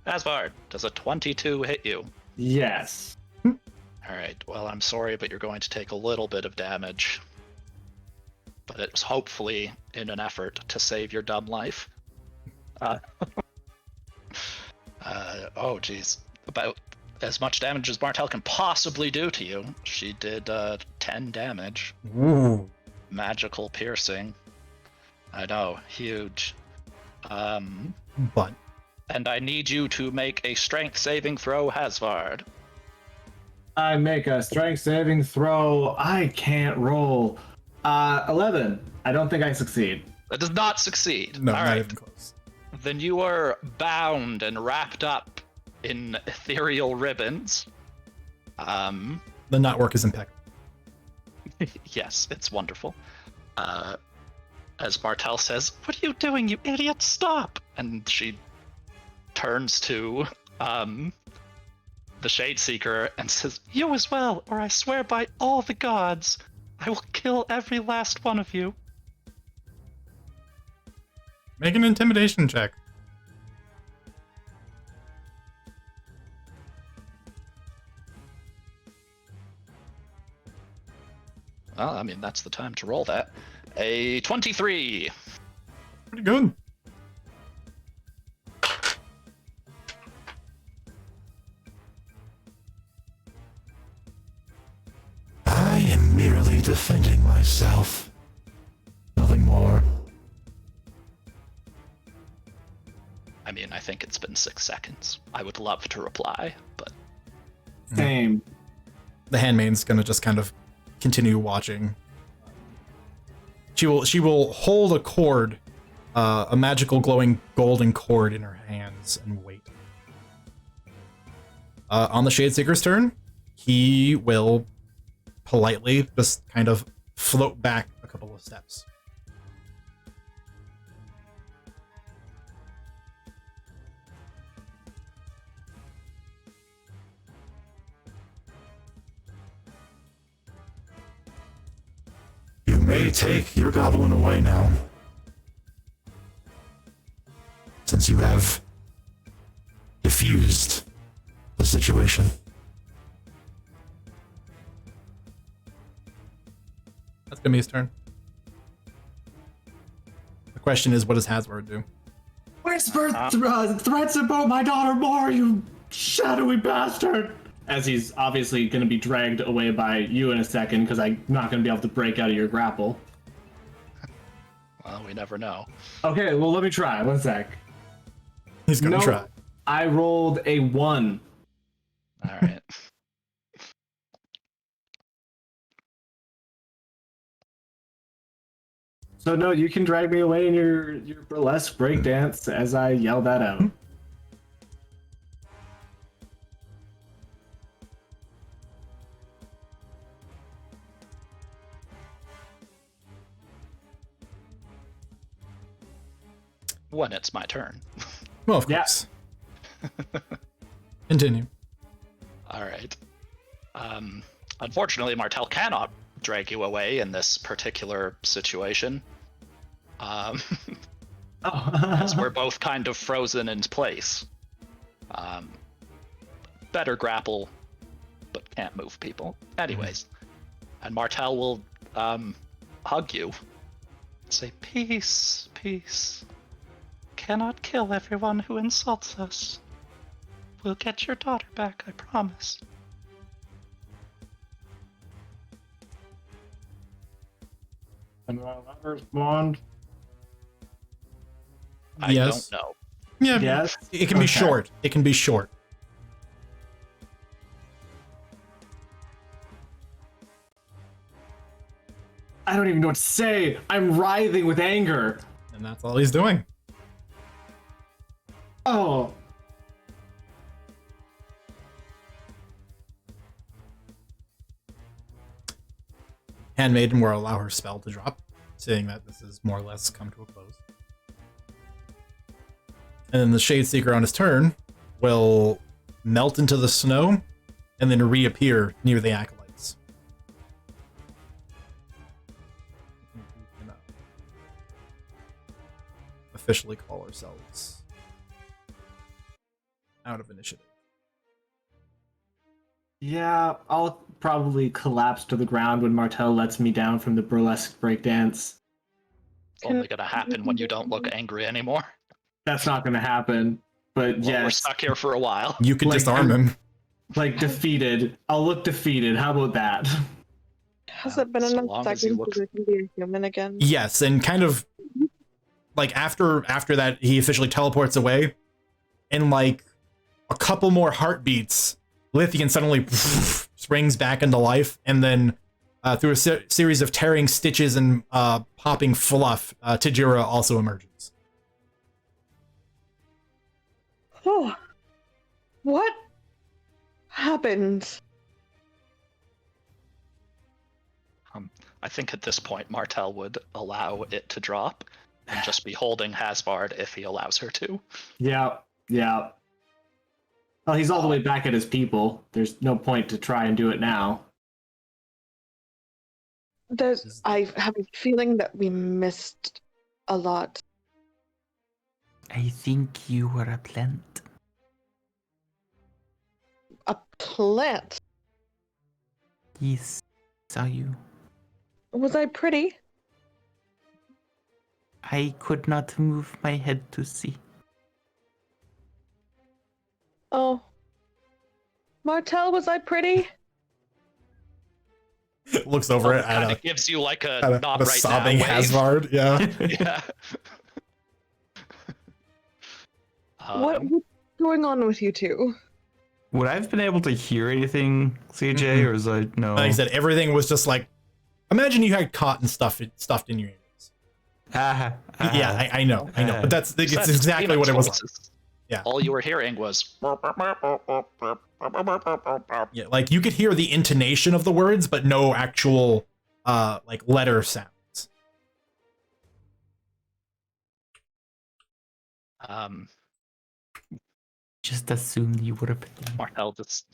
S3: Hasvard, does a 22 hit you?
S2: Yes.
S3: All right. Well, I'm sorry, but you're going to take a little bit of damage. But it was hopefully in an effort to save your dumb life. Oh, geez. About as much damage as Martel can possibly do to you. She did 10 damage.
S1: Ooh.
S3: Magical piercing. I know, huge.
S1: But
S3: And I need you to make a strength saving throw, Hasvard.
S2: I make a strength saving throw. I can't roll. 11. I don't think I succeed.
S3: That does not succeed.
S1: no,
S3: All
S1: not
S3: right.
S1: even close.
S3: Then you are bound and wrapped up in ethereal ribbons.
S1: The knotwork is impeccable.
S3: Yes, it's wonderful. As Martel says, "What are you doing, you idiot? Stop!" And she turns to the Shade Seeker and says, "You as well, or I swear by all the gods, I will kill every last one of you."
S1: Make an intimidation check.
S3: Well, I mean, that's the time to roll that. A 23.
S1: Pretty good.
S6: I am merely defending myself. Nothing more.
S3: I mean, I think it's been 6 seconds. I would love to reply, but
S2: Same.
S1: The handmaid's gonna just kind of continue watching. She will hold a cord, a magical glowing golden cord in her hands and wait. On the Shadeseeker's turn, he will politely just kind of float back a couple of steps.
S6: You may take your goblin away now. Since you have diffused the situation.
S1: That's gonna be his turn. The question is, what does Hasward do?
S2: Whisper threats about my daughter more, you shadowy bastard! As he's obviously going to be dragged away by you in a second, because I'm not going to be able to break out of your grapple.
S3: well, we never know.
S2: Okay, well, let me try. 1 sec.
S1: He's gonna try.
S2: I rolled a 1.
S3: All right.
S2: So no, you can drag me away in your burlesque breakdance as I yell that out.
S3: When it's my turn.
S1: Well, of
S2: Yeah.
S1: course. Continue.
S3: All right. Unfortunately, Martel cannot drag you away in this particular situation. As we're both kind of frozen in place. Better grapple, but can't move people. Anyways, and Martel will hug you. Say, peace, peace. Cannot kill everyone who insults us. We'll get your daughter back, I promise.
S2: And I'll never respond.
S3: I
S1: Yes.
S3: don't know.
S1: Yeah,
S2: Yes?
S1: it can be
S2: Okay.
S1: short. It can be short.
S2: I don't even know what to say. I'm writhing with anger.
S1: And that's all he's doing.
S2: Oh.
S1: Handmaiden will allow her spell to drop, saying that this is more or less come to a close. And then the Shadeseeker on his turn will melt into the snow and then reappear near the acolytes. We can, officially call ourselves out of initiative.
S2: Yeah, I'll probably collapse to the ground when Martel lets me down from the burlesque breakdance.
S3: It's only gonna happen when you don't look angry anymore.
S2: That's not gonna happen. But
S3: Well, we're
S2: yes,
S3: stuck here for a while.
S1: You could
S2: Like,
S1: disarm him.
S2: like defeated. I'll look defeated. How about that?
S5: Has it been
S3: So
S5: enough
S3: long as you
S5: seconds
S3: look-
S5: so I can be a human again?
S1: Yes, and kind of like after that he officially teleports away, and like a couple more heartbeats, Lithian suddenly springs back into life, and then through a series of tearing stitches and popping fluff, Tajira also emerges.
S5: Oh, what happened?
S3: I think at this point Martel would allow it to drop and just be holding Hasbard if he allows her to.
S2: Yeah, yeah. Well, he's all the way back at his people. There's no point to try and do it now.
S5: I have a feeling that we missed a lot.
S7: I think you were a plant.
S5: A plant.
S7: Yes, saw you.
S5: Was I pretty?
S7: I could not move my head to see.
S5: Oh. Martel, was I pretty?
S1: Looks over it
S3: Kind
S1: at
S3: of gives you like a
S1: a
S3: not
S1: a
S3: right
S1: sobbing
S3: now wave.
S1: Hasvard. Yeah.
S3: Yeah.
S5: What's going on with you two?
S4: Would I have been able to hear anything, CJ,
S1: Mm-mm.
S4: or is I no?
S1: Like I said, everything was just like, imagine you had cotton stuffed in your ears. Yeah, I know, but it's exactly what it was like. Yeah.
S3: All you were hearing was.
S1: Yeah, like you could hear the intonation of the words, but no actual like letter sounds.
S7: Just assumed you were a plant.
S3: Martel just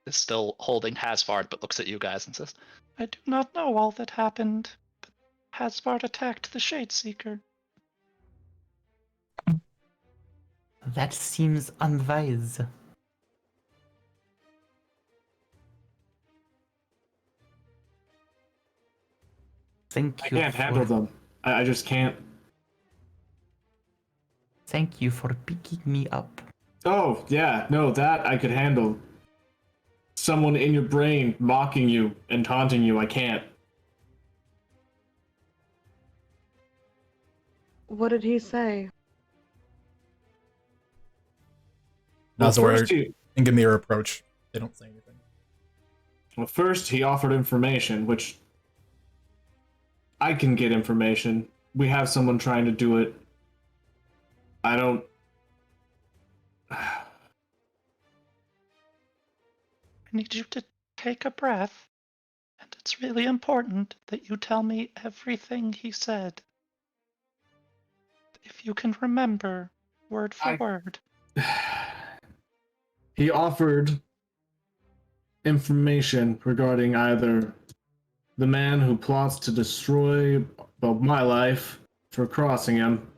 S3: is still holding Hasvard, but looks at you guys and says, "I do not know all that happened, but Hasvard attacked the Shadeseeker."
S7: That seems unwise. Thank
S2: I
S7: you.
S2: can't handle them. I just can't.
S7: Thank you for picking me up.
S2: Oh, yeah, no, that I could handle. Someone in your brain mocking you and taunting you, I can't.
S5: What did he say?
S2: Well,
S1: Nazawar
S2: first he,
S1: and Gamir approach. They don't say anything.
S2: well, first he offered information, which I can get information. We have someone trying to do it. I don't.
S3: I need you to take a breath, and it's really important that you tell me everything he said. If you can remember, word for word.
S2: He offered information regarding either the man who plots to destroy my life for crossing him,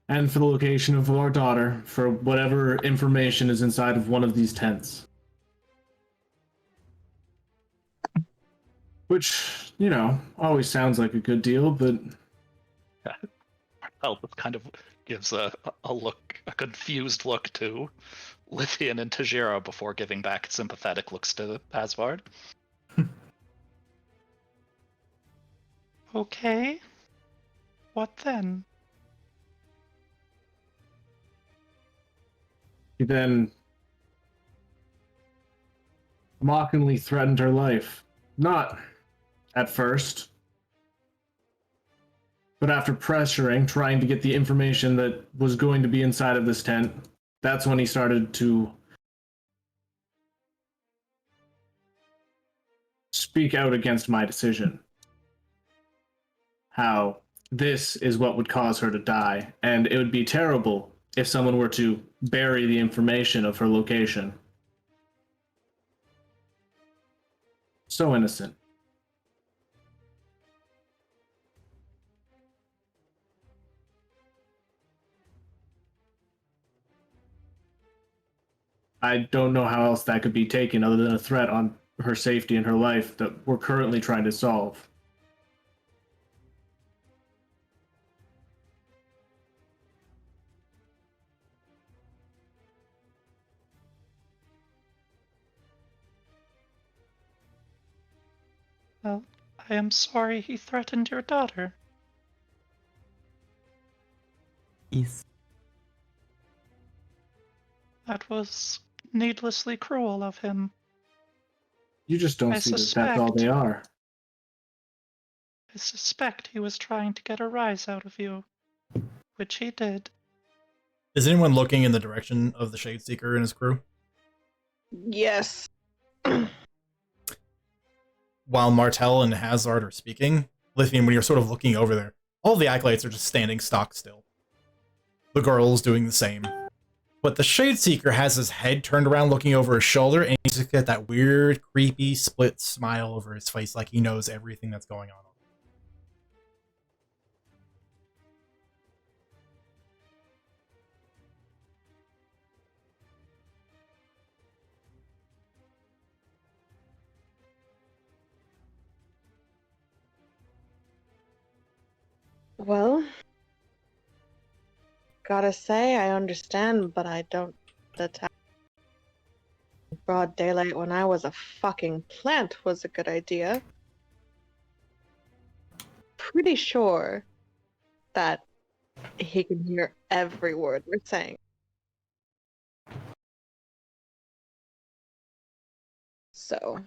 S2: and for the location of our daughter, for whatever information is inside of one of these tents. Which, you know, always sounds like a good deal, but
S3: Martel kind of gives a look, a confused look to Lithian and Tajiro before giving back sympathetic looks to Hasvard. Okay. What then?
S2: he then mockingly threatened her life. Not at first, but after pressuring, trying to get the information that was going to be inside of this tent, that's when he started to speak out against my decision. How this is what would cause her to die, and it would be terrible if someone were to bury the information of her location. So innocent. I don't know how else that could be taken other than a threat on her safety and her life that we're currently trying to solve.
S3: Well, I am sorry he threatened your daughter.
S7: Yes.
S3: That was needlessly cruel of him.
S2: You just don't
S3: I
S2: see that that's all
S3: suspect.
S2: they are.
S3: I suspect he was trying to get a rise out of you, which he did.
S1: Is anyone looking in the direction of the Shadeseeker and his crew?
S5: Yes.
S1: While Martel and Hazard are speaking, Lithian, when you're sort of looking over there, all the acolytes are just standing stock still. The girl's doing the same. But the Shadeseeker has his head turned around looking over his shoulder, and he's just got that weird, creepy, split smile over his face like he knows everything that's going on.
S5: Well, gotta say, I understand, but I don't attack broad daylight when I was a fucking plant was a good idea. Pretty sure that he can hear every word we're saying. So,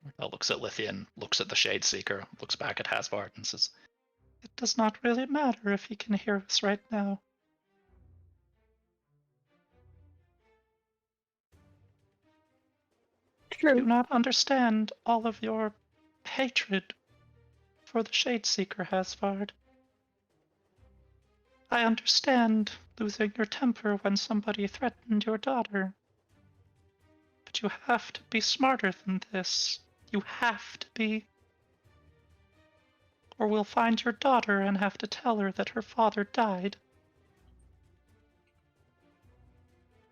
S3: Martel looks at Lithian, looks at the Shade Seeker, looks back at Hasvard, and says, "It does not really matter if he can hear us right now. I do
S5: true.
S3: not understand all of your hatred for the Shade Seeker, Hasvard. I understand losing your temper when somebody threatened your daughter. But you have to be smarter than this. You have to be. Or we'll find your daughter and have to tell her that her father died.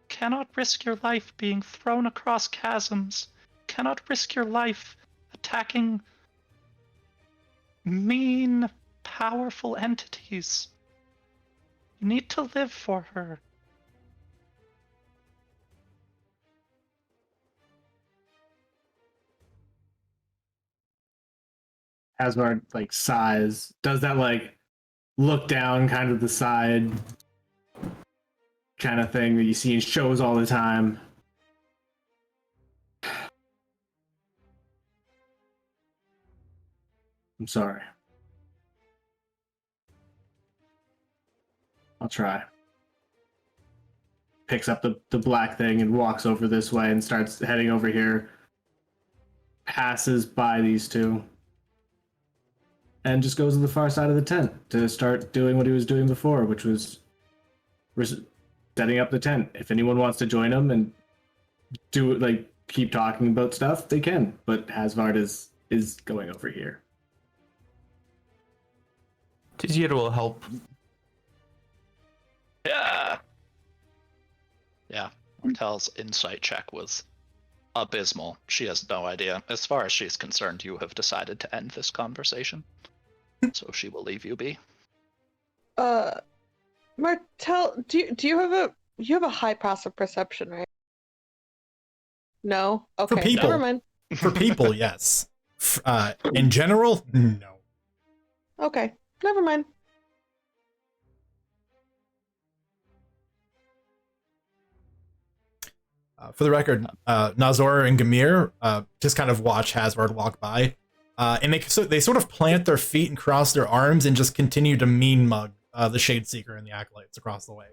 S3: Cannot risk your life being thrown across chasms. Cannot risk your life attacking mean, powerful entities. You need to live for her.
S2: Asgard like sighs, does that like look down kind of the side kind of thing that you see in shows all the time. I'm sorry. I'll try. Picks up the black thing and walks over this way and starts heading over here. Passes by these two. And just goes to the far side of the tent to start doing what he was doing before, which was setting up the tent. If anyone wants to join him and do like keep talking about stuff, they can. But Hasvard is going over here.
S4: Tijir will help.
S3: Yeah. Yeah. Martel's insight check was abysmal. She has no idea. As far as she's concerned, you have decided to end this conversation. So she will leave you be.
S5: Martel, do you have a high passive perception, right? No? Okay,
S1: For people.
S5: never mind.
S1: For people, yes. In general, no.
S5: Okay, never mind.
S1: For the record, Nazor and Gamir just kind of watch Hasvard walk by, and they sort of plant their feet and cross their arms and just continue to mean mug the Shade Seeker and the Acolytes across the way.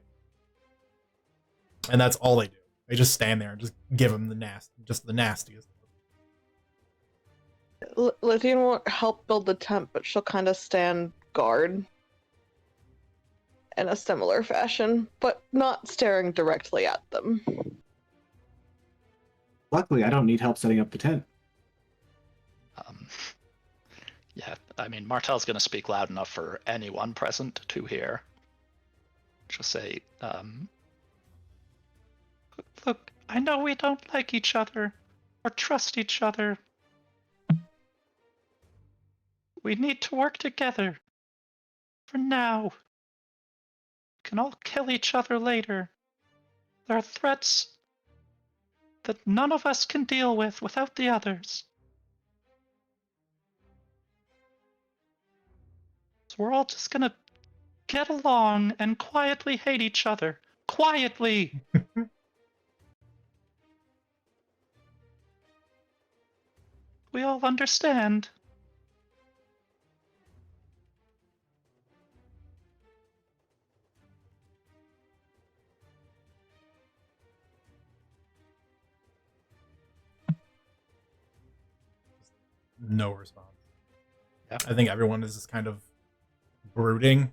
S1: And that's all they do. They just stand there and just give them the nastiest.
S5: Lithian won't help build the tent, but she'll kind of stand guard in a similar fashion, but not staring directly at them.
S2: Luckily, I don't need help setting up the tent.
S3: Yeah, I mean, Martel's going to speak loud enough for anyone present to hear. She'll say, look, I know we don't like each other or trust each other. We need to work together. For now. We can all kill each other later. There are threats that none of us can deal with without the others. So we're all just gonna get along and quietly hate each other. Quietly! We all understand.
S1: No response.
S3: Yeah.
S1: I think everyone is just kind of brooding.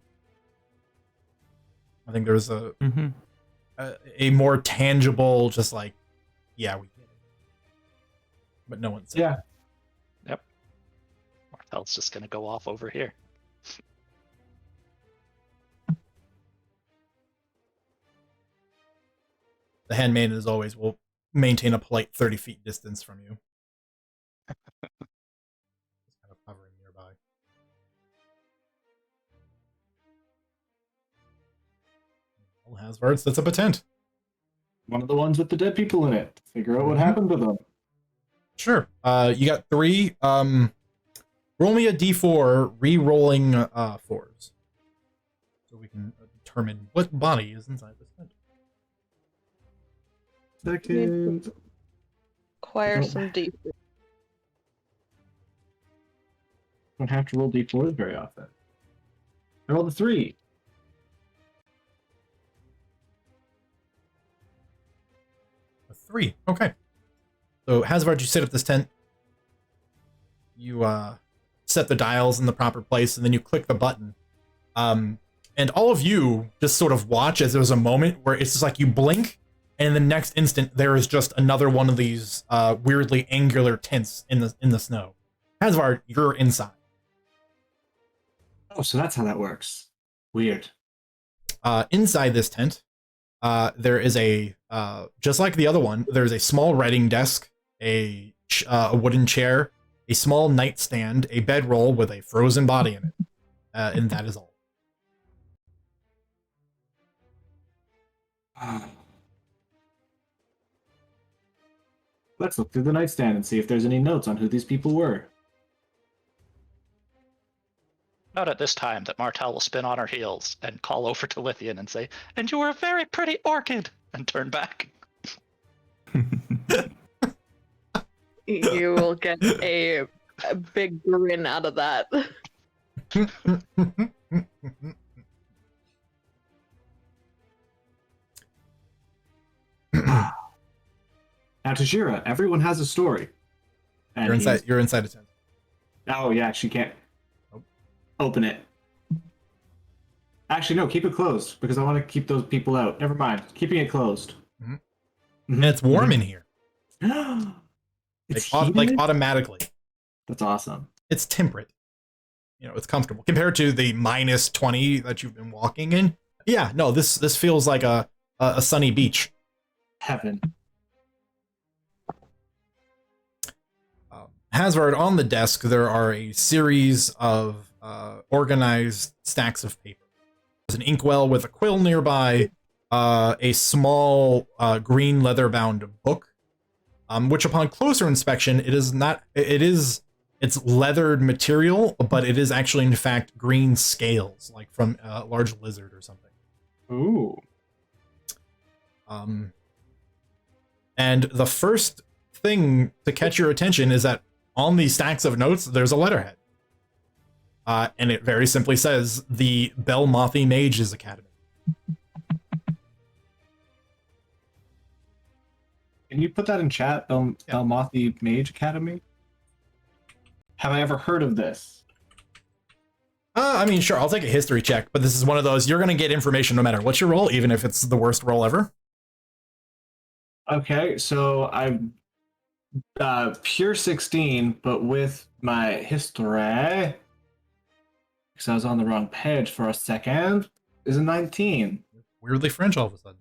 S1: I think there's a more tangible, just like, yeah, we get it. But no one said.
S2: Yeah.
S3: Yep. Martel's just gonna go off over here.
S1: The handmaiden, as always, will maintain a polite 30 feet distance from you. Just kind of hovering nearby. Well, Hasvard sets up a tent.
S2: One of the ones with the dead people in it. Figure out what happened to them.
S1: Sure. You got 3. Roll me a d4, re-rolling 4s. So we can determine what body is inside this tent.
S2: Second.
S5: Acquire
S2: Don't-
S5: some deep.
S2: Don't have to roll d4s very often. I rolled a 3.
S1: A 3. Okay. So, Hasvard, you set up this tent. You set the dials in the proper place, and then you click the button. And all of you just sort of watch as there's a moment where it's just like you blink, and in the next instant, there is just another one of these weirdly angular tents in the snow. Hasvard, you're inside.
S2: Oh, so that's how that works. Weird.
S1: Inside this tent, there is a just like the other one. There's a small writing desk, a wooden chair, a small nightstand, a bedroll with a frozen body in it, and that is all.
S2: Let's look through the nightstand and see if there's any notes on who these people were.
S3: Not at this time that Martel will spin on her heels and call over to Lithian and say, "And you were a very pretty orchid," and turn back.
S5: You will get a big grin out of that.
S2: Now, Tajira, everyone has a story. And
S1: You're inside a tent.
S2: Oh, yeah, she can't open it. Actually, no, keep it closed, because I want to keep those people out. Never mind. Keeping it closed.
S1: Mhm. And it's warm in here.
S2: It's
S1: like
S2: heated?
S1: automatically.
S2: That's awesome.
S1: It's temperate. You know, it's comfortable compared to the minus 20 that you've been walking in. Yeah, no, this feels like a sunny beach.
S2: Heaven.
S1: Hasvard, on the desk, there are a series of organized stacks of paper. There's an inkwell with a quill nearby, a small green leather-bound book, which upon closer inspection, it's leathered material, but it is actually, in fact, green scales, like from a large lizard or something.
S2: Ooh.
S1: And the first thing to catch your attention is that on these stacks of notes, there's a letterhead. And it very simply says, the Belmothi Mages Academy.
S2: Can you put that in chat? Belmothi Mage Academy? Have I ever heard of this?
S1: I mean, sure, I'll take a history check, but this is one of those, you're going to get information no matter what you roll, even if it's the worst roll ever.
S2: Okay, so I'm pure 16, but with my history, because I was on the wrong page for a second, is a 19.
S1: Weirdly French all of a sudden.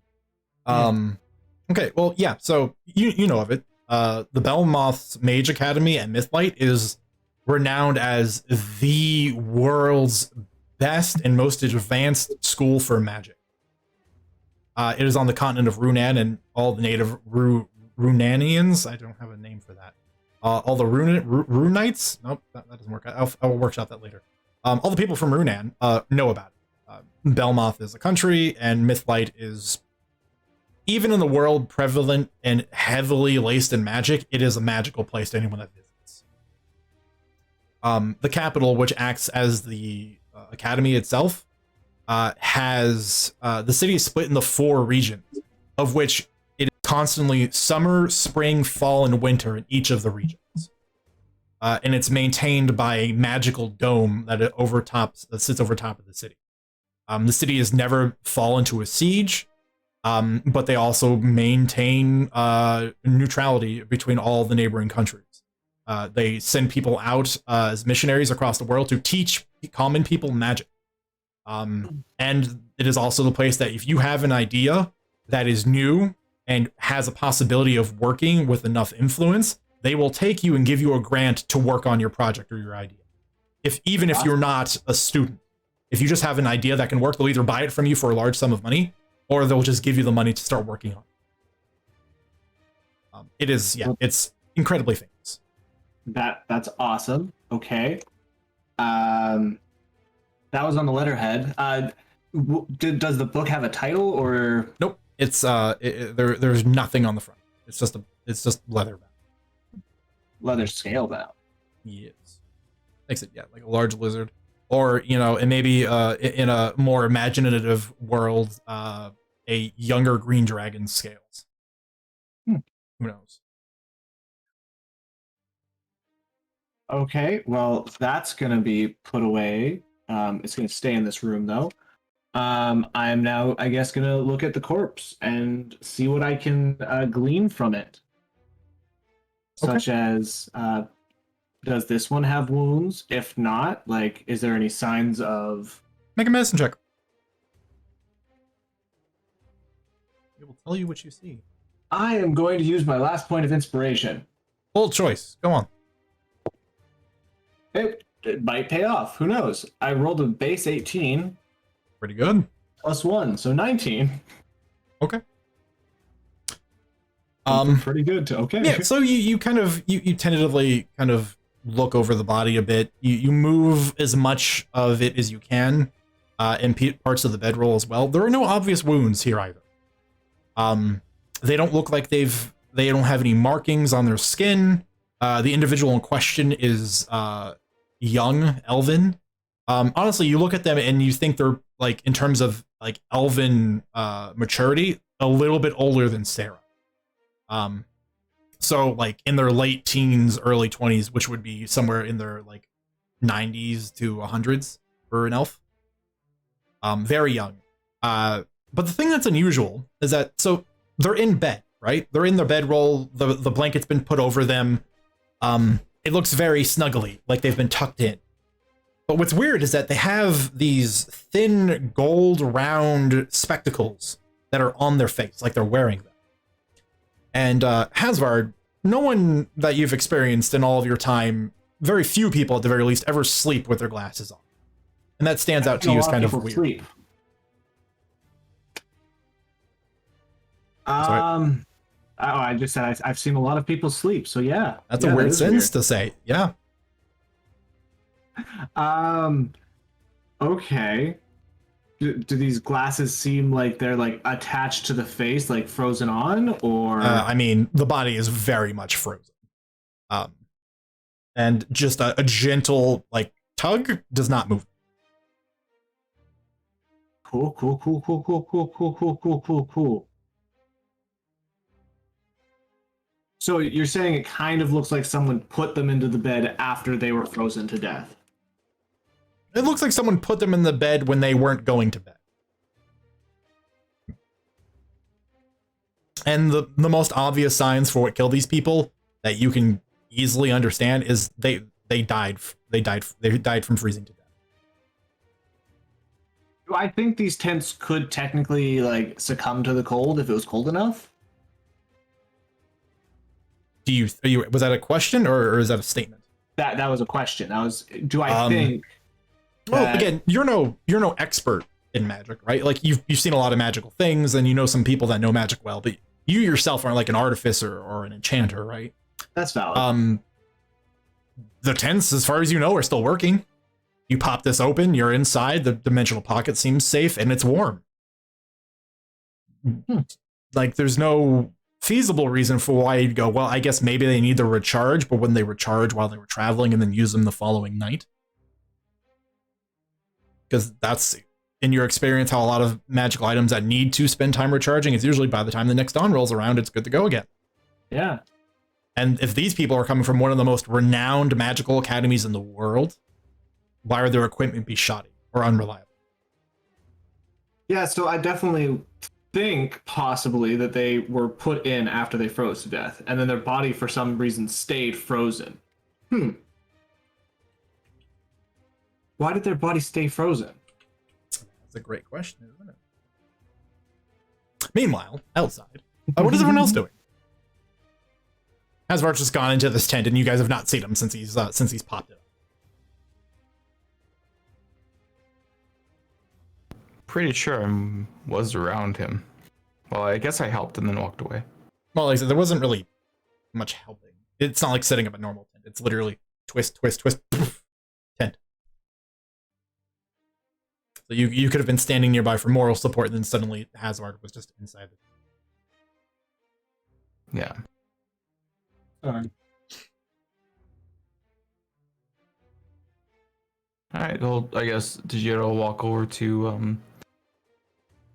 S1: Okay, well, yeah, so you know of it. The Belmoth's Mage Academy at Mythlight is renowned as the world's best and most advanced school for magic. It is on the continent of Runan, and all the native Runanians, I don't have a name for that. All the Runites? Nope, that doesn't work. I will workshop that later. All the people from Runan know about it. Belmoth is a country, and Mythlight is, even in the world prevalent and heavily laced in magic, it is a magical place to anyone that visits. The capital, which acts as the academy itself, has the city is split into 4 regions, of which it is constantly summer, spring, fall, and winter in each of the regions. And it's maintained by a magical dome that sits over top of the city. The city has never fallen to a siege, but they also maintain neutrality between all the neighboring countries. They send people out as missionaries across the world to teach common people magic. And it is also the place that if you have an idea that is new and has a possibility of working with enough influence, they will take you and give you a grant to work on your project or your idea. Even if you're not a student, if you just have an idea that can work, they'll either buy it from you for a large sum of money, or they'll just give you the money to start working on it. It is, yeah, it's incredibly famous.
S2: That's awesome. Okay. That was on the letterhead. Does the book have a title or?
S1: Nope. It's there's nothing on the front. It's just leather bound.
S2: Leather scale bound.
S1: Yes. Makes it, yeah, like a large lizard. Or, and maybe in a more imaginative world, a younger green dragon scales. Who knows?
S2: Okay, well, that's going to be put away. It's going to stay in this room, though. I'm now, I guess, going to look at the corpse and see what I can glean from it.
S1: Okay.
S2: Such as, does this one have wounds? If not, is there any signs of...
S1: Make a medicine check. It will tell you what you see.
S2: I am going to use my last point of inspiration.
S1: Bold choice. Go on.
S2: It might pay off. Who knows? I rolled a base 18.
S1: Pretty good.
S2: Plus 1, so 19.
S1: Okay.
S2: Pretty good. Okay.
S1: Yeah, so you kind of, you tentatively kind of look over the body a bit. You move as much of it as you can, in parts of the bedroll as well. There are no obvious wounds here either. They don't look like they don't have any markings on their skin. The individual in question is young elven. Honestly, you look at them and you think they're, like, in terms of like elven maturity, a little bit older than Sarah. So like in their late teens, early 20s, which would be somewhere in their like 90s to 100s for an elf. Very young. But the thing that's unusual is that, so they're in bed, right? They're in their bedroll. The blanket's been put over them. It looks very snuggly, like they've been tucked in. But what's weird is that they have these thin gold round spectacles that are on their face, like they're wearing them. And Hasvard, no one that you've experienced in all of your time, very few people at the very least, ever sleep with their glasses on. And that stands out to you as kind of weird.
S2: Sleep. I just said I've seen a lot of people sleep, so yeah.
S1: That's
S2: yeah,
S1: a weird sentence to say. Yeah.
S2: Okay. Do these glasses seem like they're like attached to the face, like frozen on, or?
S1: I mean, the body is very much frozen. And just a gentle like tug does not move.
S2: Cool. So you're saying it kind of looks like someone put them into the bed after they were frozen to death?
S1: It looks like someone put them in the bed when they weren't going to bed. And the most obvious signs for what killed these people that you can easily understand is they died from freezing to death.
S2: Do I think these tents could technically like succumb to the cold if it was cold enough?
S1: Was that a question or is that a statement?
S2: That was a question. Do I think?
S1: Well, again, you're no expert in magic, right? Like you've seen a lot of magical things, and you know some people that know magic well, but you yourself aren't like an artificer or an enchanter, right?
S2: That's valid.
S1: The tents, as far as you know, are still working. You pop this open, you're inside. The dimensional pocket seems safe, and it's warm. Like there's no feasible reason for why you'd go, well, I guess maybe they need to recharge, but when they recharge while they were traveling and then use them the following night. Because that's, in your experience, how a lot of magical items that need to spend time recharging, it's usually by the time the next dawn rolls around, it's good to go again.
S2: Yeah.
S1: And if these people are coming from one of the most renowned magical academies in the world, why would their equipment be shoddy or unreliable?
S2: Yeah, so I definitely think possibly that they were put in after they froze to death, and then their body for some reason stayed frozen. Why did their body stay frozen?
S1: That's a great question, isn't it? Meanwhile, outside, what is everyone else doing? Hasvar's just gone into this tent, and you guys have not seen him since he's popped it up.
S4: pretty sure I was around him. Well, I guess I helped and then walked away.
S1: Well, like I said, there wasn't really much helping. It's not like setting up a normal tent. It's literally twist, twist, twist, poof, tent. So you could have been standing nearby for moral support, and then suddenly Hazard was just inside the
S4: Yeah.
S2: Sorry.
S4: All right. Well, I guess did you all walk over to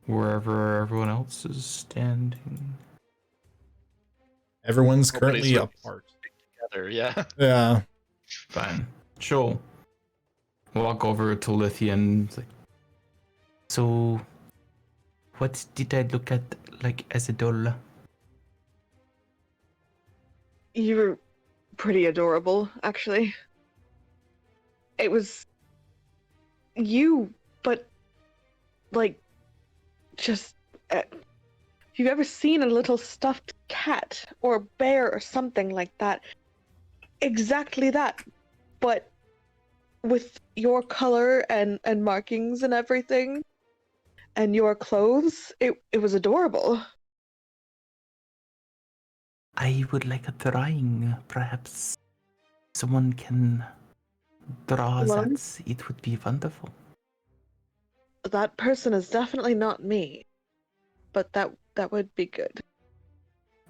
S4: wherever everyone else is standing?
S1: Everyone's
S3: Everybody's
S1: currently
S3: sort of
S1: apart.
S3: Together, yeah.
S1: Yeah.
S4: Fine. She'll walk over to Lithia and it's like,
S7: So, what did I look at like as a doll?
S5: You're pretty adorable, actually. It was you, but like, just. Have you ever seen a little stuffed cat or bear or something like that? Exactly that, but with your color and markings and everything, and your clothes. It was adorable.
S7: I would like a drawing, perhaps. Someone can draw
S5: Well,
S7: that. It would be wonderful.
S5: that person is definitely not me, but that would be good.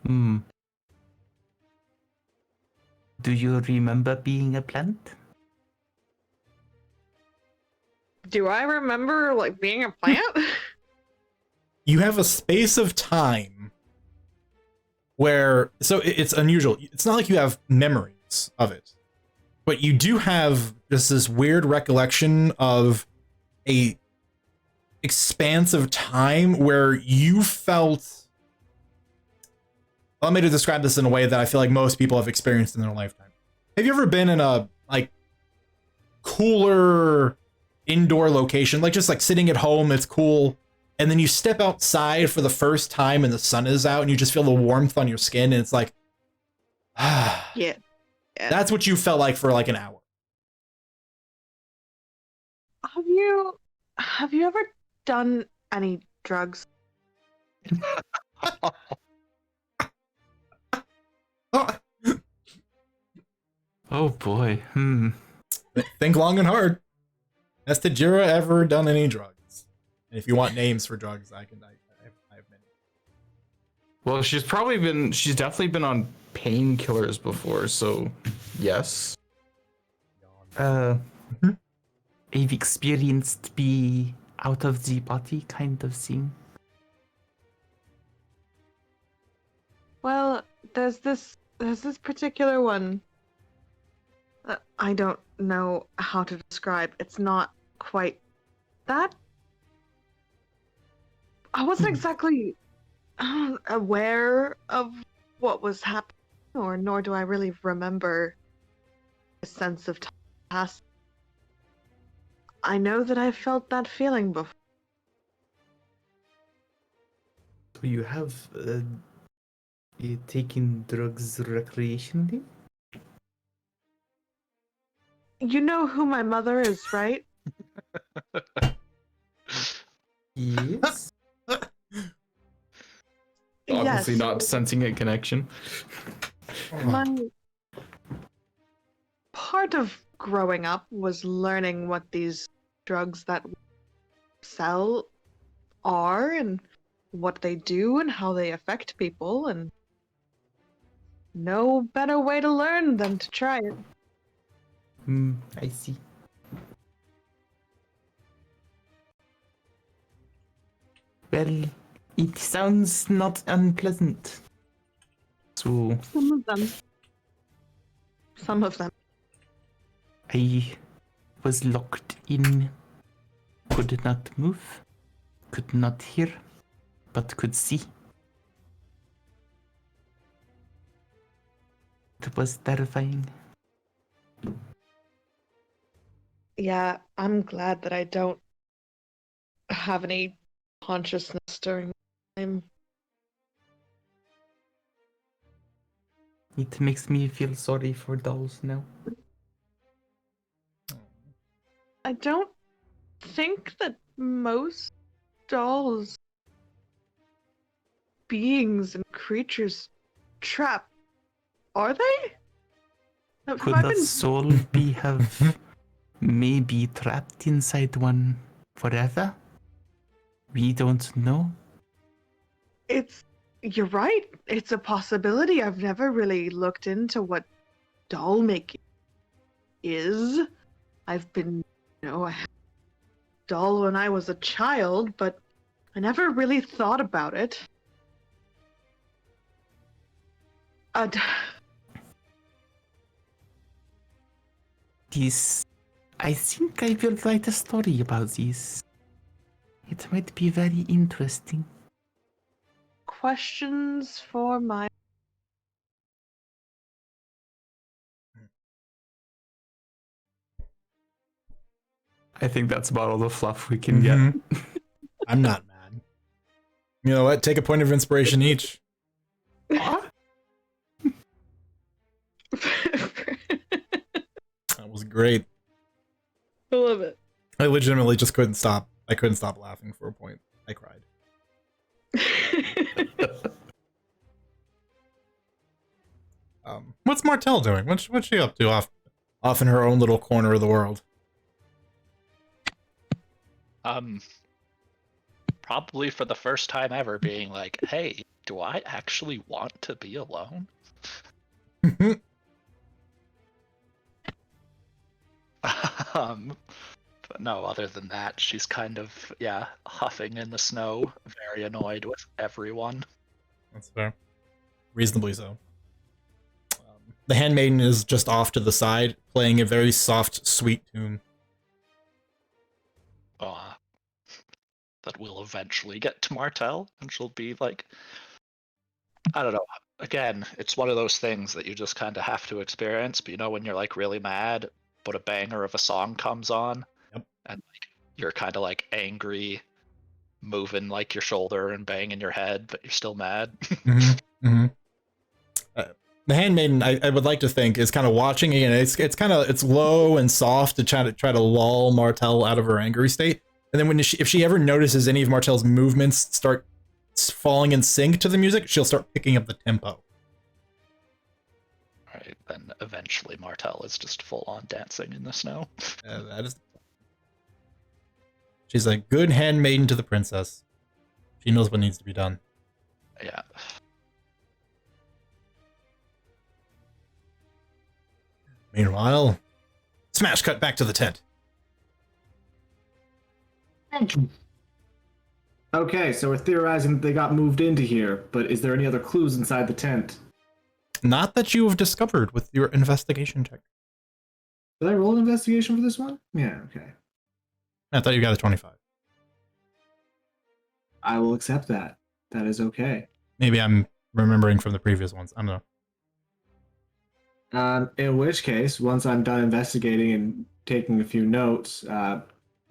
S7: Hmm. Do you remember being a plant?
S5: Do I remember like being a plant?
S1: You have a space of time where, so it's unusual. It's not like you have memories of it, but you do have just this weird recollection of a expanse of time where you felt. Allow me to describe this in a way that I feel like most people have experienced in their lifetime. Have you ever been in a like cooler indoor location, like just like sitting at home, it's cool, and then you step outside for the first time and the sun is out and you just feel the warmth on your skin and it's like, ah,
S5: Yeah.
S1: that's what you felt like for like an hour.
S5: Have you ever done any drugs?
S4: oh boy.
S1: Think long and hard. Has Tajira ever done any drugs? And if you want names for drugs, I have many.
S4: Well, she's definitely been on painkillers before, so yes.
S7: I've experienced be out of the body kind of thing.
S5: Well, there's this particular one that I don't know how to describe. It's not quite that. I wasn't exactly aware of what was happening, nor do I really remember a sense of past. I know that I felt that feeling before.
S7: So you have taken drugs recreationally?
S5: You know who my mother is, right?
S7: Yes.
S4: Obviously
S5: Yes.
S4: not sensing a connection.
S5: My part of growing up was learning what these drugs that we sell are and what they do and how they affect people, and no better way to learn than to try it.
S7: I see. Well, it sounds not unpleasant. So,
S5: Some of them. Some of them.
S7: I was locked in, could not move, could not hear, but could see. It was terrifying.
S5: Yeah, I'm glad that I don't have any consciousness during time.
S7: It makes me feel sorry for dolls now.
S5: I don't think that most dolls, beings, and creatures trapped? Are they? Have
S7: Could
S5: I
S7: the
S5: been?
S7: soul be have maybe trapped inside one forever? We don't know.
S5: You're right. It's a possibility. I've never really looked into what doll making is. I've been, a doll when I was a child, but I never really thought about it.
S7: This, I think I will write a story about this. It might be very interesting.
S5: Questions for my.
S4: I think that's about all the fluff we can
S1: Mhm. I'm not mad. You know what? Take a point of inspiration each.
S4: get.
S1: That was great.
S5: I love it.
S1: I legitimately just couldn't stop. I couldn't stop laughing for a point. I cried. What's Martell doing? What's she up to off in her own little corner of the world?
S3: Probably for the first time ever being like, hey, do I actually want to be alone? But no, other than that, she's kind of, huffing in the snow, very annoyed with everyone.
S1: That's fair. Reasonably so. The handmaiden is just off to the side, playing a very soft, sweet tune.
S3: That will eventually get to Martell, and she'll be like, I don't know. Again, it's one of those things that you just kind of have to experience. But when you're like really mad, but a banger of a song comes on,
S1: Yep.
S3: and like you're kind of like angry, moving like your shoulder and banging your head, but you're still mad.
S1: The handmaiden, I would like to think, is kind of watching. Again, it's low and soft to try to lull Martell out of her angry state. And then if she ever notices any of Martell's movements start falling in sync to the music, she'll start picking up the tempo.
S3: Right, then eventually Martell is just full on dancing in the snow.
S1: That is. She's a good handmaiden to the princess. She knows what needs to be done.
S3: Yeah.
S1: Meanwhile, smash cut back to the tent.
S2: Okay, so we're theorizing that they got moved into here, but is there any other clues inside the tent?
S1: Not that you have discovered with your investigation check.
S2: Did I roll an investigation for this one? Yeah, okay.
S1: I thought you got a 25.
S2: I will accept that. That is okay.
S1: Maybe I'm remembering from the previous ones. I don't know.
S2: In which case, once I'm done investigating and taking a few notes,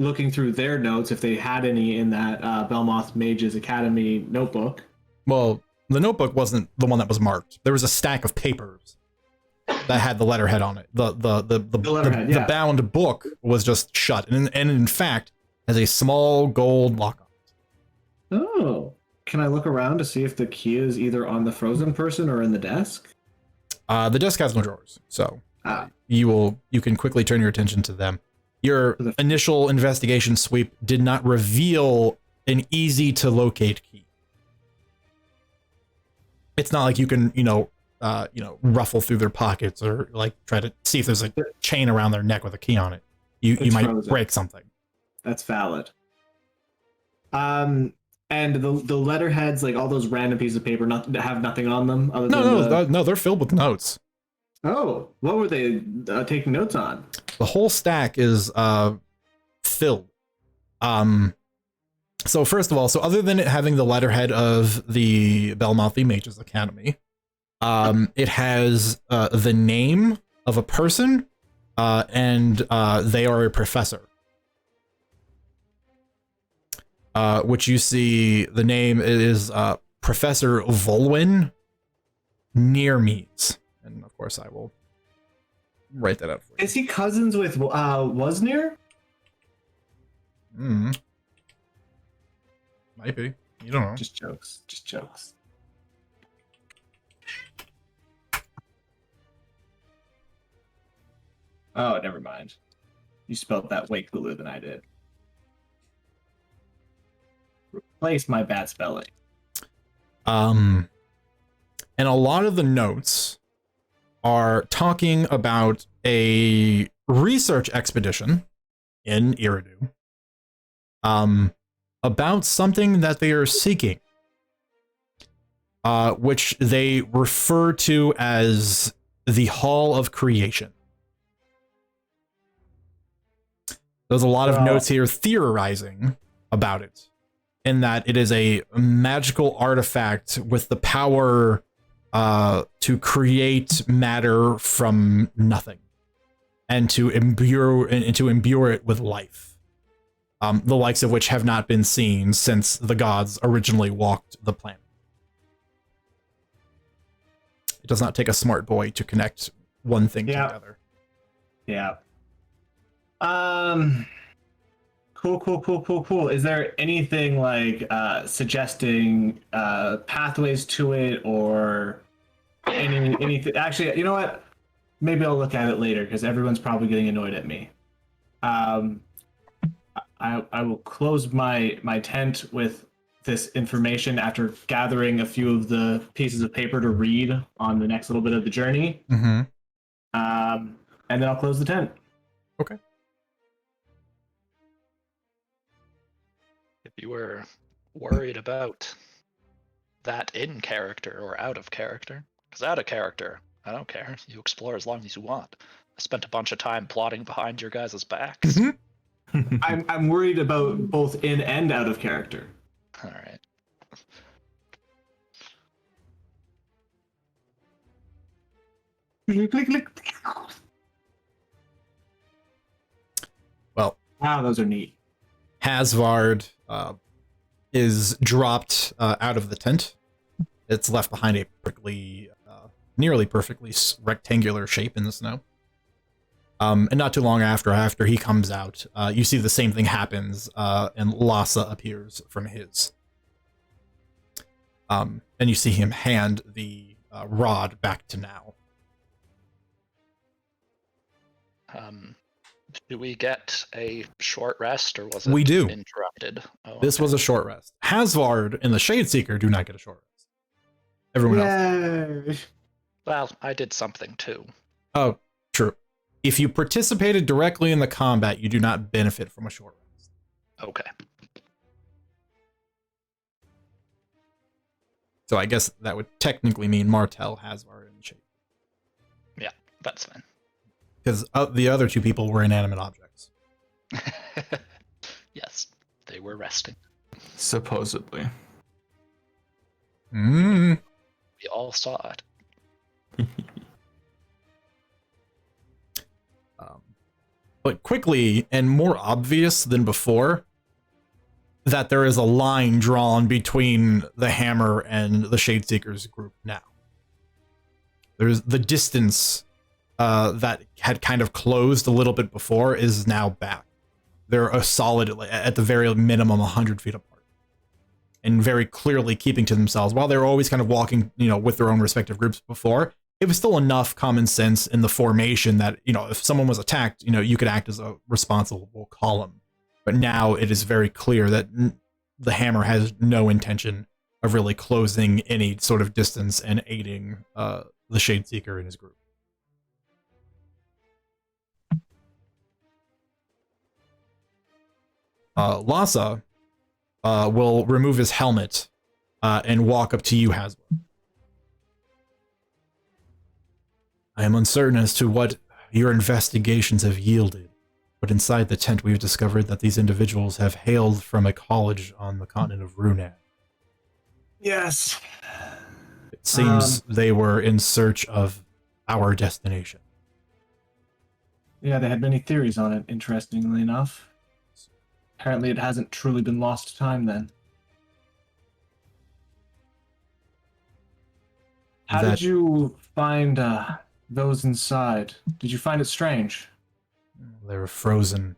S2: looking through their notes, if they had any in that Belmoth Mages Academy notebook.
S1: Well, the notebook wasn't the one that was marked. There was a stack of papers that had the letterhead on it. The
S2: letterhead, yeah.
S1: bound book was just shut, and in fact has a small gold lock on it.
S2: Oh, can I look around to see if the key is either on the frozen person or in the desk?
S1: The desk has no drawers, so you can quickly turn your attention to them. Your initial investigation sweep did not reveal an easy to locate key. It's not like you can, ruffle through their pockets or like try to see if there's a chain around their neck with a key on it. You might break something.
S2: That's valid. And the letterheads, like all those random pieces of paper, have nothing on them other than
S1: no, they're filled with notes.
S2: Oh, what were they taking notes on?
S1: The whole stack is filled. So first of all, other than it having the letterhead of the Belmothi Mages Academy, it has the name of a person, and they are a professor. Which you see, the name is Professor Volwyn Nearmees. And of course, I will write that up for you.
S2: Is he cousins with Woznier?
S1: Might be. You don't know.
S2: Just jokes. Just jokes. Oh, never mind. You spelled that way cooler than I did. Replace my bad spelling.
S1: And a lot of the notes are talking about a research expedition in Iridu, about something that they are seeking, which they refer to as the Hall of Creation. There's a lot of notes here theorizing about it, in that it is a magical artifact with the power to create matter from nothing, and to imbue it with life, the likes of which have not been seen since the gods originally walked the planet. It does not take a smart boy to connect one thing together.
S2: Yeah. Cool. Is there anything like suggesting pathways to it, or anything? Actually, you know what? Maybe I'll look at it later, because everyone's probably getting annoyed at me. I will close my tent with this information after gathering a few of the pieces of paper to read on the next little bit of the journey.
S1: Mm-hmm.
S2: And then I'll close the tent.
S1: Okay.
S3: If you were worried about that in character or out of character, because out of character, I don't care. You explore as long as you want. I spent a bunch of time plotting behind your guys' backs.
S1: Mm-hmm.
S2: I'm worried about both in and out of character.
S3: All right.
S1: Well,
S2: wow, those are neat.
S1: Hasvard is dropped out of the tent. It's left behind a perfectly, nearly perfectly rectangular shape in the snow. And not too long after he comes out, you see the same thing happens, and Lhasa appears from his. And you see him hand the rod back to Now.
S3: Do we get a short rest, or was it
S1: We do.
S3: interrupted? Oh,
S1: This was a short rest. Hasvard and the Shadeseeker do not get a short rest. Everyone else.
S3: Well, I did something too.
S1: Oh, true. If you participated directly in the combat, you do not benefit from a short rest.
S3: Okay.
S1: So I guess that would technically mean Martel, Hasvard, and Shade.
S3: Yeah, that's fine.
S1: Because the other two people were inanimate objects.
S3: Yes, they were resting.
S4: Supposedly.
S1: Mm.
S3: We all saw it.
S1: But quickly and more obvious than before, that there is a line drawn between the Hammer and the Shadeseekers group now. There's the distance that had kind of closed a little bit before is now back. They're a solid, at the very minimum, 100 feet apart. And very clearly keeping to themselves. While they were always kind of walking, with their own respective groups before, it was still enough common sense in the formation that, if someone was attacked, you could act as a responsible column. But now it is very clear that the Hammer has no intention of really closing any sort of distance and aiding the Shadeseeker in his group. Lhasa will remove his helmet and walk up to you, Hasbro. I am uncertain as to what your investigations have yielded, but inside the tent we've discovered that these individuals have hailed from a college on the continent of Runan.
S2: Yes.
S1: It seems they were in search of our destination.
S2: Yeah, they had many theories on it, interestingly enough. Apparently it hasn't truly been lost to time then. How did you find those inside? Did you find it strange?
S1: They were frozen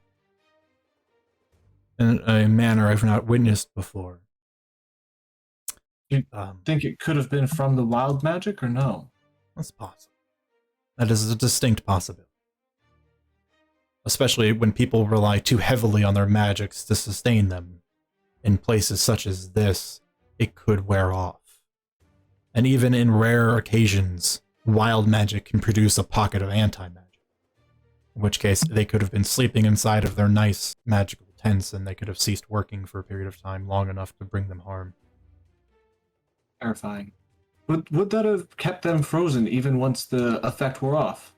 S1: in a manner I've not witnessed before.
S2: You think it could have been from the wild magic or no?
S1: That's possible. That is a distinct possibility. Especially when people rely too heavily on their magics to sustain them. In places such as this, it could wear off. And even in rare occasions, wild magic can produce a pocket of anti-magic. In which case, they could have been sleeping inside of their nice magical tents and they could have ceased working for a period of time long enough to bring them harm.
S2: Terrifying. Would that have kept them frozen even once the effect wore off?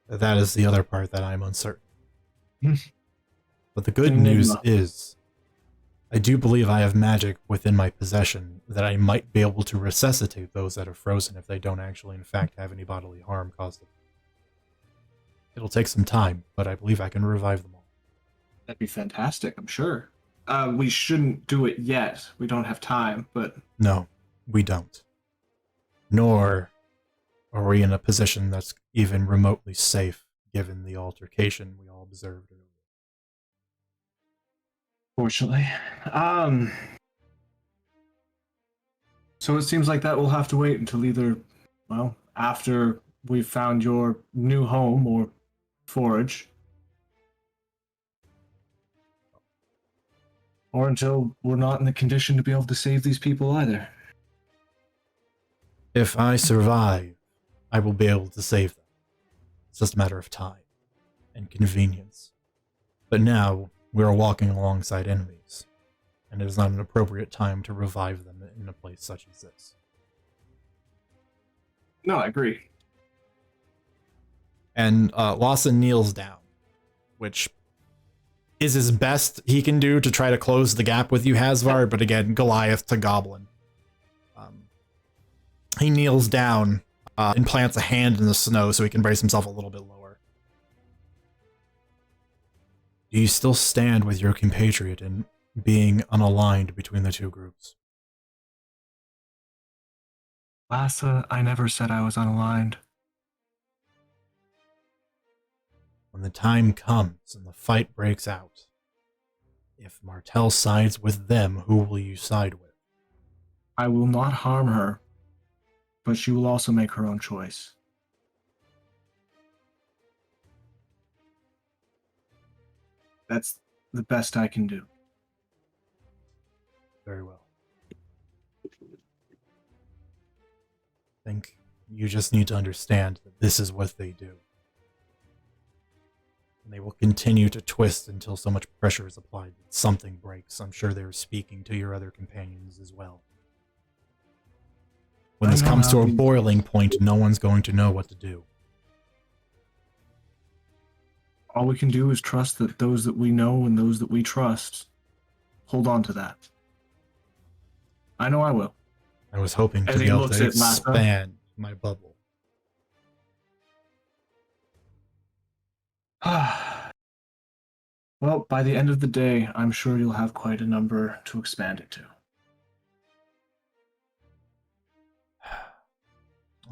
S1: That is the other part that I'm uncertain. But the good
S2: Enigma.
S1: news is, I do believe I have magic within my possession that I might be able to resuscitate those that are frozen if they don't actually in fact have any bodily harm caused them. It'll take some time, but I believe I can revive them all.
S2: That'd be fantastic, I'm sure. We shouldn't do it yet. We don't have time, but...
S1: No, we don't. Nor are we in a position that's even remotely safe, given the altercation we all observed earlier.
S2: Fortunately. So it seems like that will have to wait until either, well, after we've found your new home or forage. Or until we're not in the condition to be able to save these people either.
S1: If I survive, I will be able to save them. It's just a matter of time and convenience. But now, we are walking alongside enemies, and it is not an appropriate time to revive them in a place such as this.
S2: No, I agree.
S1: And Lawson kneels down, which is his best he can do to try to close the gap with you, Hasvar, but again, Goliath to Goblin. He kneels down and plants a hand in the snow so he can brace himself a little bit lower. Do you still stand with your compatriot in being unaligned between the two groups?
S2: Lassa, I never said I was unaligned.
S1: When the time comes and the fight breaks out, if Martel sides with them, who will you side with?
S2: I will not harm her, but she will also make her own choice. That's the best I can do.
S1: Very well. I think you just need to understand that this is what they do. And they will continue to twist until so much pressure is applied that something breaks. I'm sure they're speaking to your other companions as well. When this comes to a boiling point, no one's going to know what to do.
S2: All we can do is trust that those that we know and those that we trust hold on to that. I know I will.
S1: I was hoping to
S2: As
S1: be
S2: he
S1: able
S2: looks
S1: to
S2: at Lassa.
S1: expand my bubble.
S2: Well, by the end of the day, I'm sure you'll have quite a number to expand it to.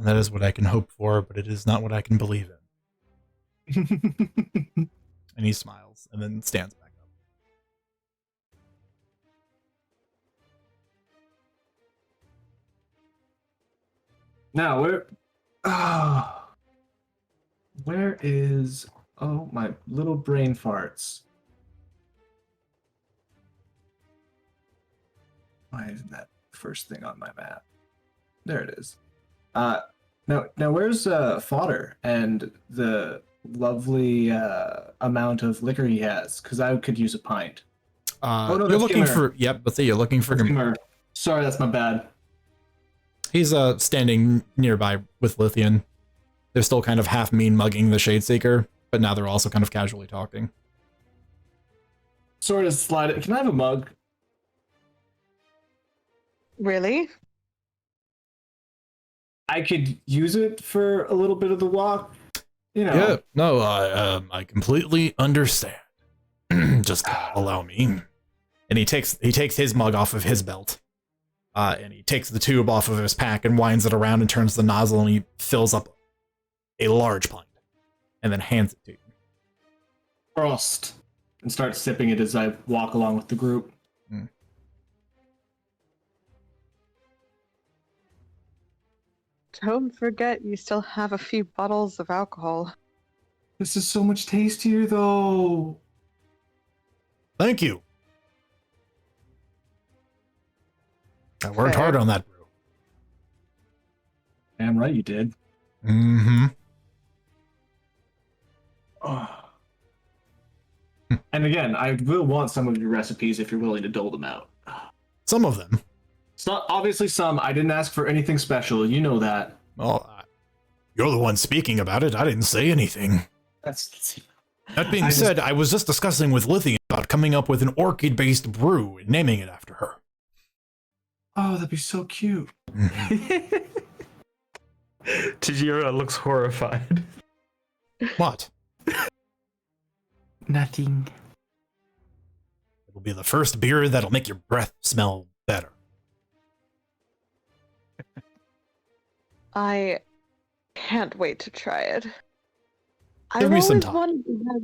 S1: That is what I can hope for, but it is not what I can believe in. And he smiles and then stands back up.
S2: Now, where is... Oh, my little brain farts. Why isn't that first thing on my map? There it is. Now where's Fodder and the lovely amount of liquor he has? Because I could use a pint.
S1: No, you're
S2: that's
S1: looking
S2: Gimmer.
S1: for... Yep, but you're looking for...
S2: Gimmer. Sorry, that's my bad.
S1: He's standing nearby with Lithian. They're still kind of half mean mugging the Shadeseeker, but now they're also kind of casually talking.
S2: Sort of slide it. Can I have a mug?
S5: Really?
S2: I could use it for a little bit of the walk. You know.
S1: Yeah, no, I completely understand. Just allow me. And he takes his mug off of his belt. And he takes the tube off of his pack and winds it around and turns the nozzle and he fills up a large pint. And then hands it to you.
S2: Frost. And start sipping it as I walk along with the group.
S5: Don't forget, you still have a few bottles of alcohol.
S2: This is so much tastier, though.
S1: Thank you. I worked hard on that brew.
S2: Damn right you did.
S1: Mm-hmm.
S2: Oh. And again, I will want some of your recipes if you're willing to dole them out.
S1: Some of them.
S2: It's not obviously some. I didn't ask for anything special. You know that.
S1: Well, you're the one speaking about it. I didn't say anything.
S2: That's.
S1: That being said, I was just discussing with Lithium about coming up with an orchid-based brew and naming it after her.
S2: Oh, that'd be so cute.
S4: Tajira looks horrified.
S1: What?
S7: Nothing.
S1: It'll be the first beer that'll make your breath smell better.
S5: I can't wait to try it.
S1: Give
S5: I've
S1: me some
S5: always
S1: time.
S5: wanted to have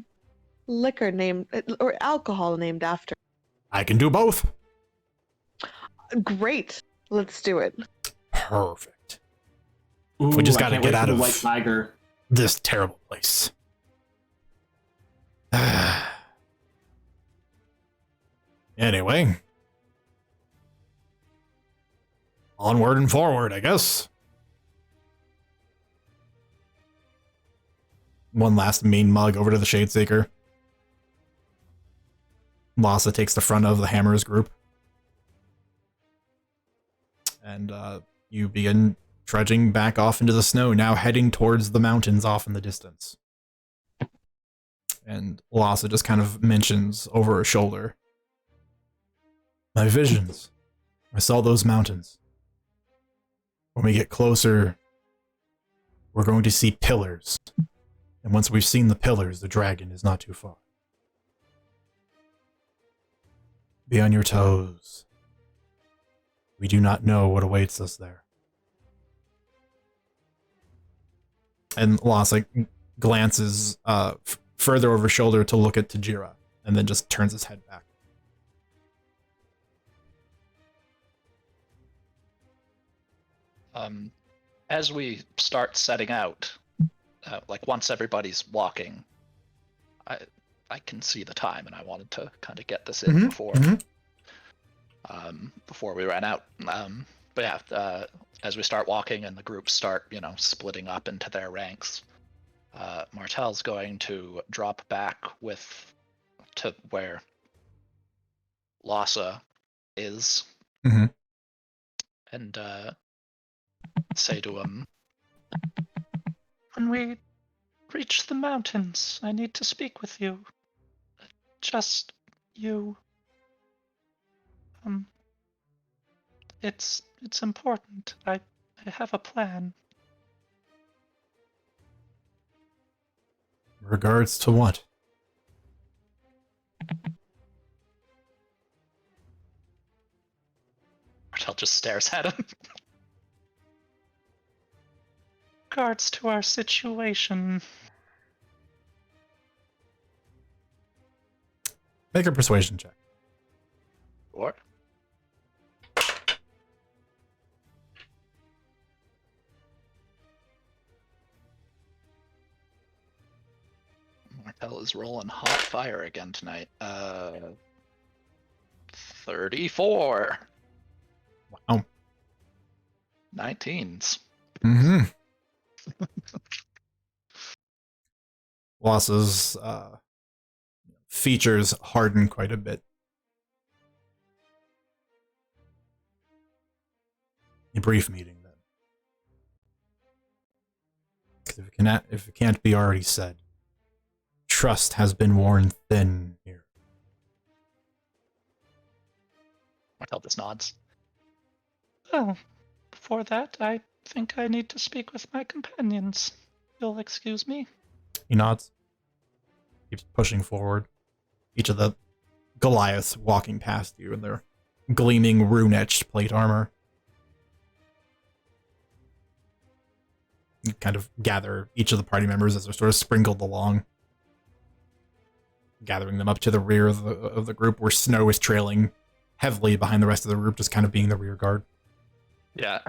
S5: liquor named or alcohol named after.
S1: I can do both.
S5: Great. Let's do it.
S1: Perfect.
S2: Ooh,
S1: We just
S2: I
S1: gotta
S2: can't
S1: get
S2: wait
S1: out
S2: for the
S1: of
S2: White Tiger.
S1: this terrible place. Anyway. Onward and forward, I guess. One last mean mug over to the Shadeseeker. Lhasa takes the front of the Hammers group. And you begin trudging back off into the snow, now heading towards the mountains off in the distance. And Lhasa just kind of mentions over her shoulder. My visions. I saw those mountains. When we get closer, we're going to see pillars. And once we've seen the pillars, the dragon is not too far. Be on your toes. We do not know what awaits us there. And Lhasa glances further over his shoulder to look at Tajira, and then just turns his head back.
S3: As we start setting out, like once everybody's walking, I can see the time, and I wanted to kind of get this in before we ran out. But yeah, as we start walking and the groups start, splitting up into their ranks, Martel's going to drop back to where Lhasa is, and say to him, "When we reach the mountains, I need to speak with you. Just you. It's important. I have a plan."
S1: Regards to what?
S3: Martel just stares at him. Regards to our situation.
S1: Make a persuasion check.
S3: Or Martel is rolling hot fire again tonight. 34.
S1: Wow.
S3: 19s.
S1: Lhassa's features harden quite a bit. A brief meeting, then. 'Cause if it can't be already said, trust has been worn thin here.
S3: Martel just nods. Oh, before that, I think I need to speak with my companions. You'll excuse me?
S1: He nods. Keeps pushing forward. Each of the Goliaths walking past you in their gleaming rune-etched plate armor. You kind of gather each of the party members as they're sort of sprinkled along, gathering them up to the rear of the group, where Snow is trailing heavily behind the rest of the group, just kind of being the rear guard.
S3: Yeah.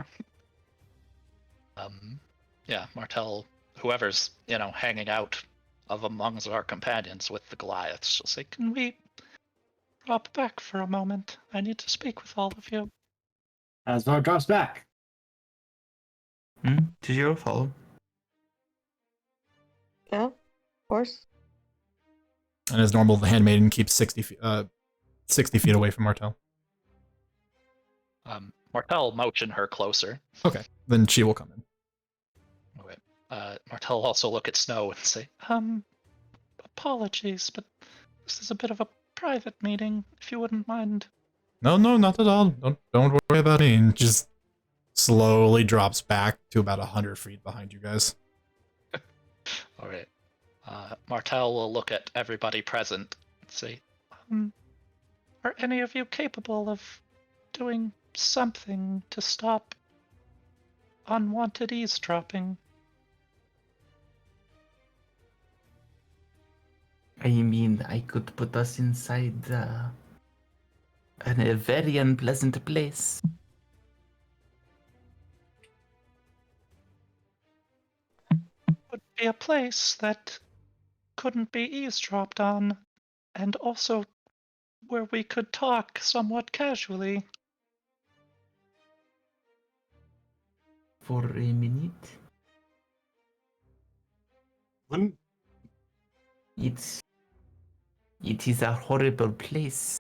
S3: Yeah, Martel, whoever's, hanging out of amongst our companions with the Goliaths, she'll say, "Can we drop back for a moment? I need to speak with all of you."
S2: Asvar drops back.
S7: Did you follow?
S5: Yeah, of course.
S1: And as normal, the handmaiden keeps 60 feet away from Martel.
S3: Martel motion her closer.
S1: Okay, then she will come in.
S3: Okay. Martel will also look at Snow and say, apologies, but this is a bit of a private meeting, if you wouldn't mind.
S1: No, not at all. Don't worry about it. And just slowly drops back to about 100 feet behind you guys.
S3: All right. Martel will look at everybody present and say, are any of you capable of doing something to stop unwanted eavesdropping?
S7: I mean, I could put us inside a very unpleasant place.
S3: Would be a place that couldn't be eavesdropped on, and also where we could talk somewhat casually.
S7: For a minute.
S2: Wouldn't
S7: It is a horrible place.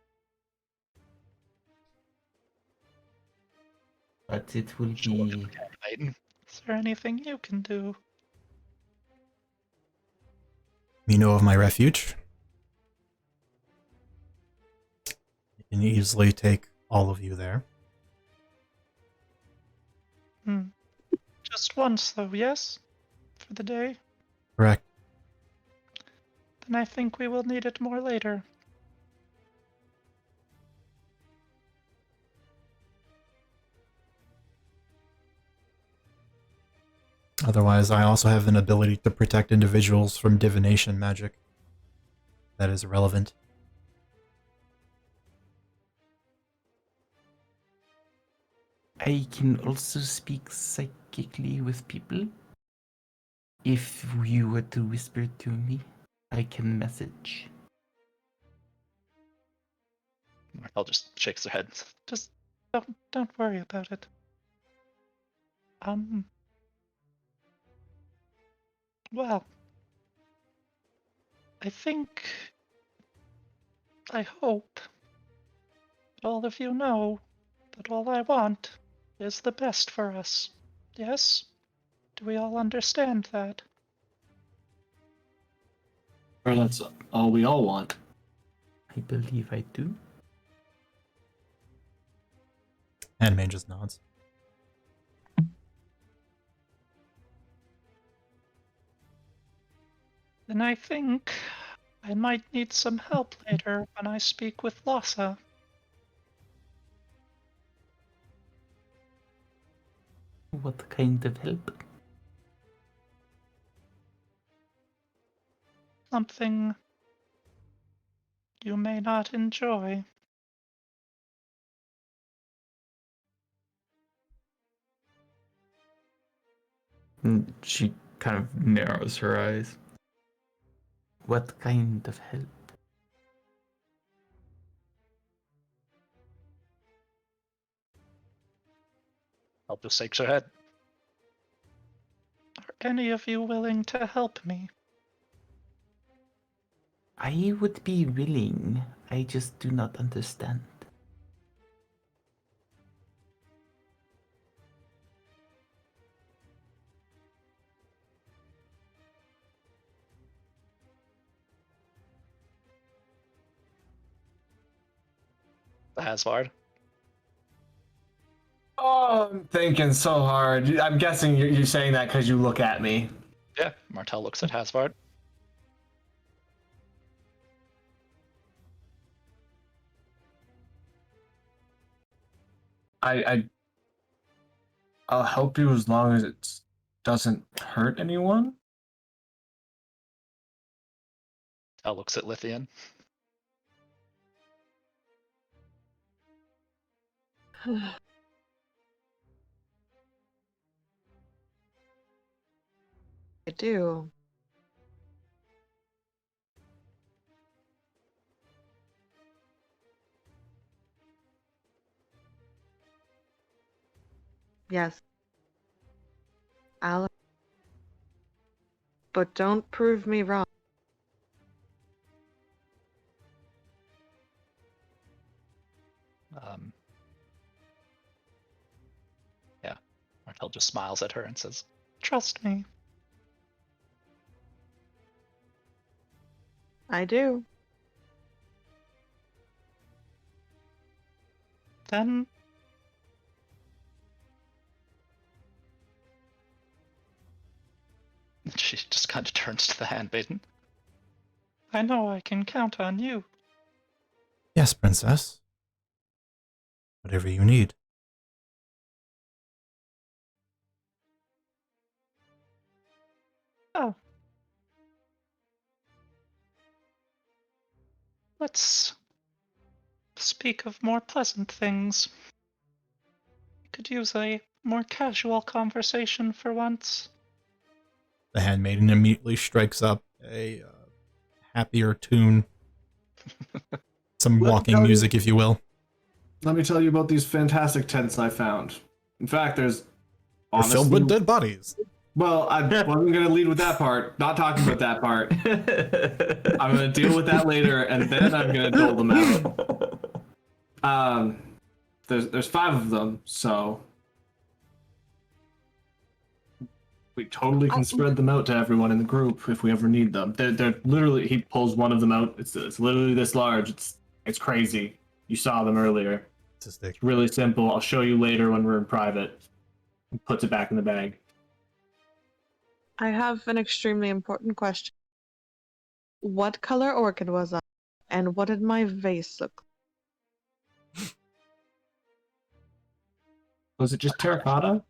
S7: But it will be...
S3: Is there anything you can do?
S1: You know of my refuge? You can easily take all of you there.
S3: Just once, though, yes? For the day?
S1: Correct.
S3: Then I think we will need it more later.
S1: Otherwise, I also have an ability to protect individuals from divination magic. That is relevant.
S7: I can also speak psychically with people. If you were to whisper to me, I can message.
S3: Martel just shakes her head. Just don't worry about it. Well, I hope that all of you know that all I want is the best for us. Yes? Do we all understand that?
S2: or that's all we all want.
S7: I believe I do.
S1: Handmaid just nods.
S3: Then I think I might need some help later when I speak with Lhasa.
S7: What kind of help?
S3: Something you may not enjoy.
S4: She kind of narrows her eyes.
S7: What kind of help?
S3: I'll just shake her head. Are any of you willing to help me?
S7: I would be willing. I just do not understand.
S3: Asvard.
S2: Oh, I'm thinking so hard. I'm guessing you're saying that because you look at me.
S3: Yeah, Martel looks at Hasvard.
S2: I'll help you as long as it doesn't hurt anyone.
S3: Martel looks at Lithian.
S5: do. Yes. I'll. But don't prove me wrong.
S3: Yeah. Martel just smiles at her and says, "Trust me."
S5: I do.
S3: Then she just kind of turns to the handmaiden. I know I can count on you.
S1: Yes, princess. Whatever you need.
S3: Oh. Let's speak of more pleasant things. We could use a more casual conversation for once.
S1: The handmaiden immediately strikes up a happier tune. Some
S2: Let me
S1: walking
S2: tell you-
S1: music, if you will.
S2: Let me tell you about these fantastic tents I found. In fact, there's
S1: They're filled with dead bodies.
S2: Well, I wasn't going to lead with that part. Not talking about that part. I'm going to deal with that later, and then I'm going to dole them out. There's 5 of them, so we totally can spread them out to everyone in the group if we ever need them. They're literally. He pulls one of them out. It's literally this large. It's crazy. You saw them earlier.
S1: It's a stick.
S2: It's really simple. I'll show you later when we're in private. He puts it back in the bag.
S5: I have an extremely important question. What color orchid was I? And what did my vase look like?
S2: Was it just terracotta?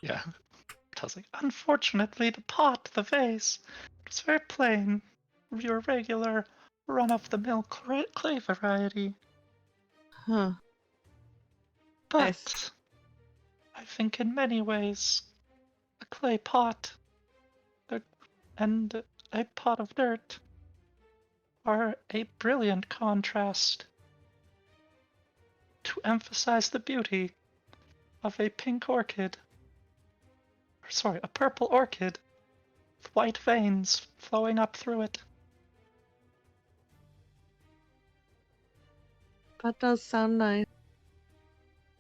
S3: Yeah. Martel's like, unfortunately, the pot, the vase, it was very plain. Your regular run-of-the-mill clay variety.
S5: Huh.
S3: But I think in many ways, a clay pot and a pot of dirt are a brilliant contrast to emphasize the beauty of a pink orchid. Sorry, a purple orchid with white veins flowing up through it.
S5: That does sound nice.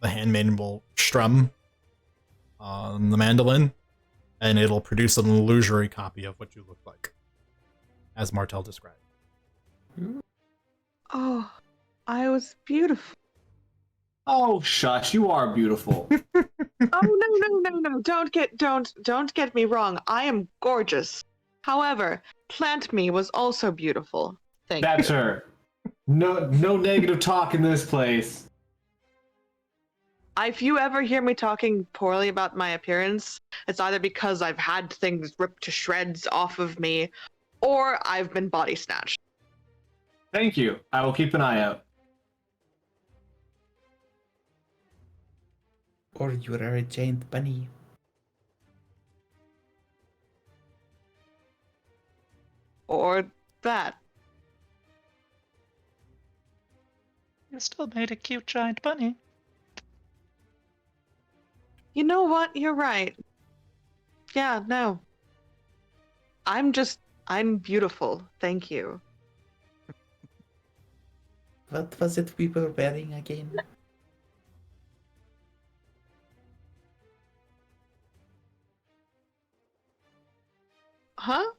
S1: The handmaiden will strum on the mandolin, and it'll produce an illusory copy of what you look like, as Martel described.
S5: Oh, I was beautiful.
S2: Oh, shush! You are beautiful.
S5: Oh no! Don't get me wrong. I am gorgeous. However, Plant Me was also beautiful. Thank
S2: That's
S5: you.
S2: her. No negative talk in this place.
S5: If you ever hear me talking poorly about my appearance, it's either because I've had things ripped to shreds off of me, or I've been body snatched.
S2: Thank you. I will keep an eye out.
S7: Or you are a giant bunny.
S5: Or that.
S3: You still made a cute giant bunny.
S5: You know what? You're right. Yeah, no. I'm beautiful. Thank you.
S7: What was it we were wearing again?
S5: Huh?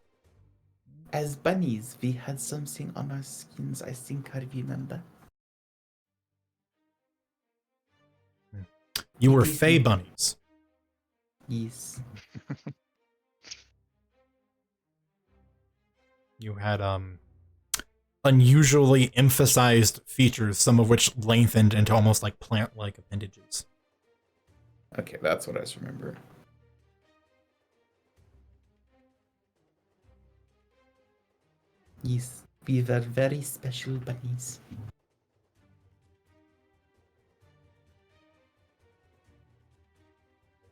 S7: As bunnies, we had something on our skins, I think I remember.
S1: You were fey bunnies.
S7: Yes.
S1: You had unusually emphasized features, some of which lengthened into almost like plant-like appendages.
S7: Okay, that's what I remember. Yes, we were very special bunnies.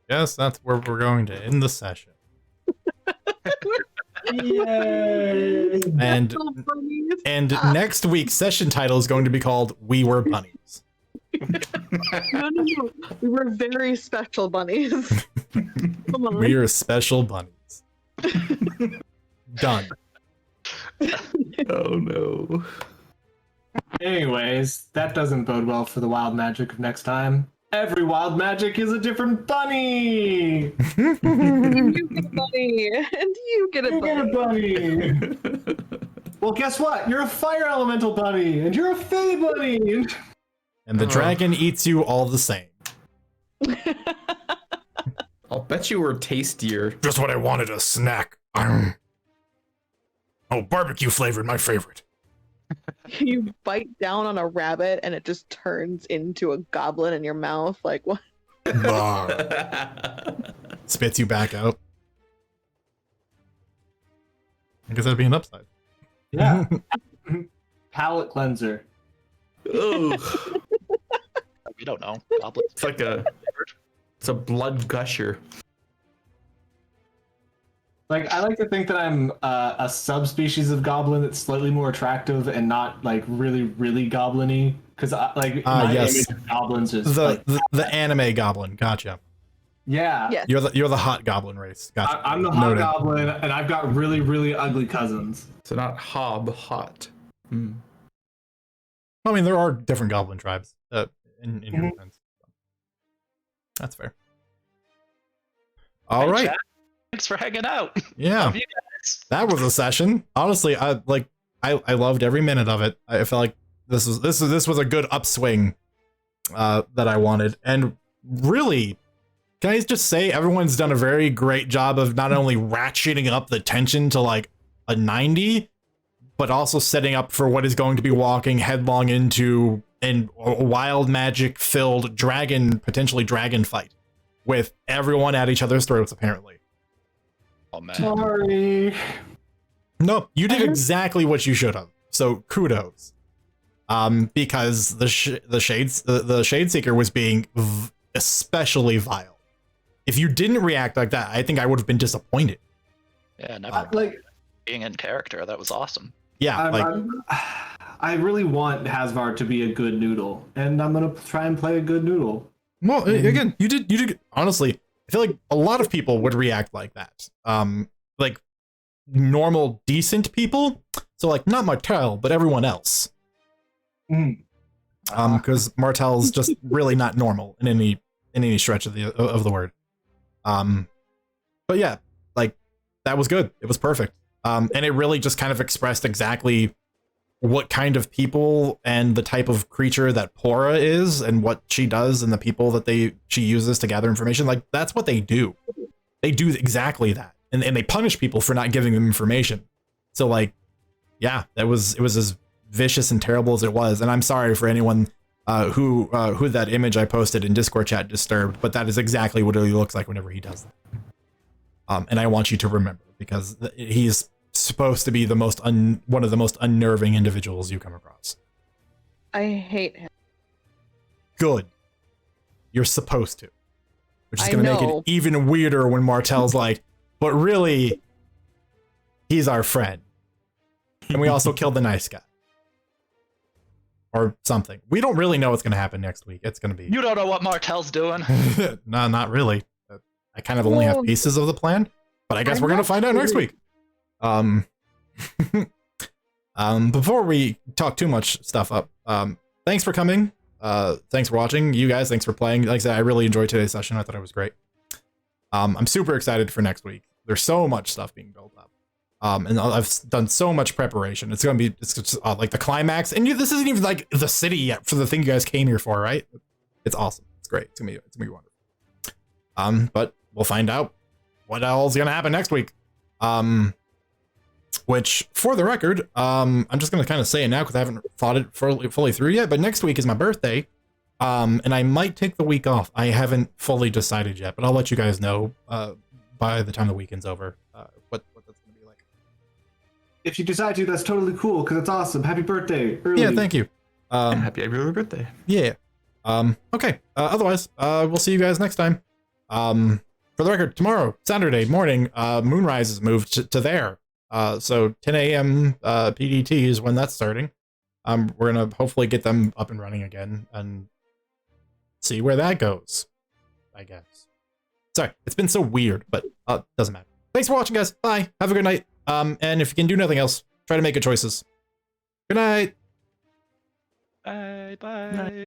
S1: Yes, that's where we're going to end the session.
S2: Yay!
S1: And
S5: Little bunnies.
S1: next week's session title is going to be called "We Were Bunnies."
S5: No. We were very special bunnies. Come on.
S1: We are special bunnies. Done.
S4: Oh no.
S2: Anyways, that doesn't bode well for the wild magic of next time. Every wild magic is a different bunny.
S5: You get a bunny, and you get a
S2: You get a
S5: bunny.
S2: bunny. Well, guess what? You're a fire elemental bunny, and you're a fae bunny.
S1: And the dragon eats you all the same.
S4: I'll bet you were tastier.
S6: Just what I wanted, a snack. Oh, barbecue flavored, my favorite.
S5: You bite down on a rabbit, and it just turns into a goblin in your mouth. Like what?
S1: Spits you back out. I guess that'd be an upside.
S2: Yeah. Palate cleanser.
S4: Ugh.
S3: We don't know. Goblins.
S4: It's a blood gusher.
S2: Like, I like to think that I'm a subspecies of goblin that's slightly more attractive and not like really, really goblin-y. Because my
S1: yes.
S2: image of goblins is like,
S1: The anime goblin. Gotcha.
S2: yeah.
S5: Yeah.
S1: You're the hot goblin race. Gotcha.
S2: I'm the hot
S1: Noted.
S2: goblin, and I've got really, really ugly cousins.
S4: So not hot. Hmm.
S1: I mean, there are different goblin tribes in your
S2: Mhm.
S1: defense. That's fair. All right.
S3: Chat. Thanks for hanging out.
S1: Yeah.
S3: Love you guys.
S1: That was a session. Honestly, I loved every minute of it. I felt like this was a good upswing that I wanted. And really, can I just say everyone's done a very great job of not only ratcheting up the tension to like a 90, but also setting up for what is going to be walking headlong into a wild magic filled potentially dragon fight with everyone at each other's throats, apparently.
S3: Oh man.
S2: Sorry.
S1: No, you did exactly what you should have. So kudos. Because the Shade Seeker was being especially vile. If you didn't react like that, I think I would have been disappointed.
S3: Yeah, never being in character. That was awesome.
S1: Yeah,
S2: I really want Hasvar to be a good noodle, and I'm gonna try and play a good noodle.
S1: well, again, you did honestly. I feel like a lot of people would react like that. Like normal, decent people. So like not Martel, but everyone else. Because Martel's just really not normal in any stretch of the word. But yeah, like that was good. It was perfect. And it really just kind of expressed exactly what kind of people and the type of creature that Pora is and what she does and the people that she uses to gather information. Like that's what they do. They do exactly that. And they punish people for not giving them information. So like, yeah, it was as vicious and terrible as it was. And I'm sorry for anyone who that image I posted in Discord chat disturbed, but that is exactly what he looks like whenever he does that. And I want you to remember, because he's supposed to be one of the most unnerving individuals you come across.
S5: I hate him.
S1: Good. You're supposed to. Which is
S5: I
S1: going to make it
S5: know.
S1: even weirder when Martel's like, but really, he's our friend. And we also killed the nice guy. Or something. We don't really know what's going to happen next week. It's going to be...
S3: You don't know what Martel's doing.
S1: No, not really. I kind of only have pieces of the plan, but I guess we're going to find out next week. Before we talk too much stuff up, thanks for coming. Thanks for watching. You guys, thanks for playing. Like I said, I really enjoyed today's session. I thought it was great. I'm super excited for next week. There's so much stuff being built up. And I've done so much preparation. It's just like the climax. And this isn't even like the city yet for the thing you guys came here for, right? It's awesome. It's great. It's gonna be wonderful. But we'll find out what else is gonna happen next week. Which, for the record, I'm just gonna kind of say it now because I haven't thought it fully through yet. But next week is my birthday, and I might take the week off. I haven't fully decided yet, but I'll let you guys know by the time the weekend's over what that's gonna be like.
S2: If you decide to, that's totally cool because it's awesome. Happy birthday! Early.
S1: Yeah, thank you.
S4: Happy early birthday.
S1: Yeah. Okay. Otherwise, we'll see you guys next time. For the record, tomorrow, Saturday morning, Moonrise is moved to there. So 10 a.m. PDT is when that's starting. We're gonna hopefully get them up and running again and see where that goes, I guess. Sorry, it's been so weird, but doesn't matter. Thanks for watching, guys. Bye. Have a good night. And if you can do nothing else, try to make good choices. Good night.
S3: Bye bye.